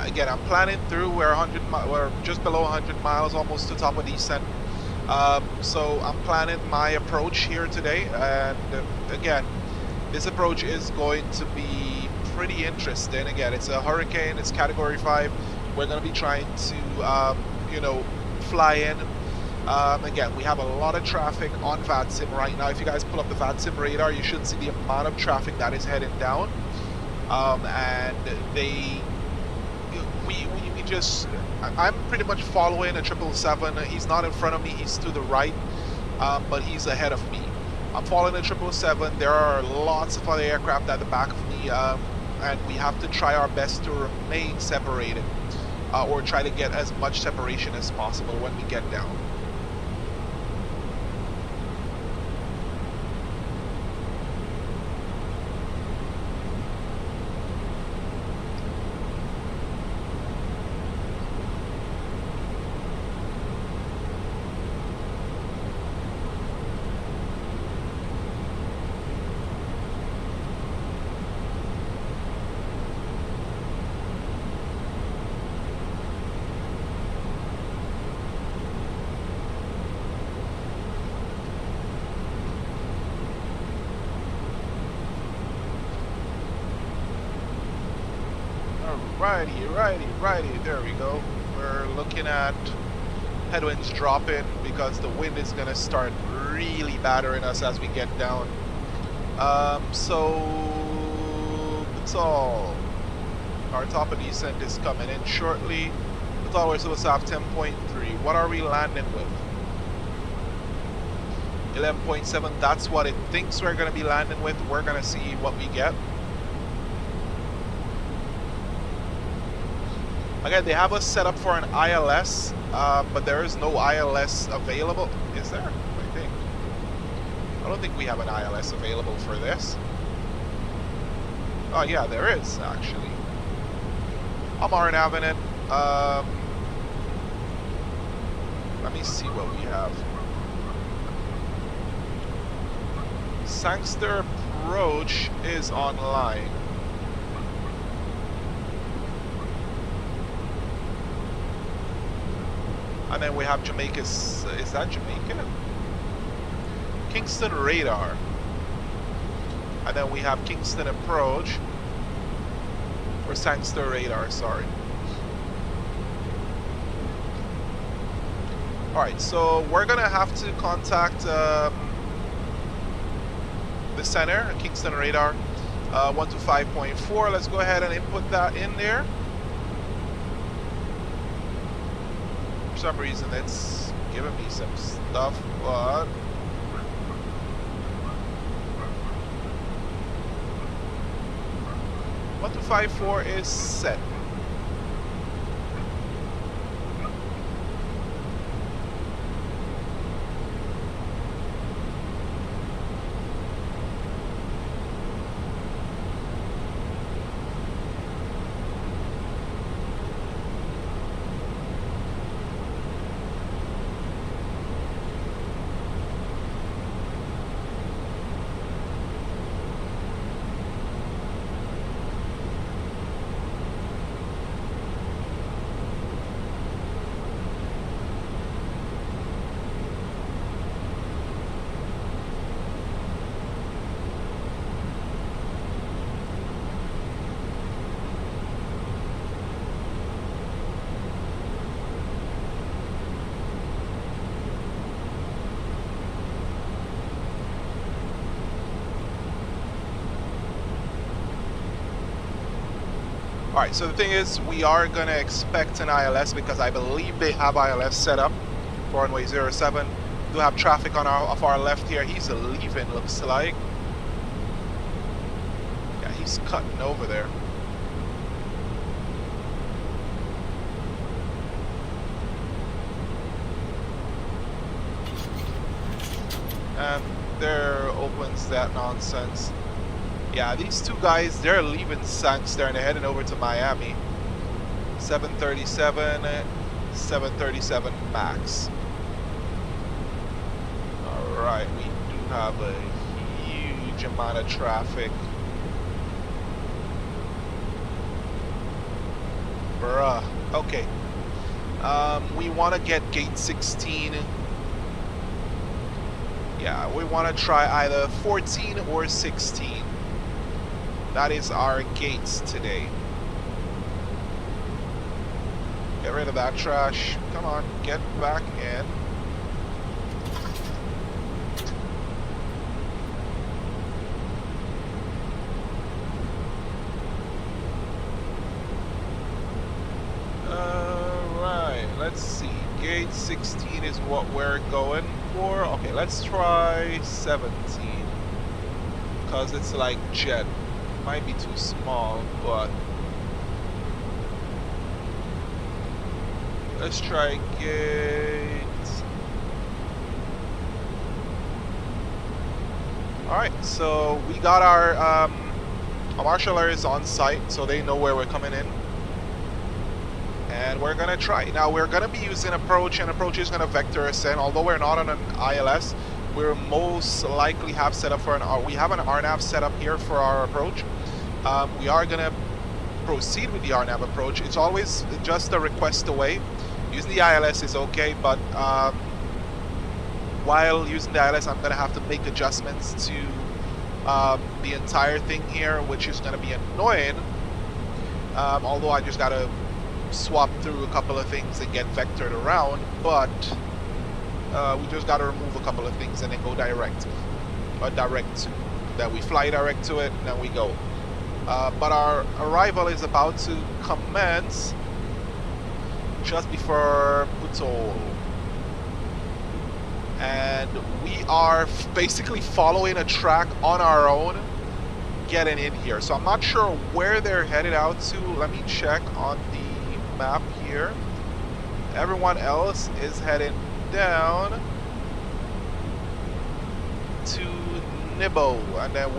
again, I'm planning through. We're just below 100 miles, almost to top of descent. So I'm planning my approach here today, and again, this approach is going to be pretty interesting. Again, it's a hurricane. It's Category 5. We're going to be trying to you know, fly in. Again, we have a lot of traffic on VATSIM right now. If you guys pull up the VATSIM radar, you should see the amount of traffic that is heading down. And we just, I'm pretty much following a 777. He's not in front of me, he's to the right, but he's ahead of me. I'm following a 777. There are lots of other aircraft at the back of me, and we have to try our best to remain separated, or try to get as much separation as possible when we get down. Righty, there we go. We're looking at headwinds dropping because the wind is going to start really battering us as we get down. So it's all, our top of descent is coming in shortly. It's all, we're supposed to have 10.3. What are we landing with? 11.7. That's what it thinks we're going to be landing with. We're going to see what we get. Again, they have us set up for an ILS, but there is no ILS available. Is there? I think. I don't think we have an ILS available for this. Oh yeah, there is actually. I'm RNAVing it. Let me see what we have. Sangster approach is online. And then we have Jamaica's, is that Jamaica? Kingston radar. And then we have Kingston approach. Or Sangster radar, sorry. Alright, so we're gonna have to contact the center, Kingston radar, 125.4. Let's go ahead and input that in there. For some reason it's giving me some stuff, but 1254 is set. Alright, so the thing is, we are going to expect an ILS because I believe they have ILS set up for runway 07. Do have traffic on off our left here. He's leaving, looks like. Yeah, he's cutting over there. And there opens that nonsense. Yeah, these two guys, they're leaving Sangster and they're heading over to Miami. 737, 737 Max. Alright, we do have a huge amount of traffic. Bruh, okay. We want to get gate 16. Yeah, we want to try either 14 or 16. That is our gates today. Get rid of that trash. Come on, get back in. Alright, let's see. Gate 16 is what we're going for. Okay, let's try 17. Because it's like jet. Might be too small, but let's try gate. Alright, so we got our marshaller is on site, so they know where we're coming in. And we're gonna try. Now we're gonna be using approach, and approach is gonna vector us in. Although we're not on an ILS, we're most likely have set up for we have an RNAV set up here for our approach. We are going to proceed with the RNAV approach. It's always just a request away. Using the ILS is okay, but while using the ILS, I'm going to have to make adjustments to the entire thing here, which is going to be annoying. Although I just got to swap through a couple of things and get vectored around, but we just got to remove a couple of things and then go direct. Or direct. Then we fly direct to it, and then we go. But our arrival is about to commence just before Putol. And we are basically following a track on our own, getting in here. So I'm not sure where they're headed out to. Let me check on the map here. Everyone else is heading down to Nibbo, and then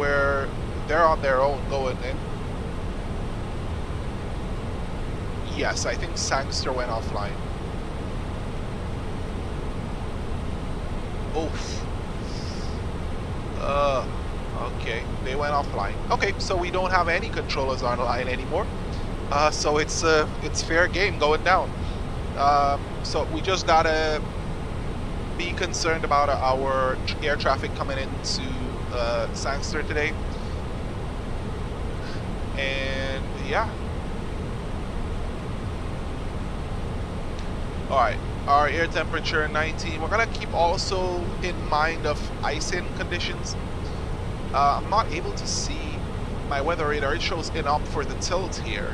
they're on their own going in. Yes, I think Sangster went offline. Oof. Okay, they went offline. Okay, so we don't have any controllers online anymore. So it's fair game going down. So we just gotta be concerned about our air traffic coming into Sangster today. And yeah. Alright, our air temperature 19. We're gonna keep also in mind of icing conditions. I'm not able to see my weather radar. It shows up for the tilt here.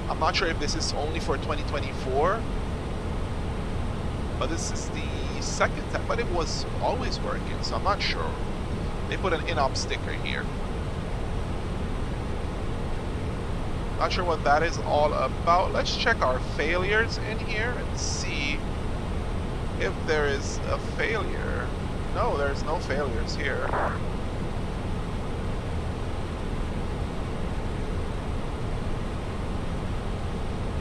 I'm not sure if this is only for 2024, but this is the second time, but it was always working, so I'm not sure. They put an in-op sticker here. Not sure what that is all about. Let's check our failures in here and see if there is a failure. No, there's no failures here.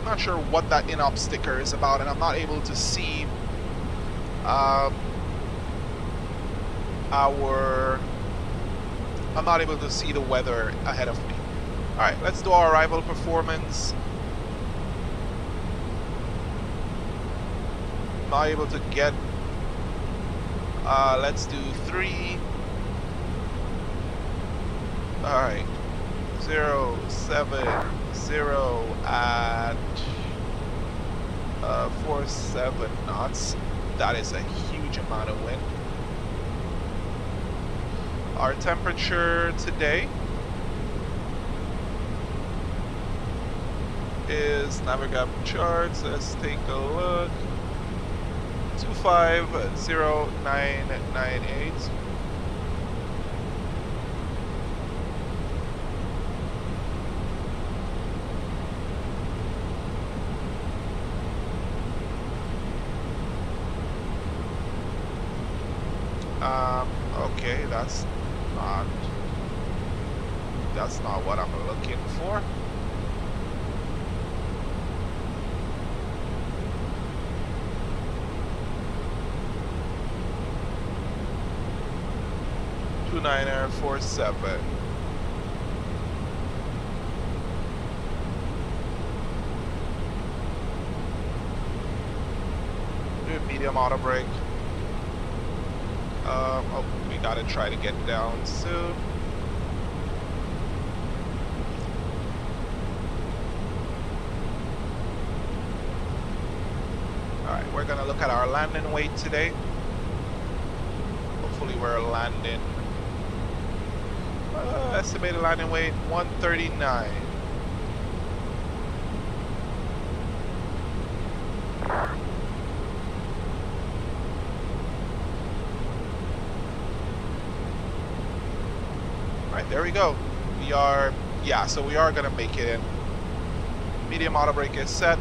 I'm not sure what that in-op sticker is about, and I'm not able to see I'm not able to see the weather ahead of me. Alright, let's do our arrival performance. Not able to get let's do 3. Alright. 070 at 47 knots. That is a huge amount of wind. Our temperature today is Navigap charts. Let's take a look. 250998. Okay, that's not what I'm looking for. Niner 47. Do medium auto brake. Oh, we gotta try to get down soon. Alright, we're gonna look at our landing weight today. Hopefully we're landing estimated landing weight 139. Right, there we go. We are, yeah, so we are gonna make it in. Medium auto brake is set.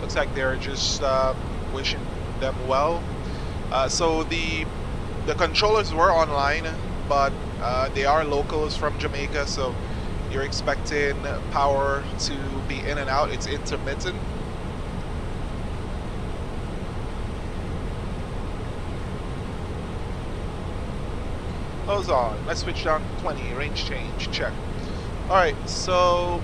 Looks like they're just wishing them well. So the controllers were online, but they are locals from Jamaica, so you're expecting power to be in and out. It's intermittent. Hose on. Let's switch down to 20. Range change. Check. Alright, so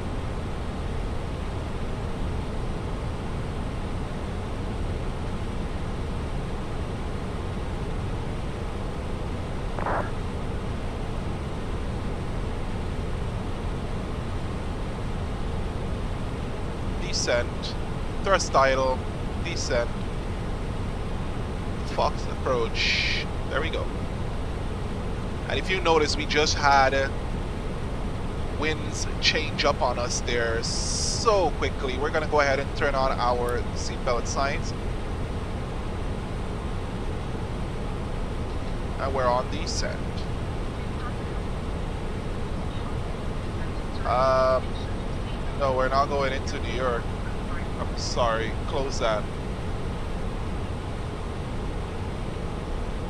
descent, thrust idle, descent, Fox approach. There we go. And if you notice, we just had winds change up on us there so quickly. We're gonna go ahead and turn on our seatbelt signs. And we're on descent. No, we're not going into New York. I'm sorry, close that.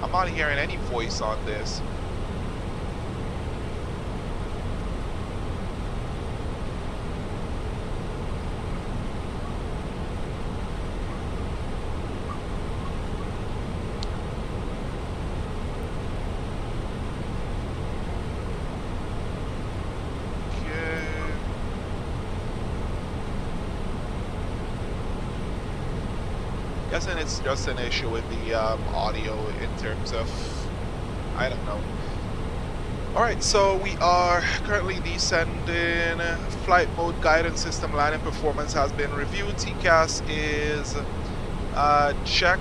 I'm not hearing any voice on this. Guessing it's just an issue with the audio in terms of, I don't know. Alright, so we are currently descending. Flight mode guidance system landing performance has been reviewed. TCAS is check.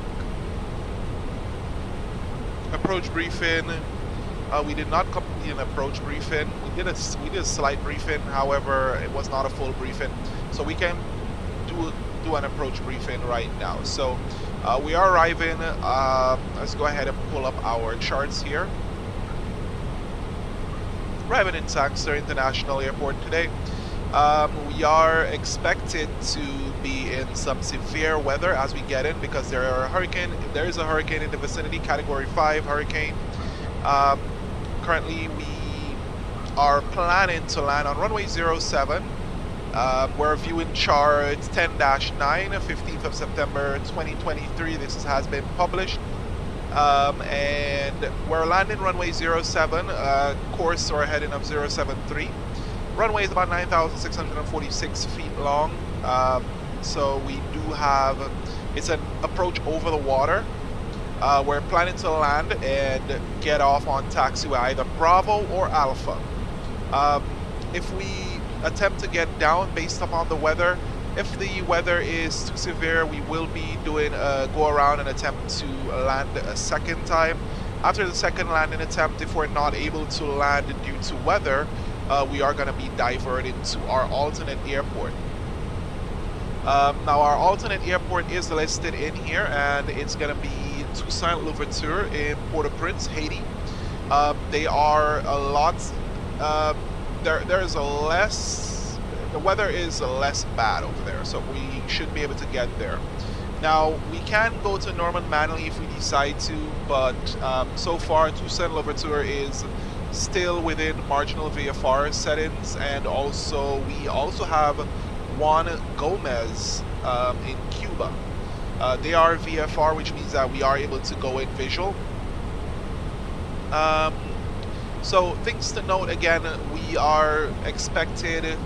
Approach briefing. We did not complete an approach briefing. We did a slight briefing, however, it was not a full briefing. So we can do an approach briefing right now. So we are arriving. Let's go ahead and pull up our charts here. Arriving in Sangster International Airport today. We are expected to be in some severe weather as we get in because there is a hurricane in the vicinity, Category 5 hurricane. Currently we are planning to land on runway 07. We're viewing chart 10-9, 15th of September 2023. This has been published. And we're landing runway 07, course or heading of 073. Runway is about 9,646 feet long. So we do have, it's an approach over the water. We're planning to land and get off on taxiway either Bravo or Alpha. If we attempt to get down based upon the weather, if the weather is too severe, we will be doing a go around and attempt to land a second time. After the second landing attempt, if we're not able to land due to weather, we are going to be diverted to our alternate airport. Now our alternate airport is listed in here, and it's going to be Toussaint Louverture in Port-au-Prince, Haiti. They are a lot, there's a less, the weather is less bad over there, so we should be able to get there. Now we can go to Norman Manley if we decide to, but so far Toussaint Louverture is still within marginal VFR settings, and also we also have Juan Gomez in Cuba. They are VFR, which means that we are able to go in visual. So things to note again, we are expected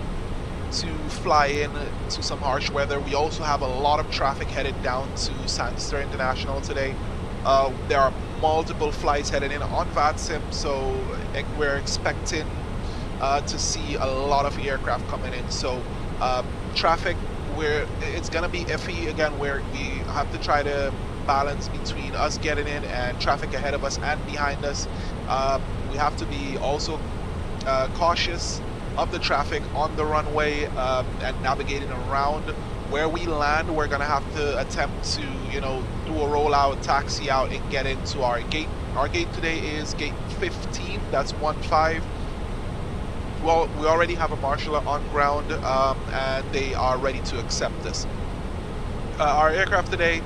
to fly in to some harsh weather. We also have a lot of traffic headed down to Sangster International today. There are multiple flights headed in on VATSIM, so we're expecting to see a lot of aircraft coming in. So traffic, it's gonna be iffy again, where we have to try to balance between us getting in and traffic ahead of us and behind us. We have to be also cautious of the traffic on the runway and navigating around. Where we land, we're gonna have to attempt to, you know, do a rollout, taxi out, and get into our gate. Our gate today is gate 15. That's 15. Well, we already have a marshal on ground, and they are ready to accept us. Our aircraft today,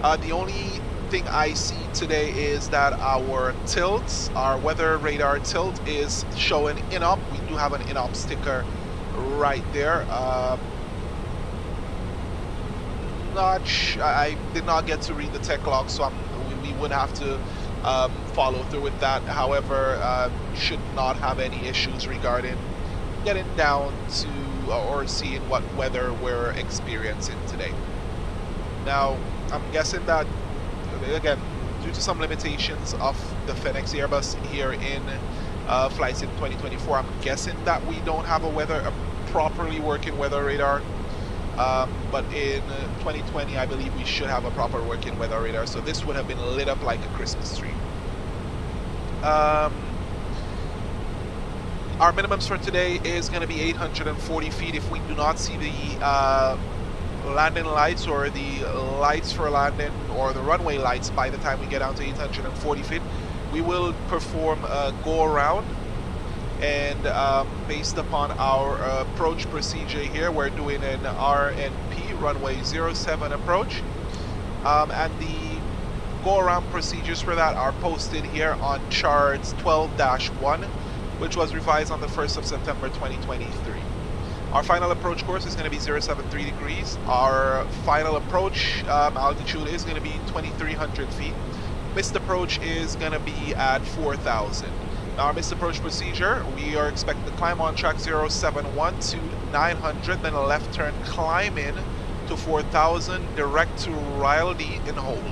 the only thing I see today is that our tilts, our weather radar tilt, is showing INOP. We do have an INOP sticker right there. I did not get to read the tech log, so we would have to follow through with that. However, should not have any issues regarding getting down to or seeing what weather we're experiencing today. Now, I'm guessing that, again, due to some limitations of the Fenix Airbus here in Flight Sim 2024, I'm guessing that we don't have a properly working weather radar. But in 2020, I believe we should have a proper working weather radar, so this would have been lit up like a Christmas tree. Our minimums for today is going to be 840 feet. If we do not see the landing lights or the lights for landing or the runway lights by the time we get down to 840 feet, we will perform a go around, and based upon our approach procedure here, we're doing an RNP, runway 07 approach, and the go around procedures for that are posted here on charts 12-1, which was revised on the 1st of September 2023. Our final approach course is going to be 073 degrees. Our final approach altitude is going to be 2,300 feet. Missed approach is going to be at 4,000. Now, our missed approach procedure, we are expected to climb on track 071 to 900, then a left turn climb in to 4,000, direct to Riley and hold.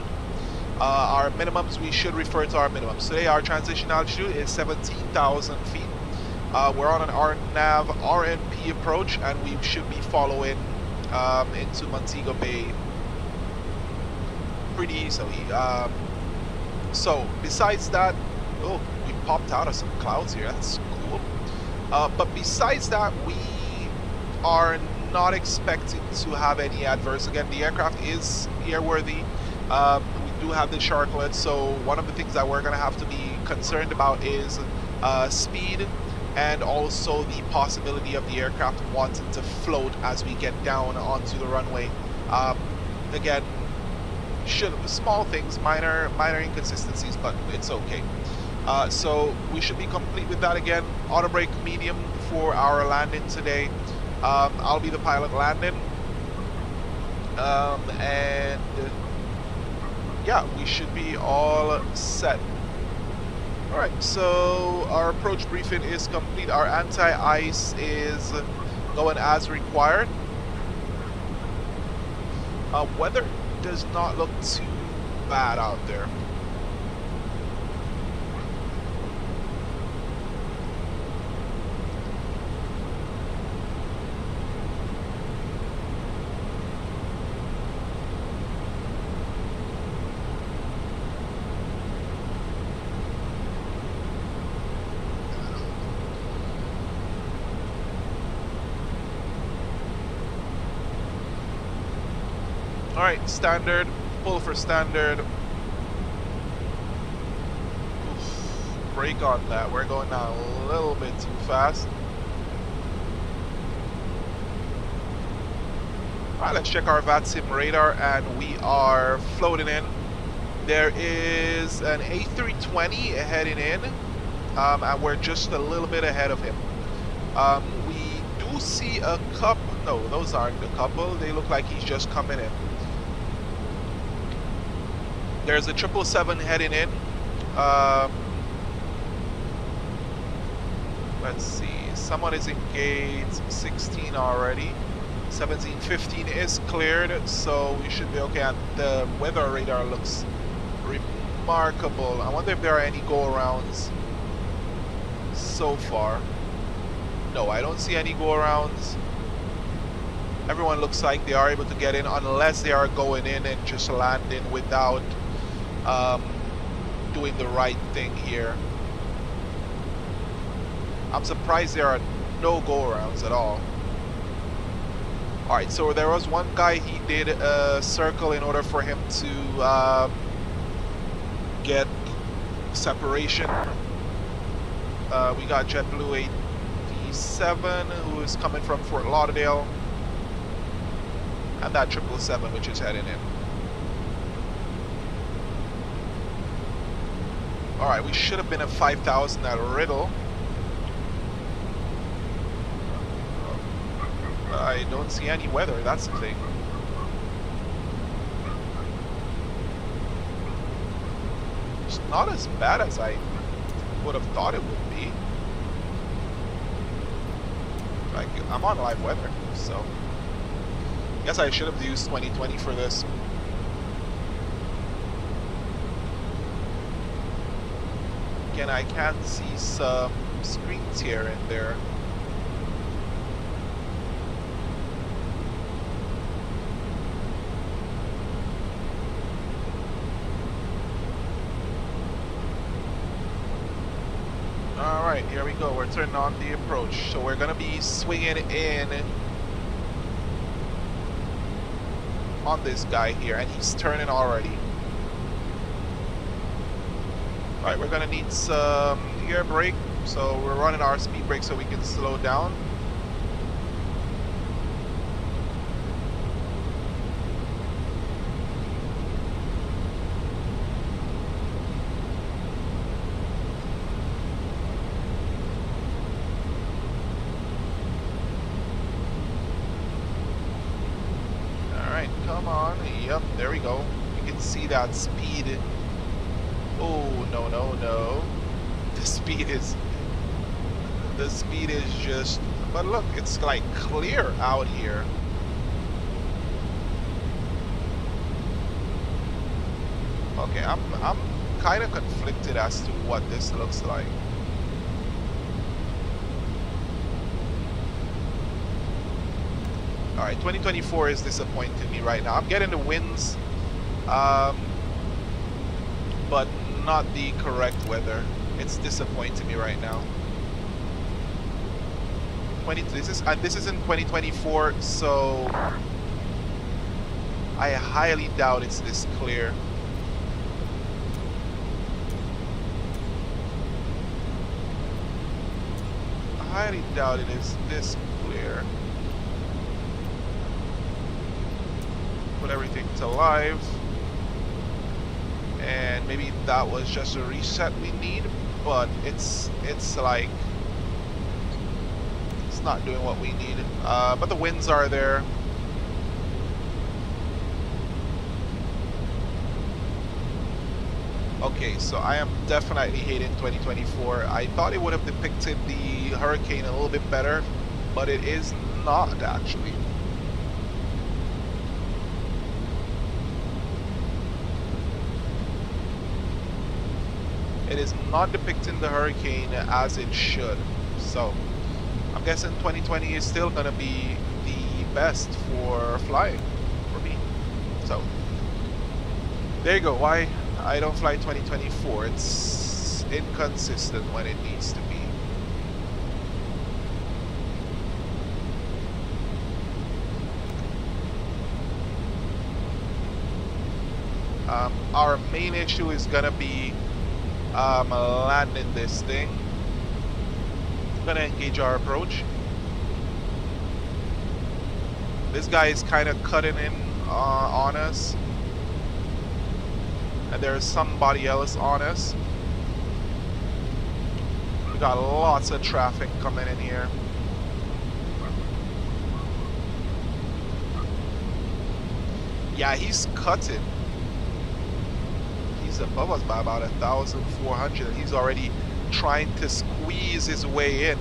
Our minimums, we should refer to our minimums. Today, our transition altitude is 17,000 feet. We're on an RNAV RNP approach, and we should be following into Montego Bay pretty easily. So besides that, oh, we popped out of some clouds here. That's cool. But besides that, we are not expecting to have any adverse. Again, the aircraft is airworthy. We do have the sharklet, so one of the things that we're going to have to be concerned about is speed, and also the possibility of the aircraft wanting to float as we get down onto the runway. Again, small things, minor inconsistencies, but it's okay. So we should be complete with that. Again, auto brake medium for our landing today. I'll be the pilot landing, and yeah, we should be all set. Alright, so our approach briefing is complete. Our anti-ice is going as required. Weather does not look too bad out there. Alright, standard, pull for standard. Oof, brake on that, we're going down a little bit too fast. Alright, let's check our VATSIM radar, and we are floating in. There is an A320 heading in, and we're just a little bit ahead of him. We do see a couple, no, those aren't a couple, they look like he's just coming in. There's a 777 heading in. Let's see. Someone is in gate 16 already. 1715 is cleared, so we should be okay. And the weather radar looks remarkable. I wonder if there are any go-arounds so far. No, I don't see any go-arounds. Everyone looks like they are able to get in, unless they are going in and just landing without doing the right thing here. I'm surprised there are no go-arounds at all. Alright, so there was one guy, he did a circle in order for him to get separation. We got Jetblue 87 who is coming from Fort Lauderdale, and that 777 which is heading in. Alright, we should have been at 5,000 at Riddle. I don't see any weather, that's the thing. It's not as bad as I would have thought it would be. Like, I'm on live weather, so I guess I should have used 2020 for this. Again, I can see some screen tear in there. Alright, here we go. We're turning on the approach. So we're going to be swinging in on this guy here, and he's turning already. Alright, we're gonna need some air brake, so we're running our speed brake so we can slow down. Alright, come on. Yep, there we go. You can see that speed. Oh, no, no, no. The speed is just, but look, it's like clear out here. Okay, I'm kind of conflicted as to what this looks like. All right, 2024 is disappointing me right now. I'm getting the wins, but not the correct weather. It's disappointing me right now. This is in 2024, so I highly doubt it's this clear. I highly doubt it is this clear. Put everything to live, and maybe that was just a reset we need, but it's like it's not doing what we need. But the winds are there. Okay, so I am definitely hating 2024. I thought it would have depicted the hurricane a little bit better, but it is not actually. It is not depicting the hurricane as it should. So I'm guessing 2020 is still gonna be the best for flying for me. So there you go. Why I don't fly 2024? It's inconsistent when it needs to be. Our main issue is gonna be landing this thing. I'm gonna engage our approach. This guy is kind of cutting in on us, and there's somebody else on us. We got lots of traffic coming in here. Yeah, he's cutting. He's above us by about 1,400, and he's already trying to squeeze his way in.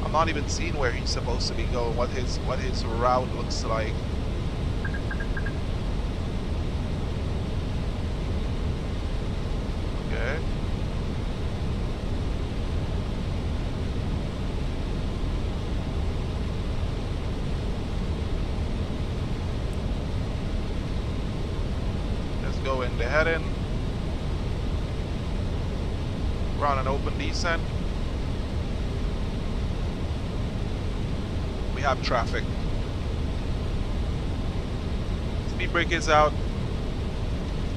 I'm not even seeing where he's supposed to be going, what his route looks like. Okay. Go in the heading. We're on an open descent. We have traffic. Speed brake is out.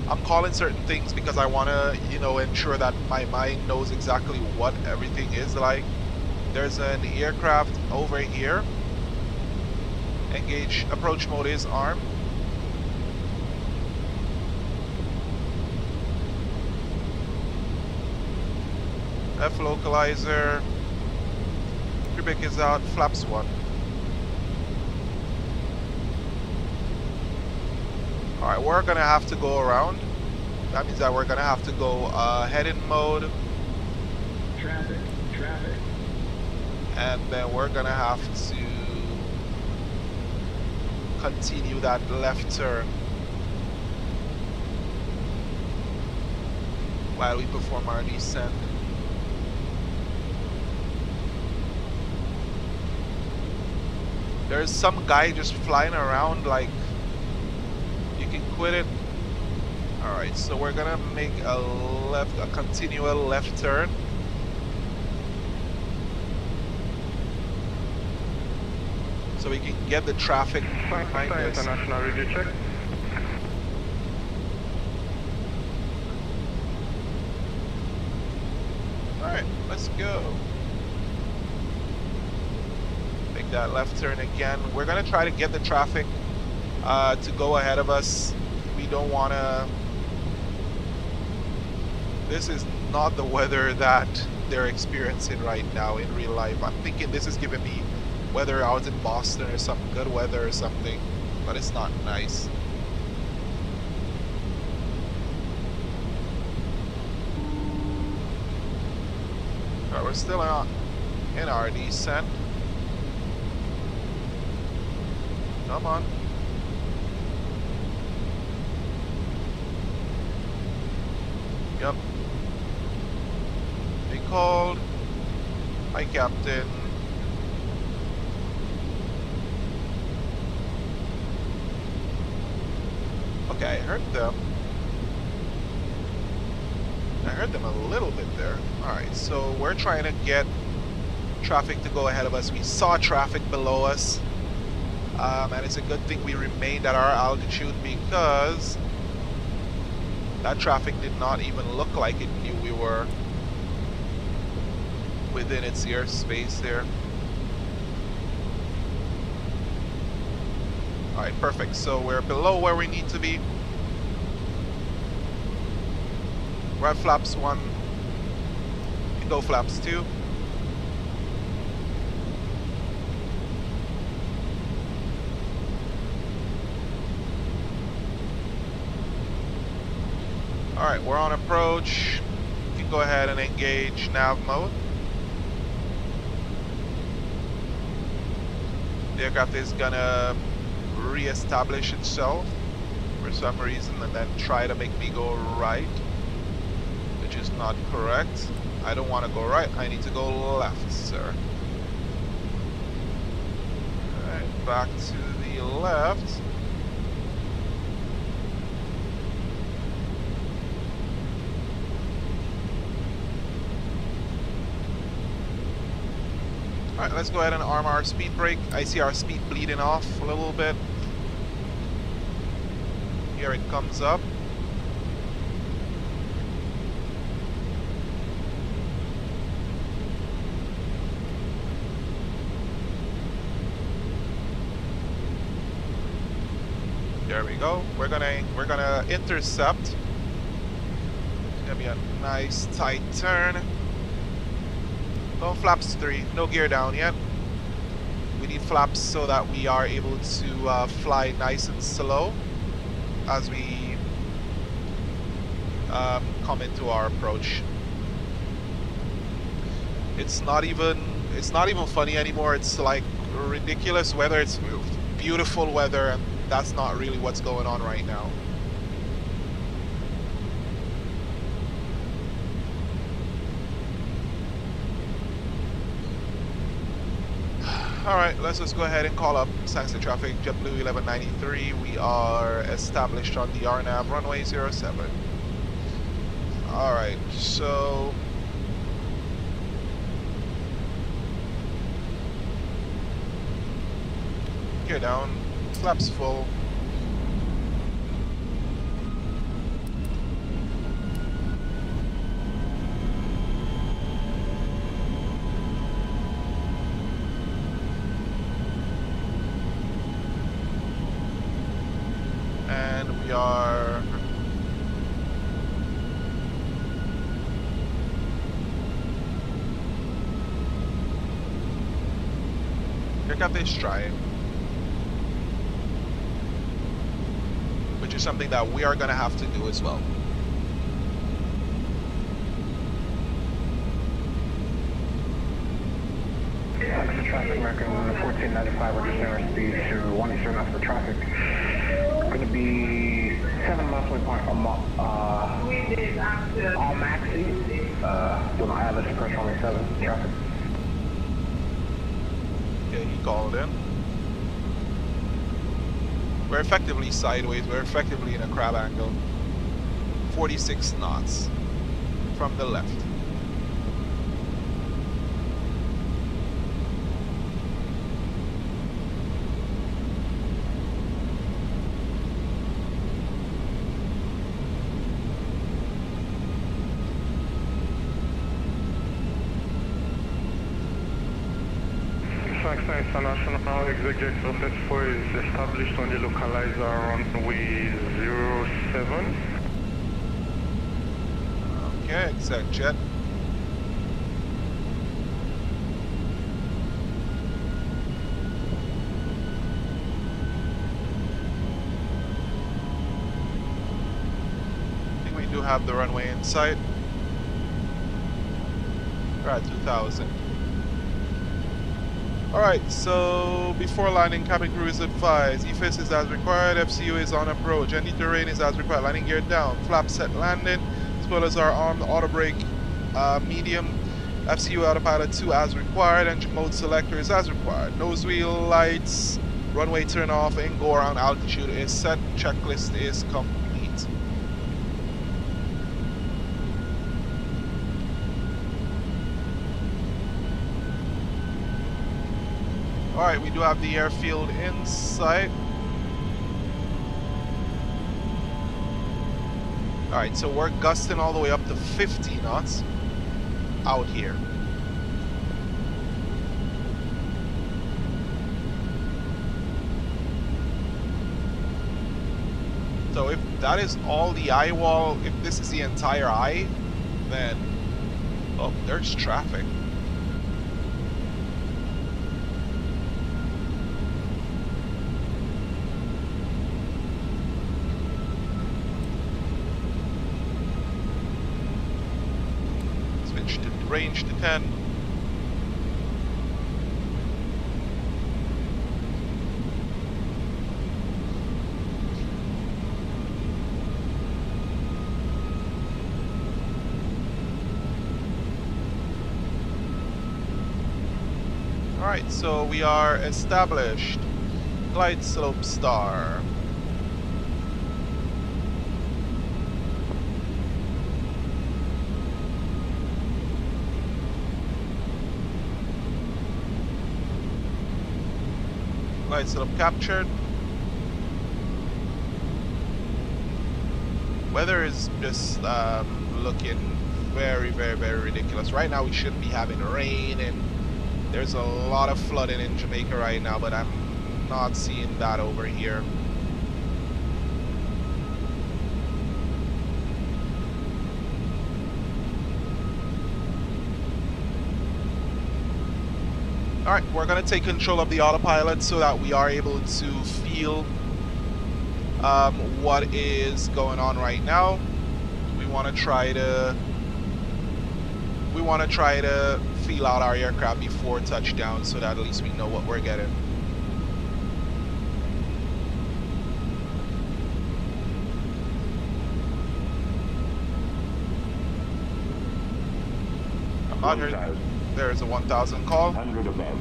I'm calling certain things because I want to, ensure that my mind knows exactly what everything is like. There's an aircraft over here. Engage approach mode is armed. F localizer, Quebec is out, flaps 1. Alright, we're gonna have to go around. That means that we're gonna have to go head-in mode.
Traffic.
And then we're gonna have to continue that left turn while we perform our descent. There's some guy just flying around like you can quit it. Alright, so we're gonna make a continual left turn. so we can get the traffic behind us.
International review check.
Alright, let's go. Make that left turn again. We're gonna try to get the traffic to go ahead of us. We don't wanna... This is not the weather that they're experiencing right now in real life. I'm thinking this is giving me weather out in Boston or some good weather or something, but it's not nice. Alright, we're still in our descent. Come on. Yep. Be called. Hi, Captain. Okay, I heard them. I heard them a little bit there. Alright, so we're trying to get traffic to go ahead of us. We saw traffic below us. And it's a good thing we remained at our altitude because that traffic did not even look like it knew we were within its airspace there. Alright, perfect. So we're below where we need to be. We're at flaps 1. We can go flaps 2. Alright, we're on approach. You can go ahead and engage nav mode. The aircraft is gonna re-establish itself for some reason and then try to make me go right, which is not correct. I don't want to go right, I need to go left, sir. Alright, back to the left. Alright, let's go ahead and arm our speed brake. I see our speed bleeding off a little bit. Here it comes up. There we go. We're gonna intercept. It's gonna be a nice tight turn. Go flaps 3, no gear down yet. We need flaps so that we are able to fly nice and slow as we come into our approach. It's not even funny anymore. It's like ridiculous weather. It's beautiful weather, and that's not really what's going on right now. Alright, let's just go ahead and call up Sangster traffic, Jetblue 1193. We are established on the RNAV runway 07. Alright, so... gear down, flaps full. And we are aircraft is trying, which is something that we are going to have to do as well.
Sangster traffic, American 1495, register speed to 1 knots for traffic. Going to be 7 miles away point all maxi. Doing my Atlas pressure only 7 traffic.
Okay, he called in. We're effectively sideways. We're effectively in a crab angle. 46 knots from the left.
Sangster International, executive surface 4 is established on the localizer runway 07.
Okay, exec jet. I think we do have the runway in sight. We're at 2000. Alright, so before landing, cabin crew is advised. EFIS is as required, FCU is on approach, ND terrain is as required, landing gear down, flap set landing, as well as our armed auto brake medium, FCU autopilot 2 as required, engine mode selector is as required, nose wheel lights, runway turn off, and go around altitude is set, checklist is complete. Alright, we do have the airfield in sight. Alright, so we're gusting all the way up to 50 knots out here. So if that is all the eye wall, if this is the entire eye, then, oh, there's traffic. Range to 10. Alright, so we are established. Glide slope star. Glide slope captured. Weather is just looking very ridiculous. Right now we should be having rain, and there's a lot of flooding in Jamaica right now, but I'm not seeing that over here. Alright, we're going to take control of the autopilot so that we are able to feel what is going on right now. We want to try to feel out our aircraft before touchdown so that at least we know what we're getting. I'm not hearing. There is a 1000 call.
100 above.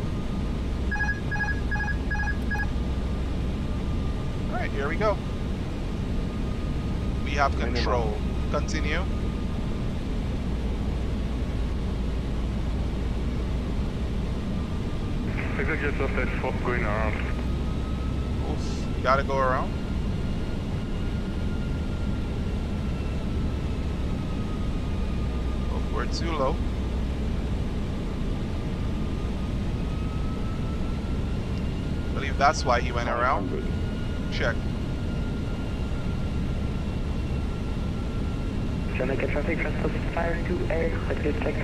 Alright, here we go. We have control. Continue.
Executive surface 4 going around.
Oof, gotta go around. Oh, we're too low. I believe that's why he went around. Check.
Jamaica traffic, transport fire to air, let's check.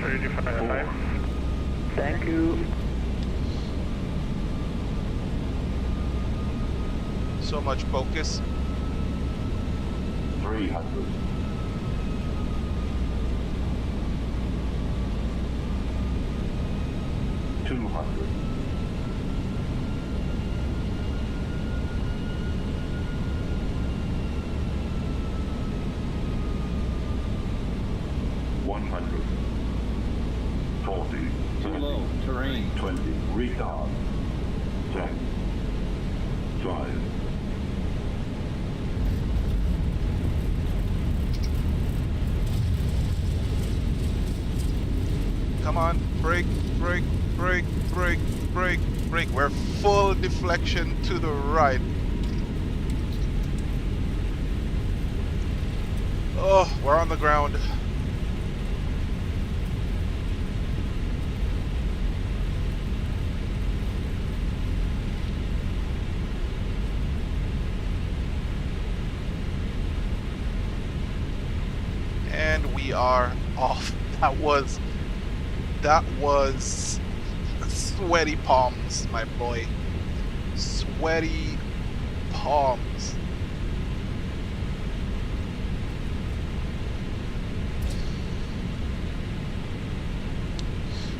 Ready to fire.
Thank you.
So much focus.
300. 200. 100. 40.
Too low. Terrain.
20. Retard. 10. 5.
Come on, brake, brake, brake, brake, brake, brake. We're full deflection to the right. Oh, we're on the ground. are off. That was sweaty palms, my boy. Sweaty palms.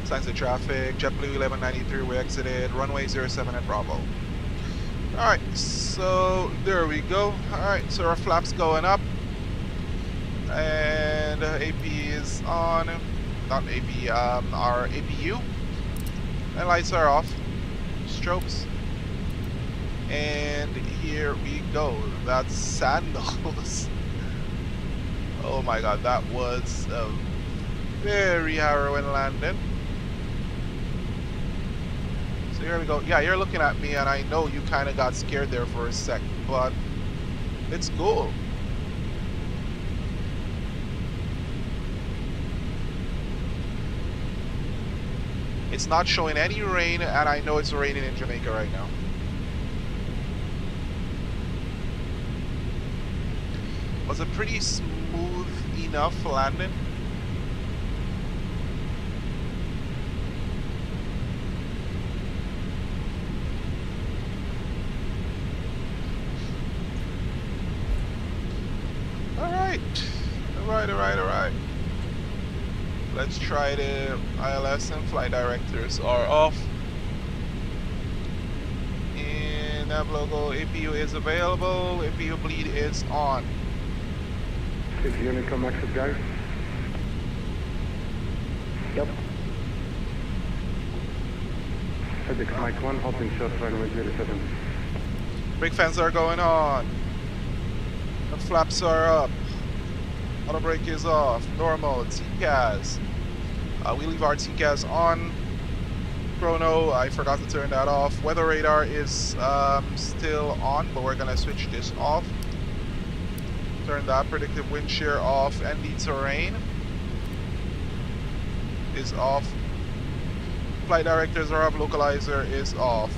Signs of traffic, JetBlue 1193, we exited, runway 07 at Bravo. Alright, so there we go. Alright, so our flaps going up. And AP is on. Not AP, our APU. And lights are off. Strobes. And here we go. That's Sandals. Oh my god, that was a very harrowing landing. So here we go. Yeah, you're looking at me and I know you kind of got scared there for a sec, but it's cool. It's not showing any rain, and I know it's raining in Jamaica right now. Was a pretty smooth enough landing. Alright. Let's try the ILS and flight directors are off. And nav logo APU is available. APU bleed is on.
6 unit come exit guys.
Yep.
Fenix Mike 1, halting short runway 07.
Brake fans are going on. The flaps are up. Auto brake is off. Normal. TCAS. We leave our TCAS on. Chrono, I forgot to turn that off. Weather radar is still on, but we're gonna switch this off. Turn that predictive wind shear off. ND terrain is off. Flight directors are off. Localizer is off.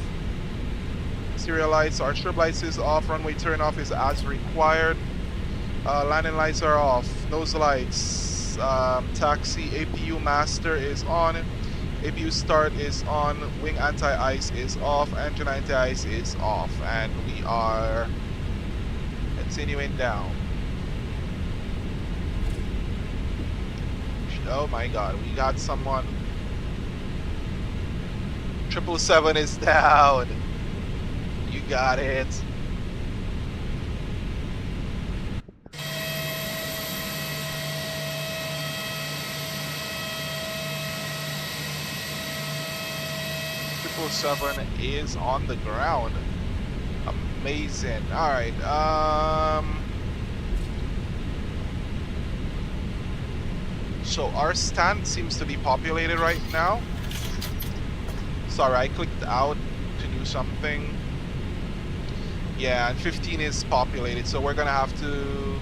Serial lights, our strip lights is off. Runway turn off is as required. Landing lights are off. Nose lights. Taxi APU master is on. APU start is on. Wing anti-ice is off. Engine anti-ice is off. And we are continuing down. Oh my god, we got someone. 777 is down. You got it. Seven is on the ground. Amazing. All right. So our stand seems to be populated right now. Sorry, I clicked out to do something. Yeah, and 15 is populated, so we're gonna have to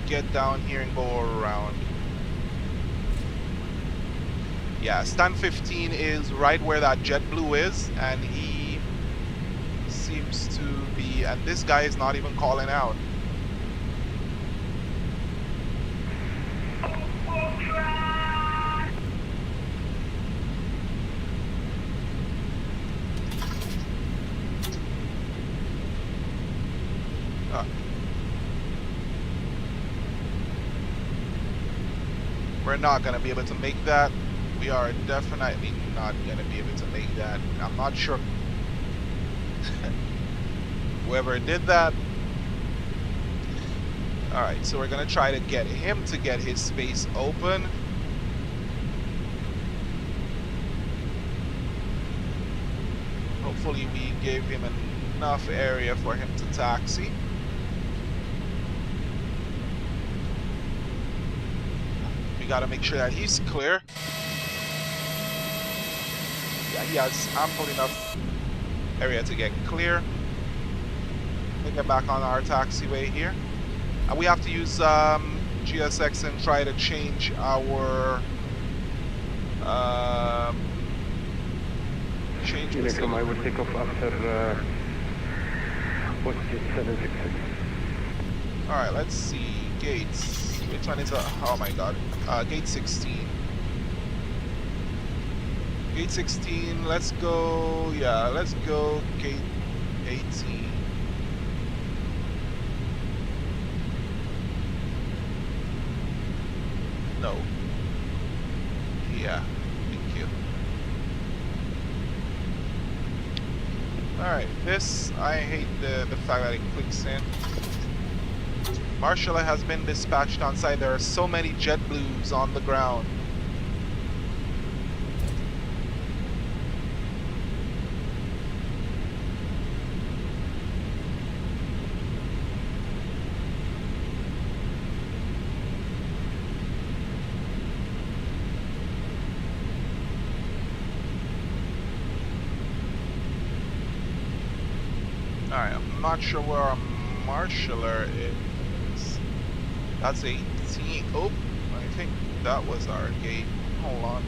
get down here and go around. Yeah, stand 15 is right where that JetBlue is, and he seems to be, and this guy is not even calling out. We're not going to be able to make that. We are definitely not going to be able to make that. I'm not sure whoever did that. Alright, so we're going to try to get him to get his space open. Hopefully we gave him enough area for him to taxi. We got to make sure that he's clear. Yeah, he has ample enough area to get clear. We'll get back on our taxiway here. And we have to use GSX and try to change our change the signal.
I will take off after 766.
Alright, let's see. gates. Which one is oh my god. Gate 16. Gate 16, let's go, yeah, let's go gate 18. No. Yeah, thank you. Alright, this, I hate the fact that it clicks in. Marshall has been dispatched on site. There are so many Jetblues on the ground. Alright, I'm not sure where our marshaller is. That's 18. Oh, I think that was our gate. Hold on.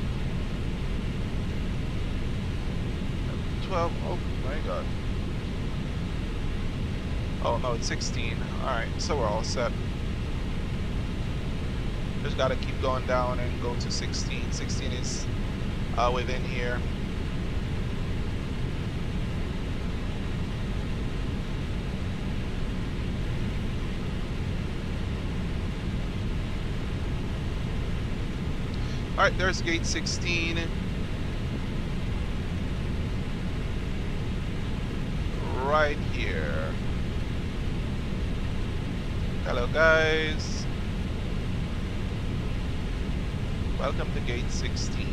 12. Oh my god. Oh no, it's 16. Alright, so we're all set. Just gotta keep going down and go to 16. 16 is within here. Alright, there's gate 16. Right here. Hello guys. Welcome to gate 16.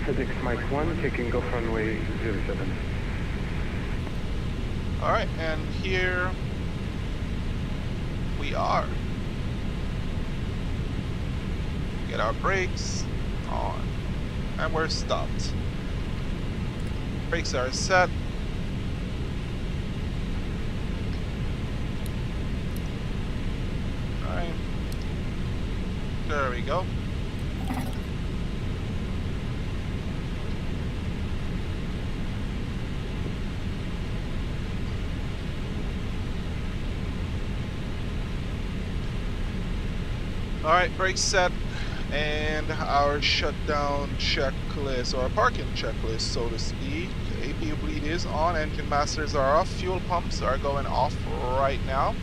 Physics Mike 1, taking go for runway 07.
Alright, and here we are. Get our brakes on. And we're stopped. Brakes are set. Alright. There we go. Alright, brakes set, and our shutdown checklist, or parking checklist, so to speak. APU bleed is on, engine masters are off, fuel pumps are going off right now.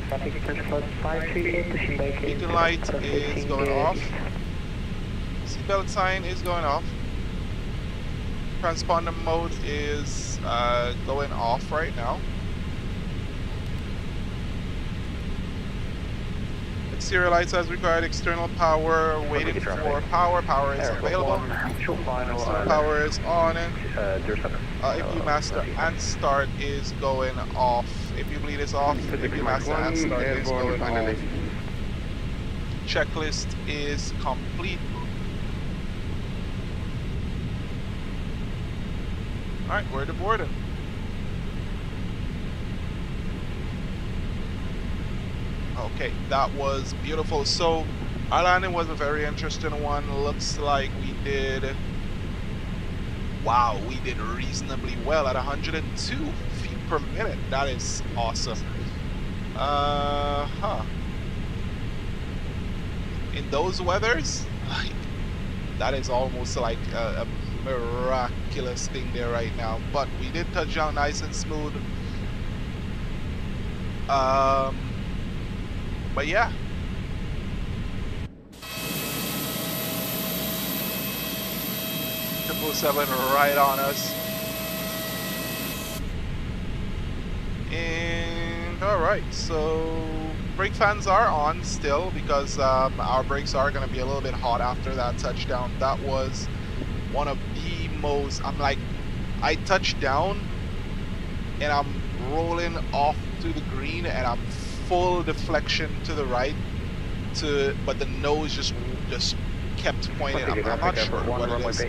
Beacon light is going off. Seatbelt sign is going off. Transponder mode is going off right now. Exterior lights as required, external power, waiting for power. Power is available. External power is on. APU master and start is going off. APU bleed is off. APU master and start is going off. Checklist is complete. Alright, we're deboarding. Okay, that was beautiful. So our landing was a very interesting one. Looks like we did, wow, we did reasonably well at 102 feet per minute. That is awesome. In those weathers, like, that is almost like a miraculous thing there right now. But we did touch down nice and smooth. But yeah. 777 right on us. And alright, so brake fans are on still because our brakes are going to be a little bit hot after that touchdown. That was one of the most, I touched down and I'm rolling off to the green and I'm full deflection to the right, but the nose just kept pointing. I'm not sure what it is.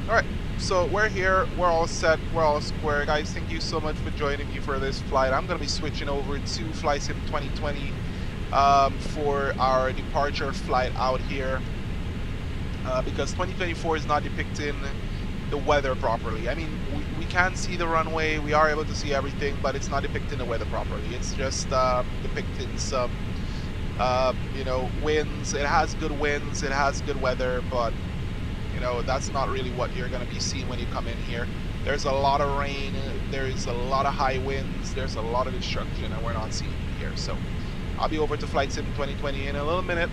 Alright, so we're here, we're all set, we're all square. Guys, thank you so much for joining me for this flight. I'm going to be switching over to Flight Sim 2020 for our departure flight out here, because 2024 is not depicting the weather properly. I mean, we can see the runway, we are able to see everything, but it's not depicting the weather properly. It's just depicting some, you know, winds. It has good winds, it has good weather, but you know, that's not really what you're going to be seeing when you come in here. There's a lot of rain, there's a lot of high winds, there's a lot of destruction, and we're not seeing it here. So I'll be over to Flight Sim 2020 in a little minute,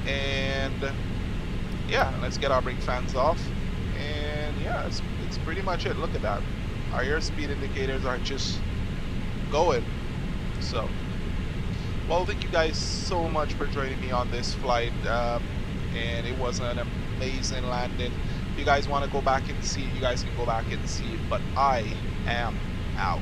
and yeah, let's get our brake fans off. And yeah, it's pretty much it. Look at that. Our airspeed indicators are just going. So, well, thank you guys so much for joining me on this flight, and it was an amazing landing. If you guys want to go back and see it, you guys can go back and see it, but I am out.